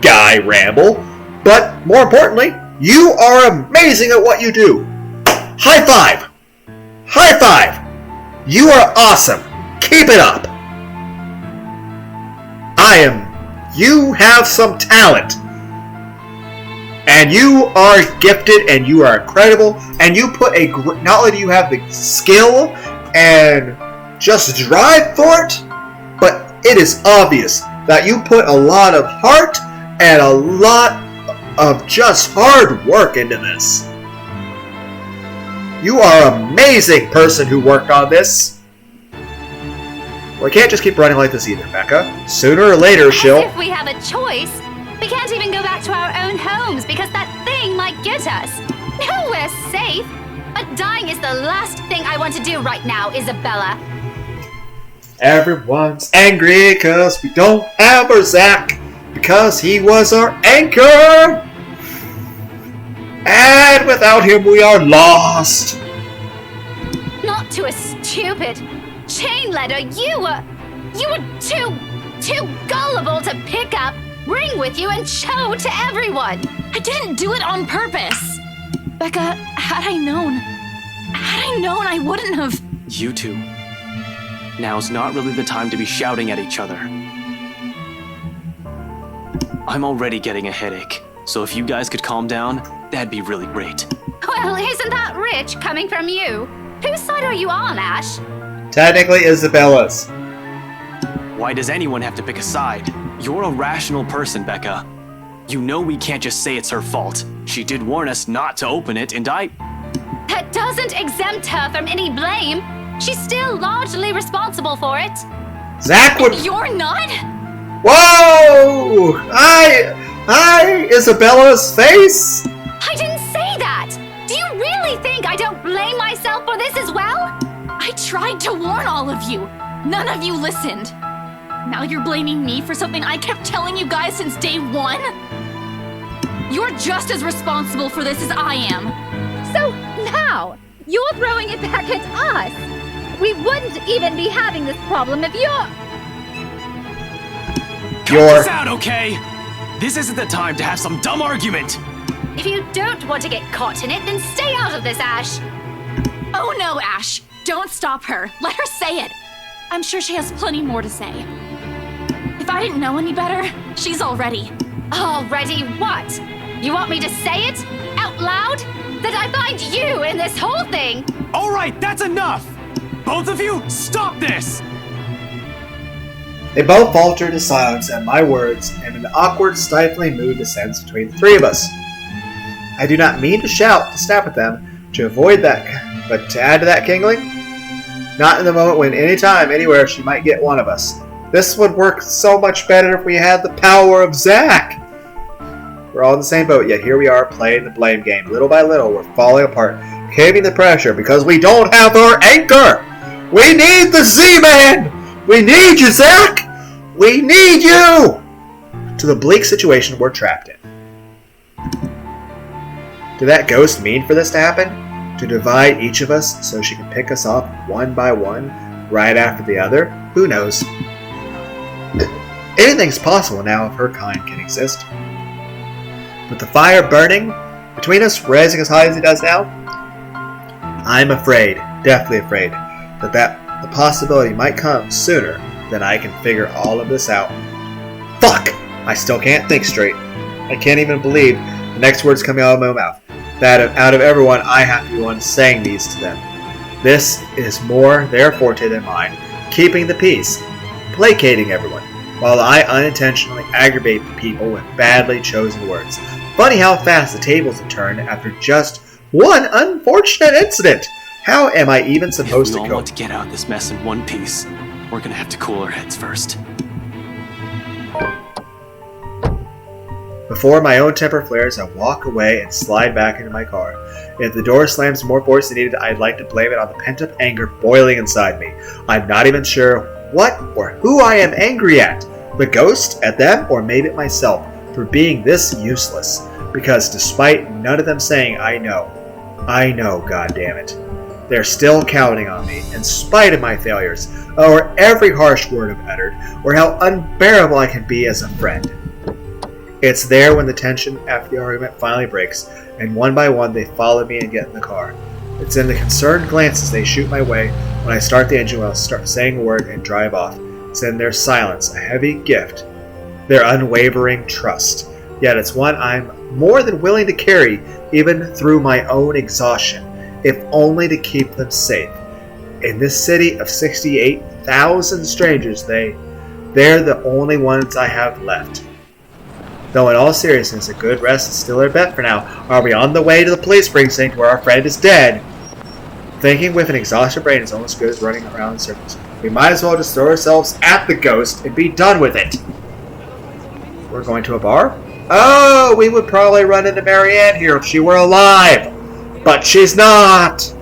[SPEAKER 1] guy ramble. But, more importantly, you are amazing at what you do. High five! High five! You are awesome. Keep it up. You have some talent. And you are gifted and you are incredible. And you put not only do you have the skill and just drive for it, but it is obvious that you put a lot of heart and a lot of just hard work into this. You are an amazing person who worked on this. We can't just keep running like this either, Becca. Sooner or later, she'll...
[SPEAKER 10] As if we have a choice. We can't even go back to our own homes because that thing might get us. No, we're safe. But dying is the last thing I want to do right now, Isabella.
[SPEAKER 1] Everyone's angry because we don't have our Zach. Because he was our anchor. And without him, we are lost.
[SPEAKER 10] Not to a stupid chain letter. You were too gullible to pick up, bring with you, and show to everyone.
[SPEAKER 3] I didn't do it on purpose. Becca, had I known, I wouldn't have.
[SPEAKER 4] You two. Now's not really the time to be shouting at each other. I'm already getting a headache, so if you guys could calm down, that'd be really great.
[SPEAKER 10] Well, isn't that rich coming from you? Whose side are you on, Ash?
[SPEAKER 1] Technically, Isabella's.
[SPEAKER 4] Why does anyone have to pick a side? You're a rational person, Becca. You know we can't just say it's her fault. She did warn us not to open it, and
[SPEAKER 10] That doesn't exempt her from any blame. She's still largely responsible for it.
[SPEAKER 1] Zach would...
[SPEAKER 3] You're not?
[SPEAKER 1] Whoa! Hi, Isabella's face?
[SPEAKER 10] I didn't say that! Do you really think I don't blame myself for this as well?
[SPEAKER 3] I tried to warn all of you. None of you listened. Now you're blaming me for something I kept telling you guys since day one? You're just as responsible for this as I am.
[SPEAKER 11] So now, you're throwing it back at us. We wouldn't even be having this problem if you're...
[SPEAKER 4] Cut this out, okay? This isn't the time to have some dumb argument.
[SPEAKER 10] If you don't want to get caught in it, then stay out of this, Ash.
[SPEAKER 3] Oh no, Ash. Don't stop her. Let her say it. I'm sure she has plenty more to say. If I didn't know any better, she's already.
[SPEAKER 10] Already what? You want me to say it? Out loud? That I find you in this whole thing?
[SPEAKER 4] All right, that's enough. Both of you, stop this.
[SPEAKER 1] They both falter into silence at my words, and an awkward, stifling mood descends between the three of us. I do not mean to shout, to snap at them, to avoid that, but to add to that kingling? Not in the moment when anytime, anywhere, she might get one of us. This would work so much better if we had the power of Zack! We're all in the same boat, yet here we are playing the blame game. Little by little, we're falling apart, caving the pressure because we don't have our anchor! We need the Z-Man! We need you, Zack! We need you! To the bleak situation we're trapped in. Did that ghost mean for this to happen? To divide each of us so she can pick us off one by one, right after the other? Who knows? Anything's possible now if her kind can exist. With the fire burning between us, rising as high as it does now, I'm afraid, deathly afraid, that the possibility might come sooner than I can figure all of this out. Fuck! I still can't think straight. I can't even believe the next words coming out of my mouth. That out of everyone, I have to be the one saying these to them. This is more their forte than mine. Keeping the peace. Placating everyone. While I unintentionally aggravate the people with badly chosen words. Funny how fast the tables have turned after just one unfortunate incident. How am I even supposed to
[SPEAKER 4] cope?
[SPEAKER 1] If we all
[SPEAKER 4] want to get out of this mess in one piece, we're gonna have to cool our heads first.
[SPEAKER 1] Before my own temper flares, I walk away and slide back into my car. If the door slams more force than needed, I'd like to blame it on the pent-up anger boiling inside me. I'm not even sure what or who I am angry at. The ghost? At them? Or maybe at myself for being this useless. Because despite none of them saying I know, goddammit. They're still counting on me, in spite of my failures, or every harsh word I've uttered, or how unbearable I can be as a friend. It's there when the tension after the argument finally breaks, and one by one they follow me and get in the car. It's in the concerned glances they shoot my way when I start the engine while I start saying a word and drive off. It's in their silence, a heavy gift, their unwavering trust. Yet it's one I'm more than willing to carry, even through my own exhaustion, if only to keep them safe. In this city of 68,000 strangers, they're the only ones I have left. Though in all seriousness, a good rest is still our bet for now. Are we on the way to the police precinct where our friend is dead? Thinking with an exhausted brain is almost good as running around in circles. We might as well just throw ourselves at the ghost and be done with it. We're going to a bar? Oh, we would probably run into Marianne here if she were alive. But she's not.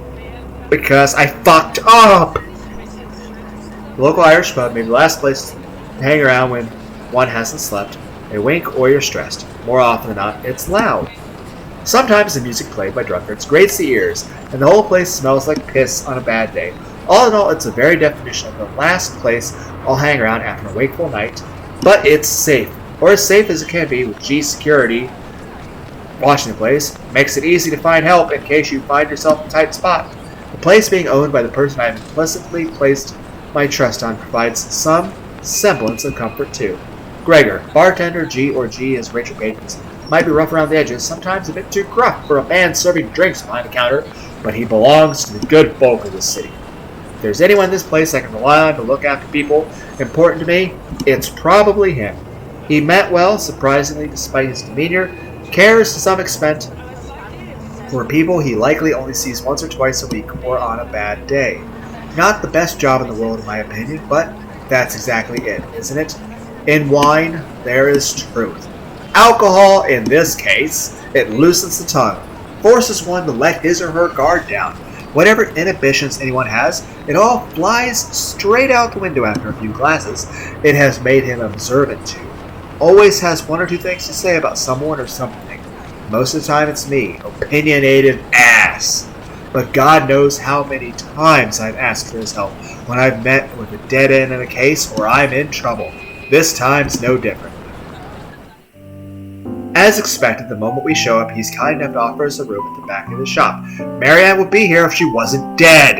[SPEAKER 1] Because I fucked up. The local Irish pub may be the last place to hang around when one hasn't slept. A wink or you're stressed. More often than not, it's loud. Sometimes the music played by drunkards grates the ears, and the whole place smells like piss on a bad day. All in all, it's the very definition of the last place I'll hang around after a wakeful night. But it's safe, or as safe as it can be with G security watching the place. Makes it easy to find help in case you find yourself in a tight spot. The place being owned by the person I've implicitly placed my trust on provides some semblance of comfort too. Gregor, bartender, G or G as Rachel patrons, might be rough around the edges, sometimes a bit too gruff for a man serving drinks behind the counter, but he belongs to the good folk of this city. If there's anyone in this place I can rely on to look after people important to me, it's probably him. He meant well, surprisingly, despite his demeanor, cares to some extent for people he likely only sees once or twice a week or on a bad day. Not the best job in the world in my opinion, but that's exactly it, isn't it? In wine, there is truth. Alcohol, in this case, it loosens the tongue, forces one to let his or her guard down. Whatever inhibitions anyone has, it all flies straight out the window after a few glasses. It has made him observant too. Always has one or two things to say about someone or something. Most of the time it's me, opinionated ass. But God knows how many times I've asked for his help when I've met with a dead end in a case or I'm in trouble. This time's no different. As expected, the moment we show up, he's kind enough to offer us a room at the back of the shop. Marianne would be here if she wasn't dead.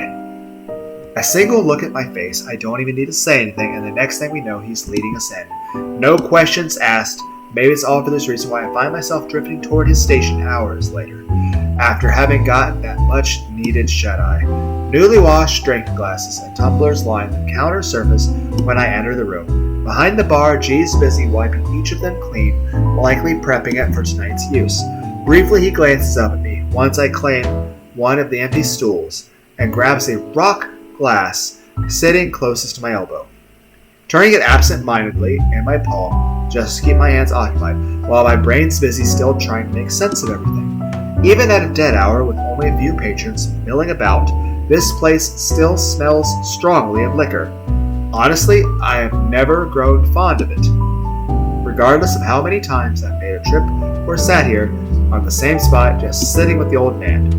[SPEAKER 1] A single look at my face, I don't even need to say anything, and the next thing we know, he's leading us in. No questions asked. Maybe it's all for this reason why I find myself drifting toward his station hours later, after having gotten that much needed shut-eye. Newly washed drinking glasses and tumblers line the counter surface when I enter the room. Behind the bar, G's busy wiping each of them clean, likely prepping it for tonight's use. Briefly, he glances up at me once I claim one of the empty stools and grabs a rock glass sitting closest to my elbow, turning it absent-mindedly in my palm just to keep my hands occupied while my brain's busy still trying to make sense of everything. Even at a dead hour with only a few patrons milling about, this place still smells strongly of liquor. Honestly, I have never grown fond of it. Regardless of how many times I've made a trip or sat here on the same spot just sitting with the old man,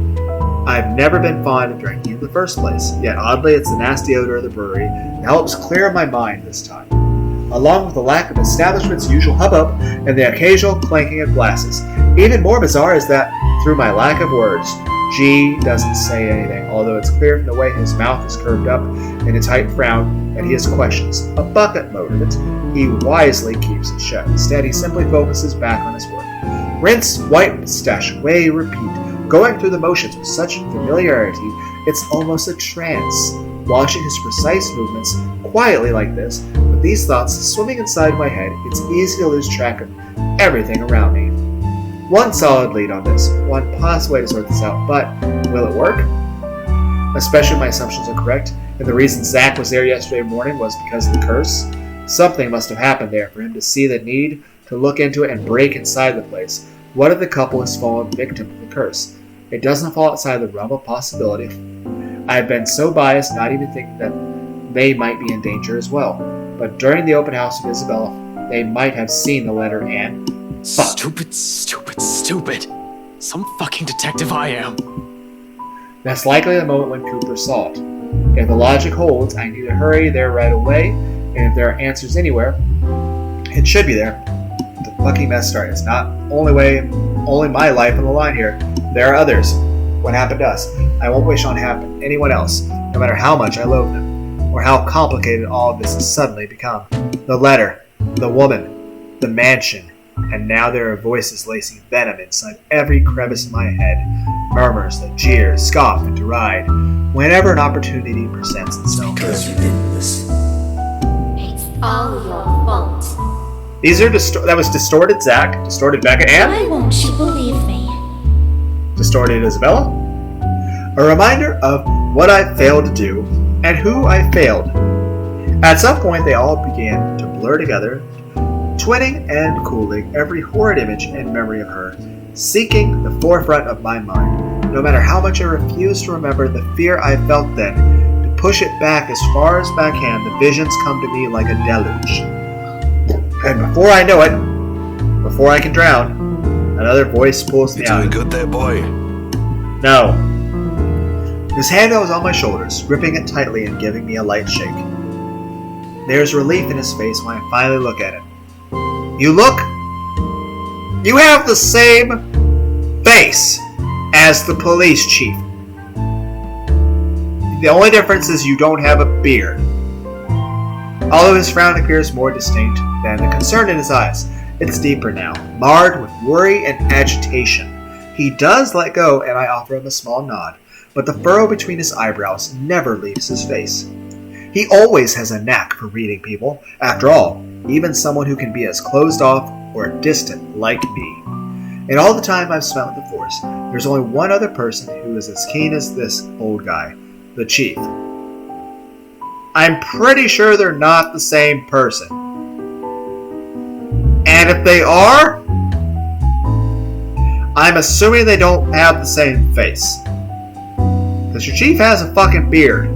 [SPEAKER 1] I've never been fond of drinking in the first place, yet oddly it's the nasty odor of the brewery that helps clear my mind this time, along with the lack of establishment's usual hubbub and the occasional clanking of glasses. Even more bizarre is that, through my lack of words, G doesn't say anything, although it's clear from the way his mouth is curved up in a tight frown and he has questions, a bucket load of it. He wisely keeps it shut. Instead, he simply focuses back on his work. Rinse, wipe, stash away, repeat, going through the motions with such familiarity, it's almost a trance. Watching his precise movements quietly like this, with these thoughts swimming inside my head, it's easy to lose track of everything around me. One solid lead on this, one possible way to sort this out, but will it work? Especially if my assumptions are correct, and the reason Zach was there yesterday morning was because of the curse. Something must have happened there for him to see the need to look into it and break inside the place. What if the couple has fallen victim to the curse? It doesn't fall outside the realm of possibility. I've been so biased not even thinking that they might be in danger as well. But during the open house with Isabella, they might have seen the letter and... Fuck.
[SPEAKER 4] Stupid. Some fucking detective I am.
[SPEAKER 1] That's likely the moment when Cooper saw it. If the logic holds, I need to hurry there right away, and if there are answers anywhere, it should be there. The fucking mess started. It's not only my life on the line here. There are others. What happened to us? I won't wish on anyone else, no matter how much I loathe them, or how complicated all of this has suddenly become. The letter, the woman, the mansion, and now there are voices lacing venom inside every crevice in my head, murmurs that jeer, scoff, and deride whenever an opportunity presents itself.
[SPEAKER 12] Because you didn't listen.
[SPEAKER 10] It's all your fault.
[SPEAKER 1] These are that was distorted Zach, distorted Becca, and
[SPEAKER 10] Why won't you believe me?
[SPEAKER 1] distorted Isabella. A reminder of what I failed to do and who I failed. At some point, they all began to blur together, twinning and cooling every horrid image and memory of her, seeking the forefront of my mind. No matter how much I refused to remember the fear I felt then, to push it back as far as I can, the visions come to me like a deluge. And before I know it, before I can drown, another voice pulls me out.
[SPEAKER 9] You doing good there, boy?
[SPEAKER 1] No. His hand was on my shoulders, gripping it tightly and giving me a light shake. There's relief in his face when I finally look at it. You have the same face as the police chief. The only difference is you don't have a beard. Although his frown appears more distinct than the concern in his eyes, it's deeper now, marred with worry and agitation. He does let go, and I offer him a small nod, but the furrow between his eyebrows never leaves his face. He always has a knack for reading people. After all, even someone who can be as closed off or distant like me. In all the time I've spent with the Force, there's only one other person who is as keen as this old guy, the Chief. I'm pretty sure they're not the same person. And if they are, I'm assuming they don't have the same face. Because your chief has a fucking beard.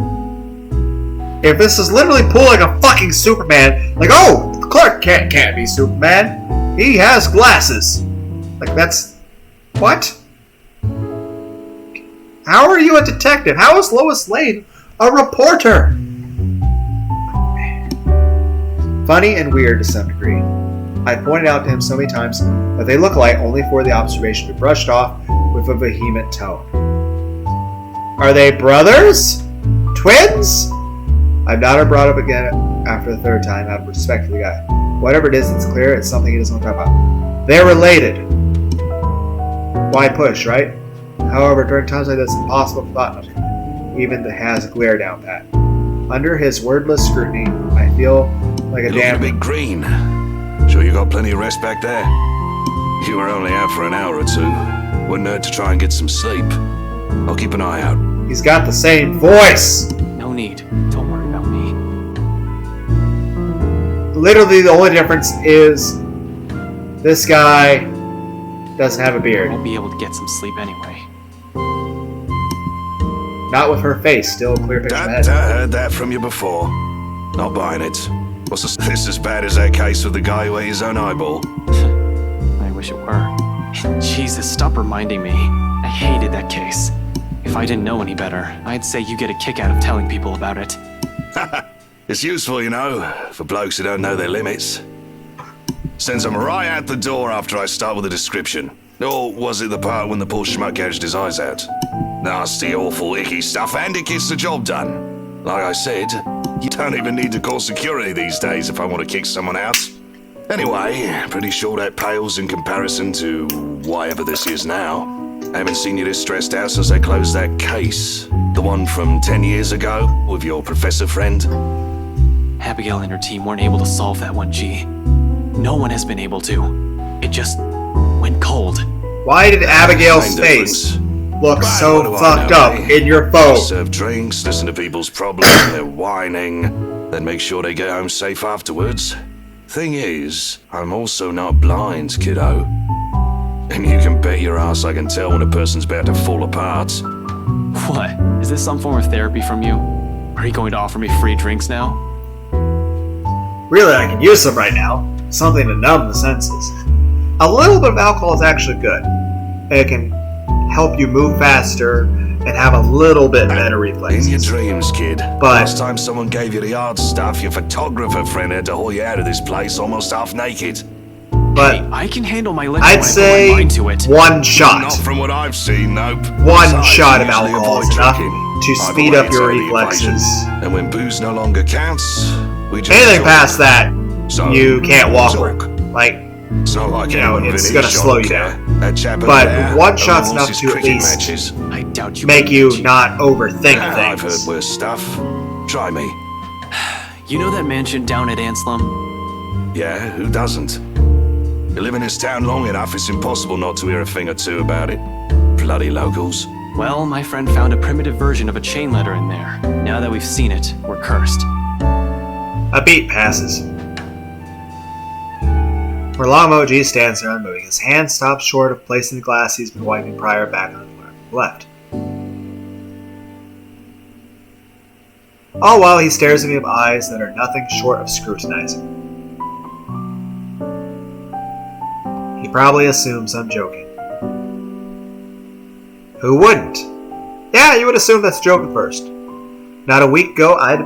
[SPEAKER 1] If this is literally pulling a fucking Superman, like, oh, Clark Kent can't be Superman. He has glasses. Like, that's... What? How are you a detective? How is Lois Lane a reporter? Funny and weird to some degree. I pointed out to him so many times that they look alike only for the observation to be brushed off with a vehement tone. Are they brothers? Twins? I've not brought up again after the third time out of respect for the guy. Whatever it is, it's clear it's something he doesn't want to talk about. They're related. Why push, right? However, during times like this, it's impossible to thought even to has a glare down pat. Under his wordless scrutiny, I feel like a damn...
[SPEAKER 9] a bit green. Sure you got plenty of rest back there? You were only out for an hour or two. Wouldn't hurt to try and get some sleep. I'll keep an eye out.
[SPEAKER 1] He's got the same voice!
[SPEAKER 4] No need. Don't worry about me.
[SPEAKER 1] Literally, the only difference is this guy doesn't have a
[SPEAKER 4] I
[SPEAKER 1] beard.
[SPEAKER 4] won't be able to get some sleep anyway.
[SPEAKER 1] Not with her face, still a clear picture of the head.
[SPEAKER 9] I heard that from you before. Not buying it. What's this as bad as that case with the guy who ate his own eyeball?
[SPEAKER 4] I wish it were. Jesus, stop reminding me. I hated that case. If I didn't know any better, I'd say you get a kick out of telling people about it.
[SPEAKER 9] It's useful, you know, for blokes who don't know their limits. Sends them right out the door after I start with a description. Or was it the part when the poor schmuck gouged his eyes out? Nasty, awful, icky stuff, and it gets the job done. Like I said, you don't even need to call security these days if I want to kick someone out. Anyway, pretty sure that pales in comparison to whatever this is now. I haven't seen you this stressed out since I closed that case. The one from 10 years ago, with your professor friend.
[SPEAKER 4] Abigail and her team weren't able to solve that one, G. No one has been able to. It just went cold.
[SPEAKER 1] Why did Abigail's
[SPEAKER 9] Same
[SPEAKER 1] face
[SPEAKER 9] difference.
[SPEAKER 1] look
[SPEAKER 9] Right,
[SPEAKER 1] so
[SPEAKER 9] what do I
[SPEAKER 1] fucked
[SPEAKER 9] know,
[SPEAKER 1] up
[SPEAKER 9] eh?
[SPEAKER 1] in your phone?
[SPEAKER 9] Serve drinks, listen to people's problems, their whining, then make sure they get home safe afterwards. Thing is, I'm also not blind, kiddo. And you can bet your ass I can tell when a person's about to fall apart.
[SPEAKER 4] What? Is this some form of therapy from you? Are you going to offer me free drinks now?
[SPEAKER 1] Really, I can use some right now. Something to numb the senses. A little bit of alcohol is actually good. It can help you move faster and have a little bit better reflexes.
[SPEAKER 9] In your dreams, kid.
[SPEAKER 1] But-
[SPEAKER 9] Last time someone gave you the hard stuff, your photographer friend had to haul you out of this place almost half naked.
[SPEAKER 1] But
[SPEAKER 4] Hey, I can handle my liquor
[SPEAKER 1] I'd
[SPEAKER 4] when I put
[SPEAKER 1] say
[SPEAKER 4] my mind to it.
[SPEAKER 1] one shot.
[SPEAKER 9] Not from what I've seen, nope.
[SPEAKER 1] One
[SPEAKER 9] Besides,
[SPEAKER 1] shot
[SPEAKER 9] you
[SPEAKER 1] of
[SPEAKER 9] usually
[SPEAKER 1] alcohol is
[SPEAKER 9] avoid
[SPEAKER 1] enough
[SPEAKER 9] drinking.
[SPEAKER 1] to
[SPEAKER 9] Either
[SPEAKER 1] speed
[SPEAKER 9] way,
[SPEAKER 1] up
[SPEAKER 9] it's
[SPEAKER 1] your
[SPEAKER 9] out of the equation.
[SPEAKER 1] reflexes.
[SPEAKER 9] And when booze no longer counts, we just
[SPEAKER 1] Anything
[SPEAKER 9] talk.
[SPEAKER 1] past that,
[SPEAKER 9] So,
[SPEAKER 1] you can't walk
[SPEAKER 9] talk.
[SPEAKER 1] with. Like,
[SPEAKER 9] It's not like
[SPEAKER 1] you know,
[SPEAKER 9] anyone
[SPEAKER 1] it's
[SPEAKER 9] really
[SPEAKER 1] gonna
[SPEAKER 9] shot
[SPEAKER 1] slow
[SPEAKER 9] a
[SPEAKER 1] you
[SPEAKER 9] cat.
[SPEAKER 1] down.
[SPEAKER 9] That chap over
[SPEAKER 1] But
[SPEAKER 9] there,
[SPEAKER 1] one
[SPEAKER 9] only
[SPEAKER 1] shot's
[SPEAKER 9] wants
[SPEAKER 1] enough
[SPEAKER 9] his
[SPEAKER 1] to at
[SPEAKER 9] cricket
[SPEAKER 1] least
[SPEAKER 9] matches.
[SPEAKER 4] I doubt you
[SPEAKER 1] make
[SPEAKER 4] will,
[SPEAKER 1] you
[SPEAKER 4] G.
[SPEAKER 1] not overthink
[SPEAKER 9] I've heard
[SPEAKER 1] things.
[SPEAKER 9] worse stuff. Try me.
[SPEAKER 4] You know that mansion down at Anslum?
[SPEAKER 9] Yeah, who doesn't? You live in this town long enough, it's impossible not to hear a thing or two about it. Bloody locals.
[SPEAKER 4] Well, my friend found a primitive version of a chain letter in there. Now that we've seen it, we're cursed.
[SPEAKER 1] A beat passes. Where Longmo G stands there unmoving, his hand stops short of placing the glass he's been wiping prior back on the left. All while he stares at me with eyes that are nothing short of scrutinizing. He probably assumes I'm joking. Who wouldn't? Yeah, you would assume that's joking first. Not a week ago, I'd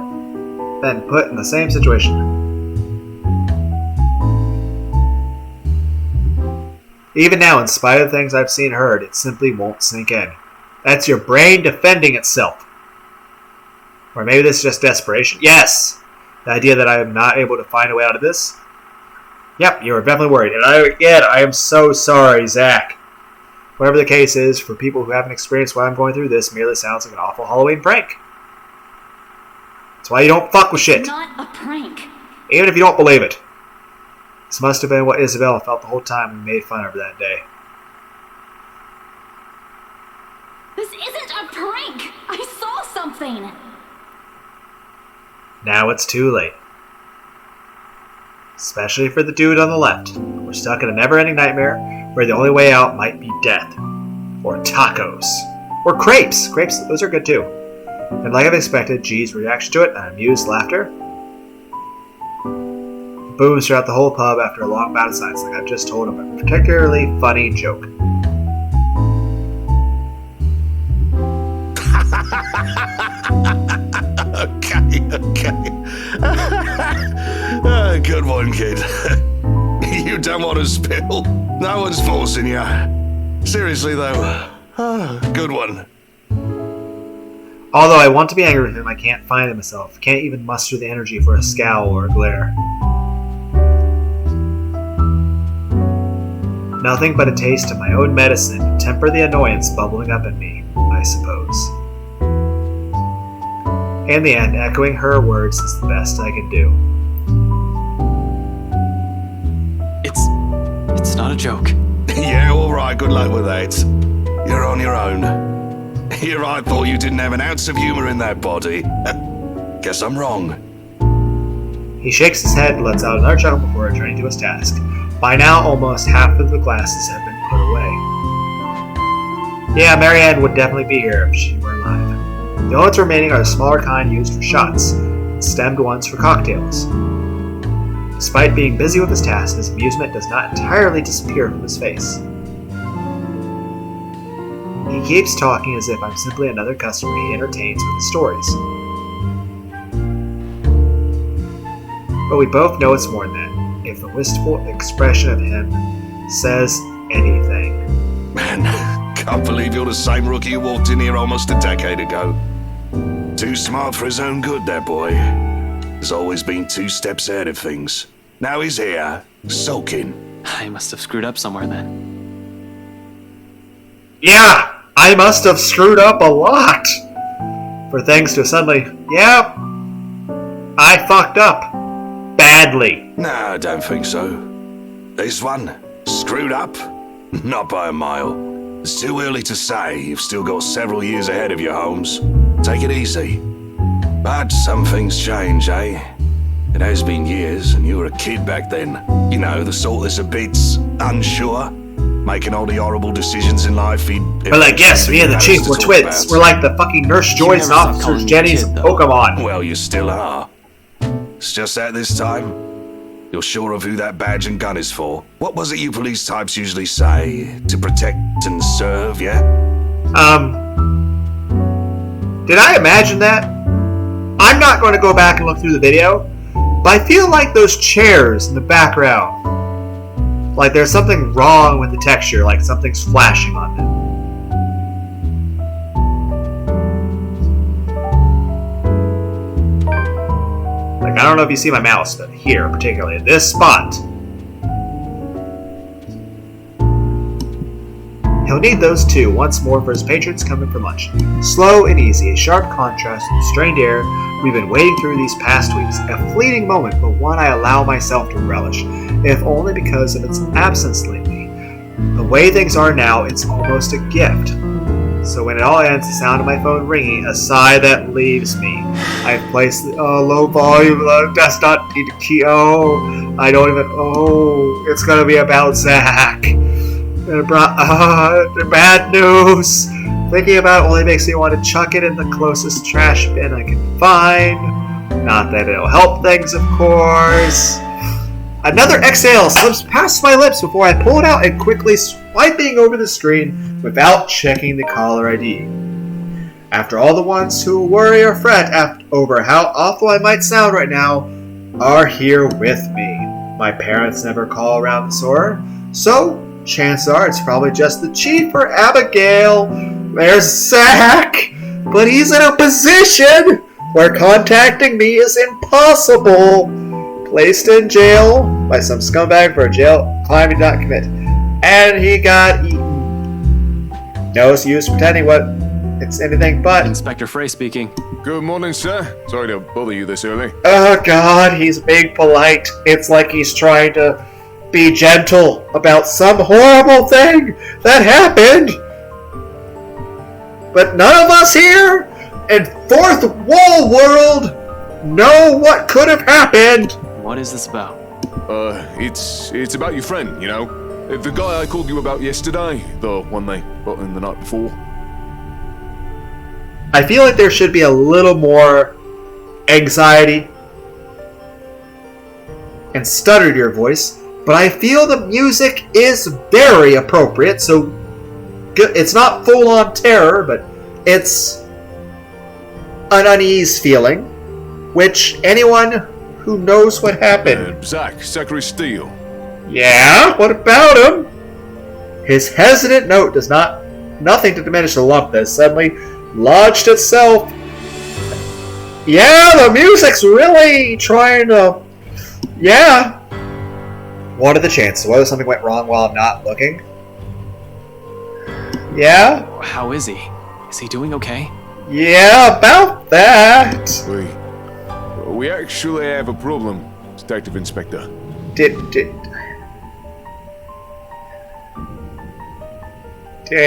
[SPEAKER 1] been put in the same situation. Even now, in spite of the things I've seen and heard, it simply won't sink in. That's your brain defending itself. Or maybe this is just desperation. Yes! The idea that I am not able to find a way out of this? Yep, you are definitely worried. And I am so sorry, Zach. Whatever the case is, for people who haven't experienced what I'm going through, this merely sounds like an awful Halloween prank. That's why you don't fuck with shit.
[SPEAKER 3] It's not a prank.
[SPEAKER 1] Even if you don't believe it. This must have been what Isabella felt the whole time we made fun of her that day.
[SPEAKER 3] This isn't a prank. I saw something.
[SPEAKER 1] Now it's too late. Especially for the dude on the left. We're stuck in a never-ending nightmare where the only way out might be death. Or tacos. Or crepes. Crepes, those are good too. And like I've expected, G's reaction to it, and amused laughter, booms throughout the whole pub after a long bout of silence, like I've just told him a particularly funny joke.
[SPEAKER 9] Okay. Good one, kid. You don't want to spill. No one's forcing you. Seriously, though. Good one.
[SPEAKER 1] Although I want to be angry with him, I can't find it myself. Can't even muster the energy for a scowl or a glare. Nothing but a taste of my own medicine to temper the annoyance bubbling up in me, I suppose. In the end, echoing her words is the best I can do.
[SPEAKER 4] It's not a joke.
[SPEAKER 9] Yeah, alright, good luck with that. You're on your own. Here I thought you didn't have an ounce of humor in that body. Guess I'm wrong.
[SPEAKER 1] He shakes his head and lets out another chuckle before returning to his task. By now, almost half of the glasses have been put away. Yeah, Marianne would definitely be here if she were alive. The only ones remaining are the smaller kind used for shots, and stemmed ones for cocktails. Despite being busy with his task, his amusement does not entirely disappear from his face. He keeps talking as if I'm simply another customer he entertains with his stories. But we both know it's more than that, if the wistful expression of him says anything.
[SPEAKER 9] Man, can't believe you're the same rookie who walked in here almost a decade ago. Too smart for his own good, that boy. Has always been 2 steps ahead of things. Now he's here, sulking.
[SPEAKER 4] I must have screwed up somewhere then.
[SPEAKER 1] Yeah, I must have screwed up a lot. For things to suddenly, yeah, I fucked up. Badly.
[SPEAKER 9] No, I don't think so. This one, screwed up? Not by a mile. It's too early to say. You've still got several years ahead of you, Holmes. Take it easy. But some things change, eh? It has been years, and you were a kid back then. You know, the sort that's a bit unsure, making all the horrible decisions in life.
[SPEAKER 1] But like, yes, me and the Chief were twins. We're like the fucking Nurse Joys and Officers Jenny's and Pokemon.
[SPEAKER 9] Well, you still are. It's just that this time, you're sure of who that badge and gun is for. What was it you police types usually say? To protect and serve, yeah?
[SPEAKER 1] Did I imagine that? I'm not going to go back and look through the video, but I feel like those chairs in the background, like there's something wrong with the texture, like something's flashing on them. Like, I don't know if you see my mouse, but here, particularly, in this spot. He'll need those two once more for his patrons coming for lunch. Slow and easy, a sharp contrast to the strained air we've been wading through these past weeks. A fleeting moment, but one I allow myself to relish, if only because of its absence lately. The way things are now, it's almost a gift. So when it all ends, the sound of my phone ringing, a sigh that leaves me. I've placed the low volume, does not need to key. Oh, I don't even. Oh, it's gonna be about Zach. The bad news. Thinking about it only makes me want to chuck it in the closest trash bin I can find. Not that it'll help things, of course. Another exhale slips past my lips before I pull it out and quickly swiping over the screen without checking the caller ID. After all, the ones who worry or fret over how awful I might sound right now are here with me. My parents never call around the store, so chances are it's probably just the Chief or Abigail. There's Zach, but he's in a position where contacting me is impossible. Placed in jail by some scumbag for a jail crime he did not commit. And he got eaten. No use pretending what it's anything but.
[SPEAKER 4] Inspector Frey speaking.
[SPEAKER 12] Good morning, sir. Sorry to bother you this early.
[SPEAKER 1] Oh God, he's being polite. It's like he's trying to be gentle about some horrible thing that happened. But none of us here in Fourth Wall World know what could have happened.
[SPEAKER 4] What is this about?
[SPEAKER 12] It's about your friend, you know? The guy I called you about yesterday, the one they got in the night before.
[SPEAKER 1] I feel like there should be a little more anxiety and stutter to your voice, but I feel the music is very appropriate, so it's not full-on terror, but it's an unease feeling, which anyone who knows what happened...
[SPEAKER 12] Zachary Steele.
[SPEAKER 1] Yeah, what about him? His hesitant note does nothing to diminish the lump that has suddenly lodged itself. Yeah, the music's really trying to... Yeah. What are the chances? What if something went wrong while I'm not looking? Yeah?
[SPEAKER 4] How is he? Is he doing okay?
[SPEAKER 1] Yeah, about that.
[SPEAKER 12] We actually have a problem, Detective Inspector.
[SPEAKER 1] Did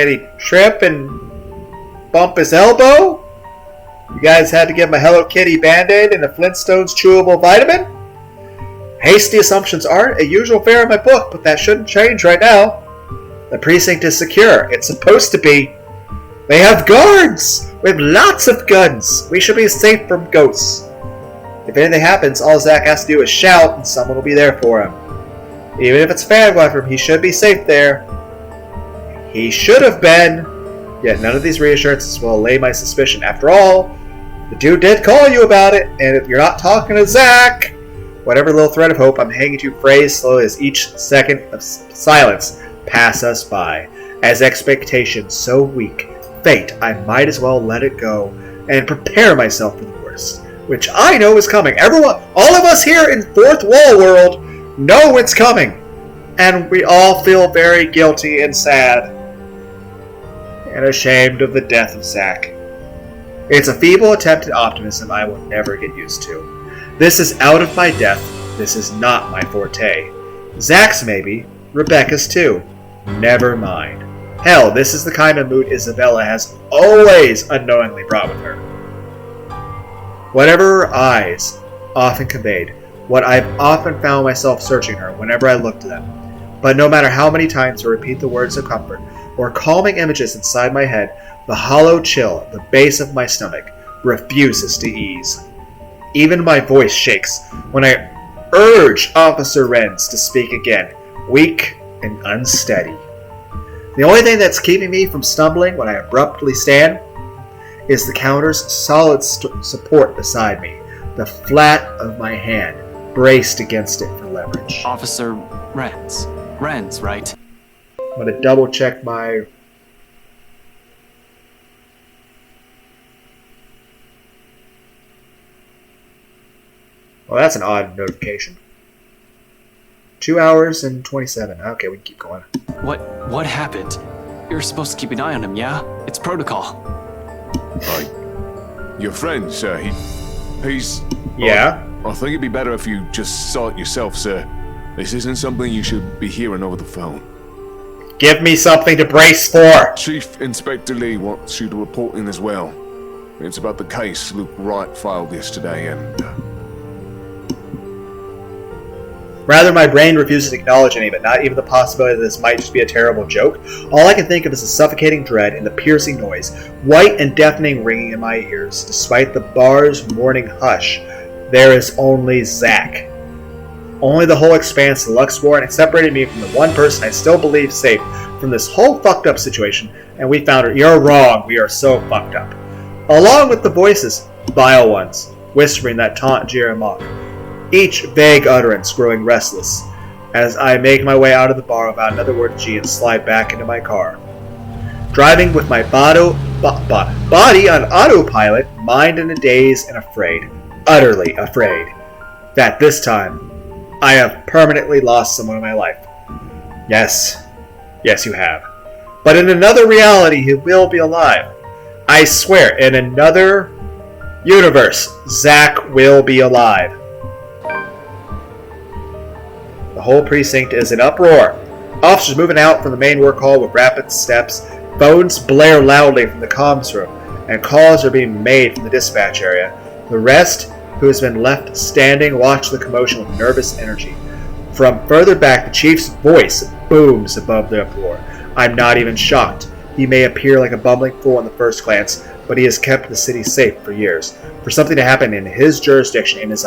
[SPEAKER 1] he trip and bump his elbow? You guys had to give him a Hello Kitty Band-Aid and a Flintstones chewable vitamin? Hasty assumptions aren't a usual fare in my book, but that shouldn't change right now. The precinct is secure. It's supposed to be. They have guards with lots of guns. We should be safe from ghosts. If anything happens, all Zach has to do is shout and someone will be there for him. Even if it's Fanboy from him, he should be safe there. He should have been. Yet none of these reassurances will allay my suspicion. After all, the dude did call you about it, and if you're not talking to Zach, whatever little thread of hope I'm hanging to frays slowly as each second of silence pass us by. As expectations so weak, fate, I might as well let it go and prepare myself for the worst, which I know is coming. Everyone, all of us here in Fourth Wall World know it's coming, and we all feel very guilty and sad and ashamed of the death of Zach. It's a feeble attempt at optimism I will never get used to. This is out of my depth. This is not my forte. Zach's maybe, Rebecca's too. Never mind. Hell, this is the kind of mood Isabella has always unknowingly brought with her. Whatever her eyes often conveyed, what I've often found myself searching her whenever I looked at them. But no matter how many times I repeat the words of comfort or calming images inside my head, the hollow chill at the base of my stomach refuses to ease. Even my voice shakes when I urge Officer Renz to speak again, weak and unsteady. The only thing that's keeping me from stumbling when I abruptly stand is the counter's solid support beside me, the flat of my hand braced against it for leverage.
[SPEAKER 4] Officer Renz. Renz, right?
[SPEAKER 1] I'm going to double check my... Well, that's an odd notification. 2 hours and 27. Okay, we can keep going.
[SPEAKER 4] What happened? You're supposed to keep an eye on him, yeah? It's protocol.
[SPEAKER 12] Your friend, sir, he's...
[SPEAKER 1] Yeah?
[SPEAKER 12] I think it'd be better if you just saw it yourself, sir. This isn't something you should be hearing over the phone.
[SPEAKER 1] Give me something to brace for!
[SPEAKER 12] Chief Inspector Lee wants you to report in as well. It's about the case Luke Wright filed yesterday, and...
[SPEAKER 1] Rather, my brain refuses to acknowledge any of it, not even the possibility that this might just be a terrible joke. All I can think of is the suffocating dread and the piercing noise, white and deafening ringing in my ears. Despite the bar's morning hush, there is only Zach. Only the whole expanse of Luxborn separated me from the one person I still believe safe from this whole fucked up situation, and we found her. You're wrong, we are so fucked up. Along with the voices, vile ones, whispering that taunt, jeer, and mock. Each vague utterance growing restless, as I make my way out of the bar without another word to G and slide back into my car. Driving with my body on autopilot, mind in a daze and afraid, utterly afraid, that this time I have permanently lost someone in my life. Yes, you have. But in another reality, he will be alive. I swear, in another universe, Zach will be alive. The whole precinct is in uproar. Officers moving out from the main work hall with rapid steps. Phones blare loudly from the comms room, and calls are being made from the dispatch area. The rest, who has been left standing, watch the commotion with nervous energy. From further back, the chief's voice booms above the uproar. I'm not even shocked. He may appear like a bumbling fool on the first glance, but he has kept the city safe for years. For something to happen in his jurisdiction, in his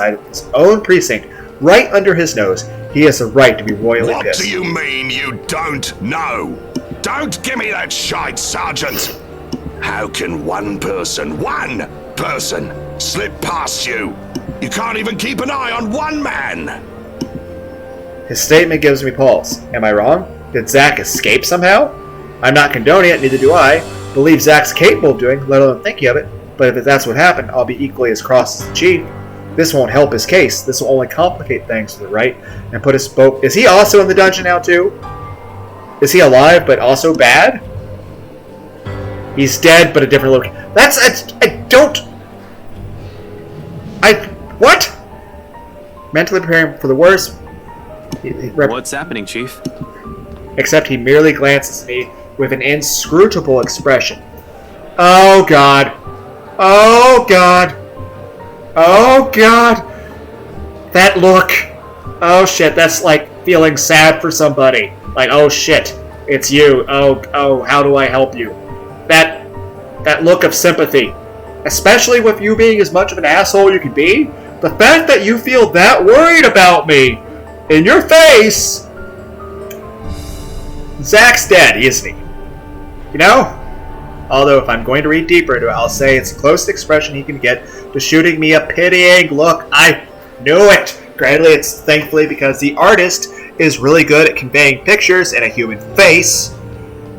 [SPEAKER 1] own precinct, right under his nose, he has the right to be royally pissed.
[SPEAKER 9] What do you mean you don't know? Don't give me that shite, Sergeant! How can one person, slip past you? You can't even keep an eye on one man!
[SPEAKER 1] His statement gives me pause. Am I wrong? Did Zack escape somehow? I'm not condoning it, neither do I. Believe Zack's capable of doing, let alone thinking of it. But if that's what happened, I'll be equally as cross as the chief. This won't help his case. This will only complicate things to the right and put us both... Is he also in the dungeon now, too? Is he alive, but also bad? He's dead, but a different look. What? Mentally preparing for the worst.
[SPEAKER 4] What's happening, Chief?
[SPEAKER 1] Except he merely glances at me with an inscrutable expression. Oh, God. Oh, God. Oh, God. That look. Oh, shit. That's like feeling sad for somebody. Like, oh, shit. It's you. Oh, how do I help you? That look of sympathy. Especially with you being as much of an asshole you can be. The fact that you feel that worried about me. In your face. Zack's dead, isn't he? You know? Although if I'm going to read deeper into it, I'll say it's the closest expression he can get to shooting me a pitying look. I knew it! Granted, it's thankfully because the artist is really good at conveying pictures in a human face,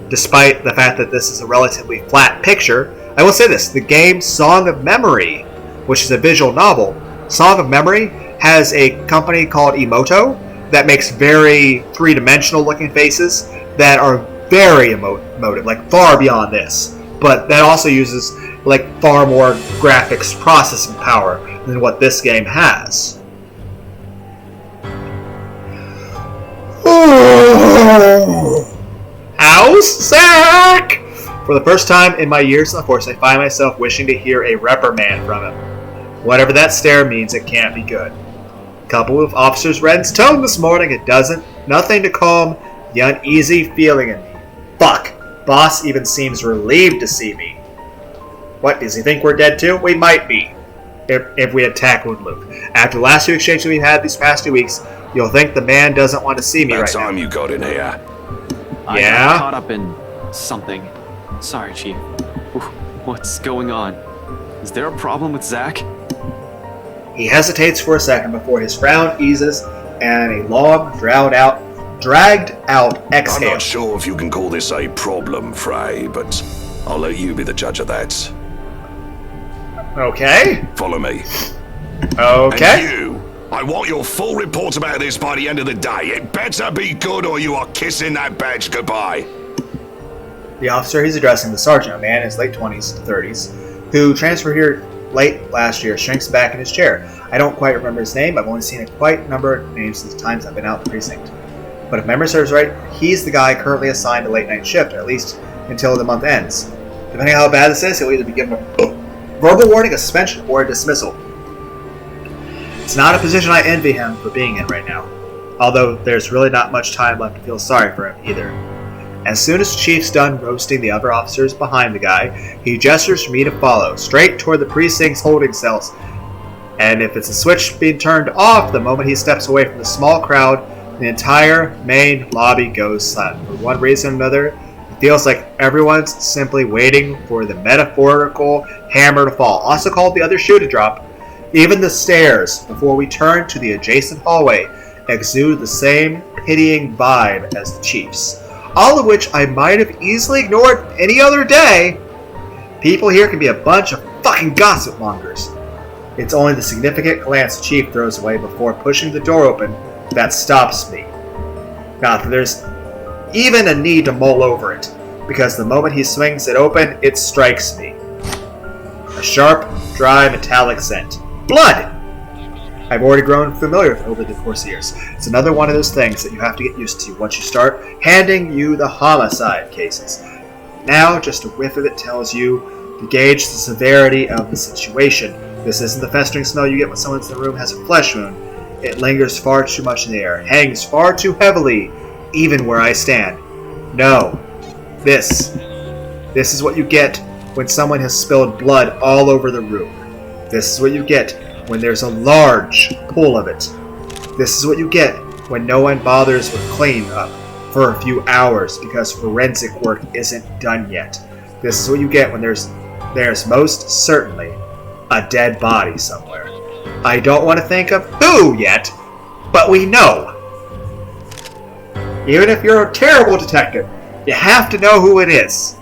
[SPEAKER 1] despite the fact that this is a relatively flat picture. I will say this, the game Song of Memory, which is a visual novel, Song of Memory has a company called Emoto that makes very three-dimensional looking faces that are very emotive, like far beyond this. But that also uses like far more graphics processing power than what this game has. How's Zack? For the first time in my years in the Force, I find myself wishing to hear a reprimand from him. Whatever that stare means, it can't be good. Coupled with Officer Wren's tone this morning, it doesn't. Nothing to calm the uneasy feeling in me. Fuck. Boss even seems relieved to see me. What, does he think we're dead too? We might be. If we attack Woodloop. After the last 2 exchanges we've had these past 2 weeks, you'll think the man doesn't want to see me right now.
[SPEAKER 9] That time you got in here.
[SPEAKER 4] I got caught up in something. Sorry, Chief. What's going on? Is there a problem with Zack?
[SPEAKER 1] He hesitates for a second before his frown eases and a long, dragged out exhale.
[SPEAKER 9] I'm not sure if you can call this a problem, Frey, but I'll let you be the judge of that.
[SPEAKER 1] Okay.
[SPEAKER 9] Follow me.
[SPEAKER 1] Okay.
[SPEAKER 9] And you, I want your full report about this by the end of the day. It better be good or you are kissing that badge goodbye.
[SPEAKER 1] The officer he's addressing, the sergeant, a man in his late 20s to 30s, who transferred here late last year, shrinks back in his chair. I don't quite remember his name. I've only seen a quite number of names since the times I've been out in the precinct. But if memory serves right, he's the guy currently assigned to late night shift, or at least until the month ends. Depending on how bad this is, he'll either be given a verbal warning, a suspension, or a dismissal. It's not a position I envy him for being in right now, although there's really not much time left to feel sorry for him either. As soon as the chief's done roasting the other officers behind the guy, he gestures for me to follow, straight toward the precinct's holding cells. And if it's a switch being turned off the moment he steps away from the small crowd, the entire main lobby goes silent. For one reason or another, it feels like everyone's simply waiting for the metaphorical hammer to fall, also called the other shoe to drop. Even the stairs, before we turn to the adjacent hallway, exude the same pitying vibe as the chief's. All of which I might have easily ignored any other day. People here can be a bunch of fucking gossip mongers. It's only the significant glance the chief throws away before pushing the door open that stops me. Not that there's even a need to mull over it, because the moment he swings it open, it strikes me. A sharp, dry, metallic scent. Blood! I've already grown familiar with it over the course of years. It's another one of those things that you have to get used to once you start handing you the homicide cases. Now, just a whiff of it tells you to gauge the severity of the situation. This isn't the festering smell you get when someone in the room has a flesh wound. It lingers far too much in the air, hangs far too heavily, even where I stand. No. This is what you get when someone has spilled blood all over the room. This is what you get when there's a large pool of it. This is what you get when no one bothers with cleaning up for a few hours because forensic work isn't done yet. This is what you get when there's most certainly a dead body somewhere. I don't want to think of who yet, but we know. Even if you're a terrible detective, you have to know who it is.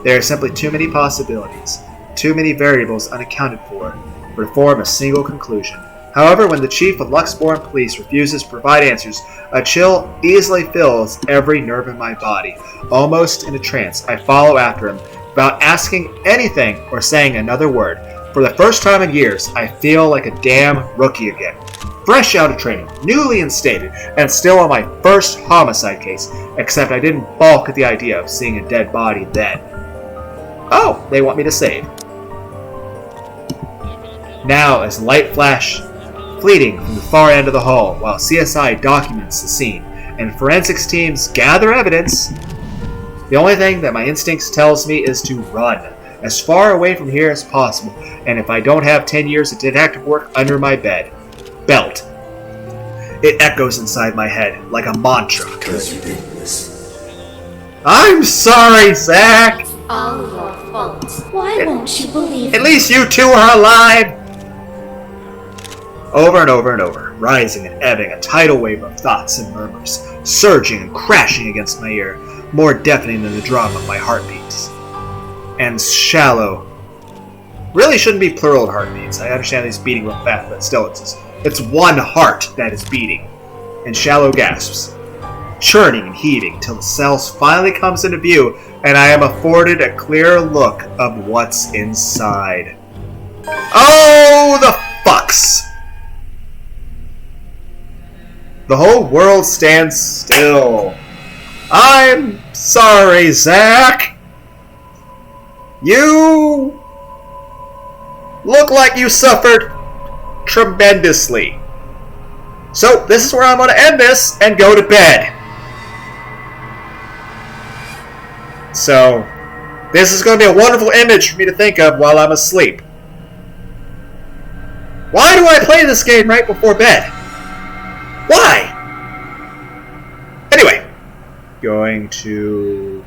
[SPEAKER 1] There are simply too many possibilities, too many variables unaccounted for to form a single conclusion. However, when the chief of Luxborn Police refuses to provide answers, a chill easily fills every nerve in my body. Almost in a trance, I follow after him, without asking anything or saying another word. For the first time in years, I feel like a damn rookie again. Fresh out of training, newly instated, and still on my first homicide case, except I didn't balk at the idea of seeing a dead body then. Oh, they want me to save. Now, as light flash fleeting from the far end of the hall, while CSI documents the scene, and forensics teams gather evidence, the only thing that my instincts tells me is to run, as far away from here as possible, and if I don't have 10 years of detective work under my belt. It echoes inside my head like a mantra.
[SPEAKER 13] Because you didn't listen.
[SPEAKER 1] I'm sorry, Zach!
[SPEAKER 10] All your fault. Why won't you believe
[SPEAKER 1] At least you two are alive! Over and over and over, rising and ebbing, a tidal wave of thoughts and murmurs, surging and crashing against my ear, more deafening than the drum of my heartbeats. And shallow. Really shouldn't be plural heartbeats. I understand these beating real fast, but still, it's one heart that is beating. And shallow gasps, churning and heaving till the cells finally comes into view, and I am afforded a clear look of what's inside. Oh, the fucks! The whole world stands still. I'm sorry, Zach. You look like you suffered tremendously. So, this is where I'm going to end this and go to bed. So, this is going to be a wonderful image for me to think of while I'm asleep. Why do I play this game right before bed? Why? Anyway, going to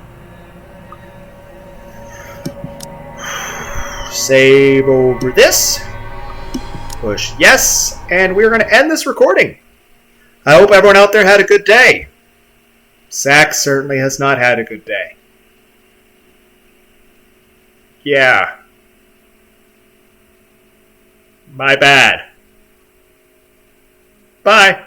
[SPEAKER 1] save over this, push yes, and we're going to end this recording. I hope everyone out there had a good day. Zach certainly has not had a good day. Yeah. My bad. Bye.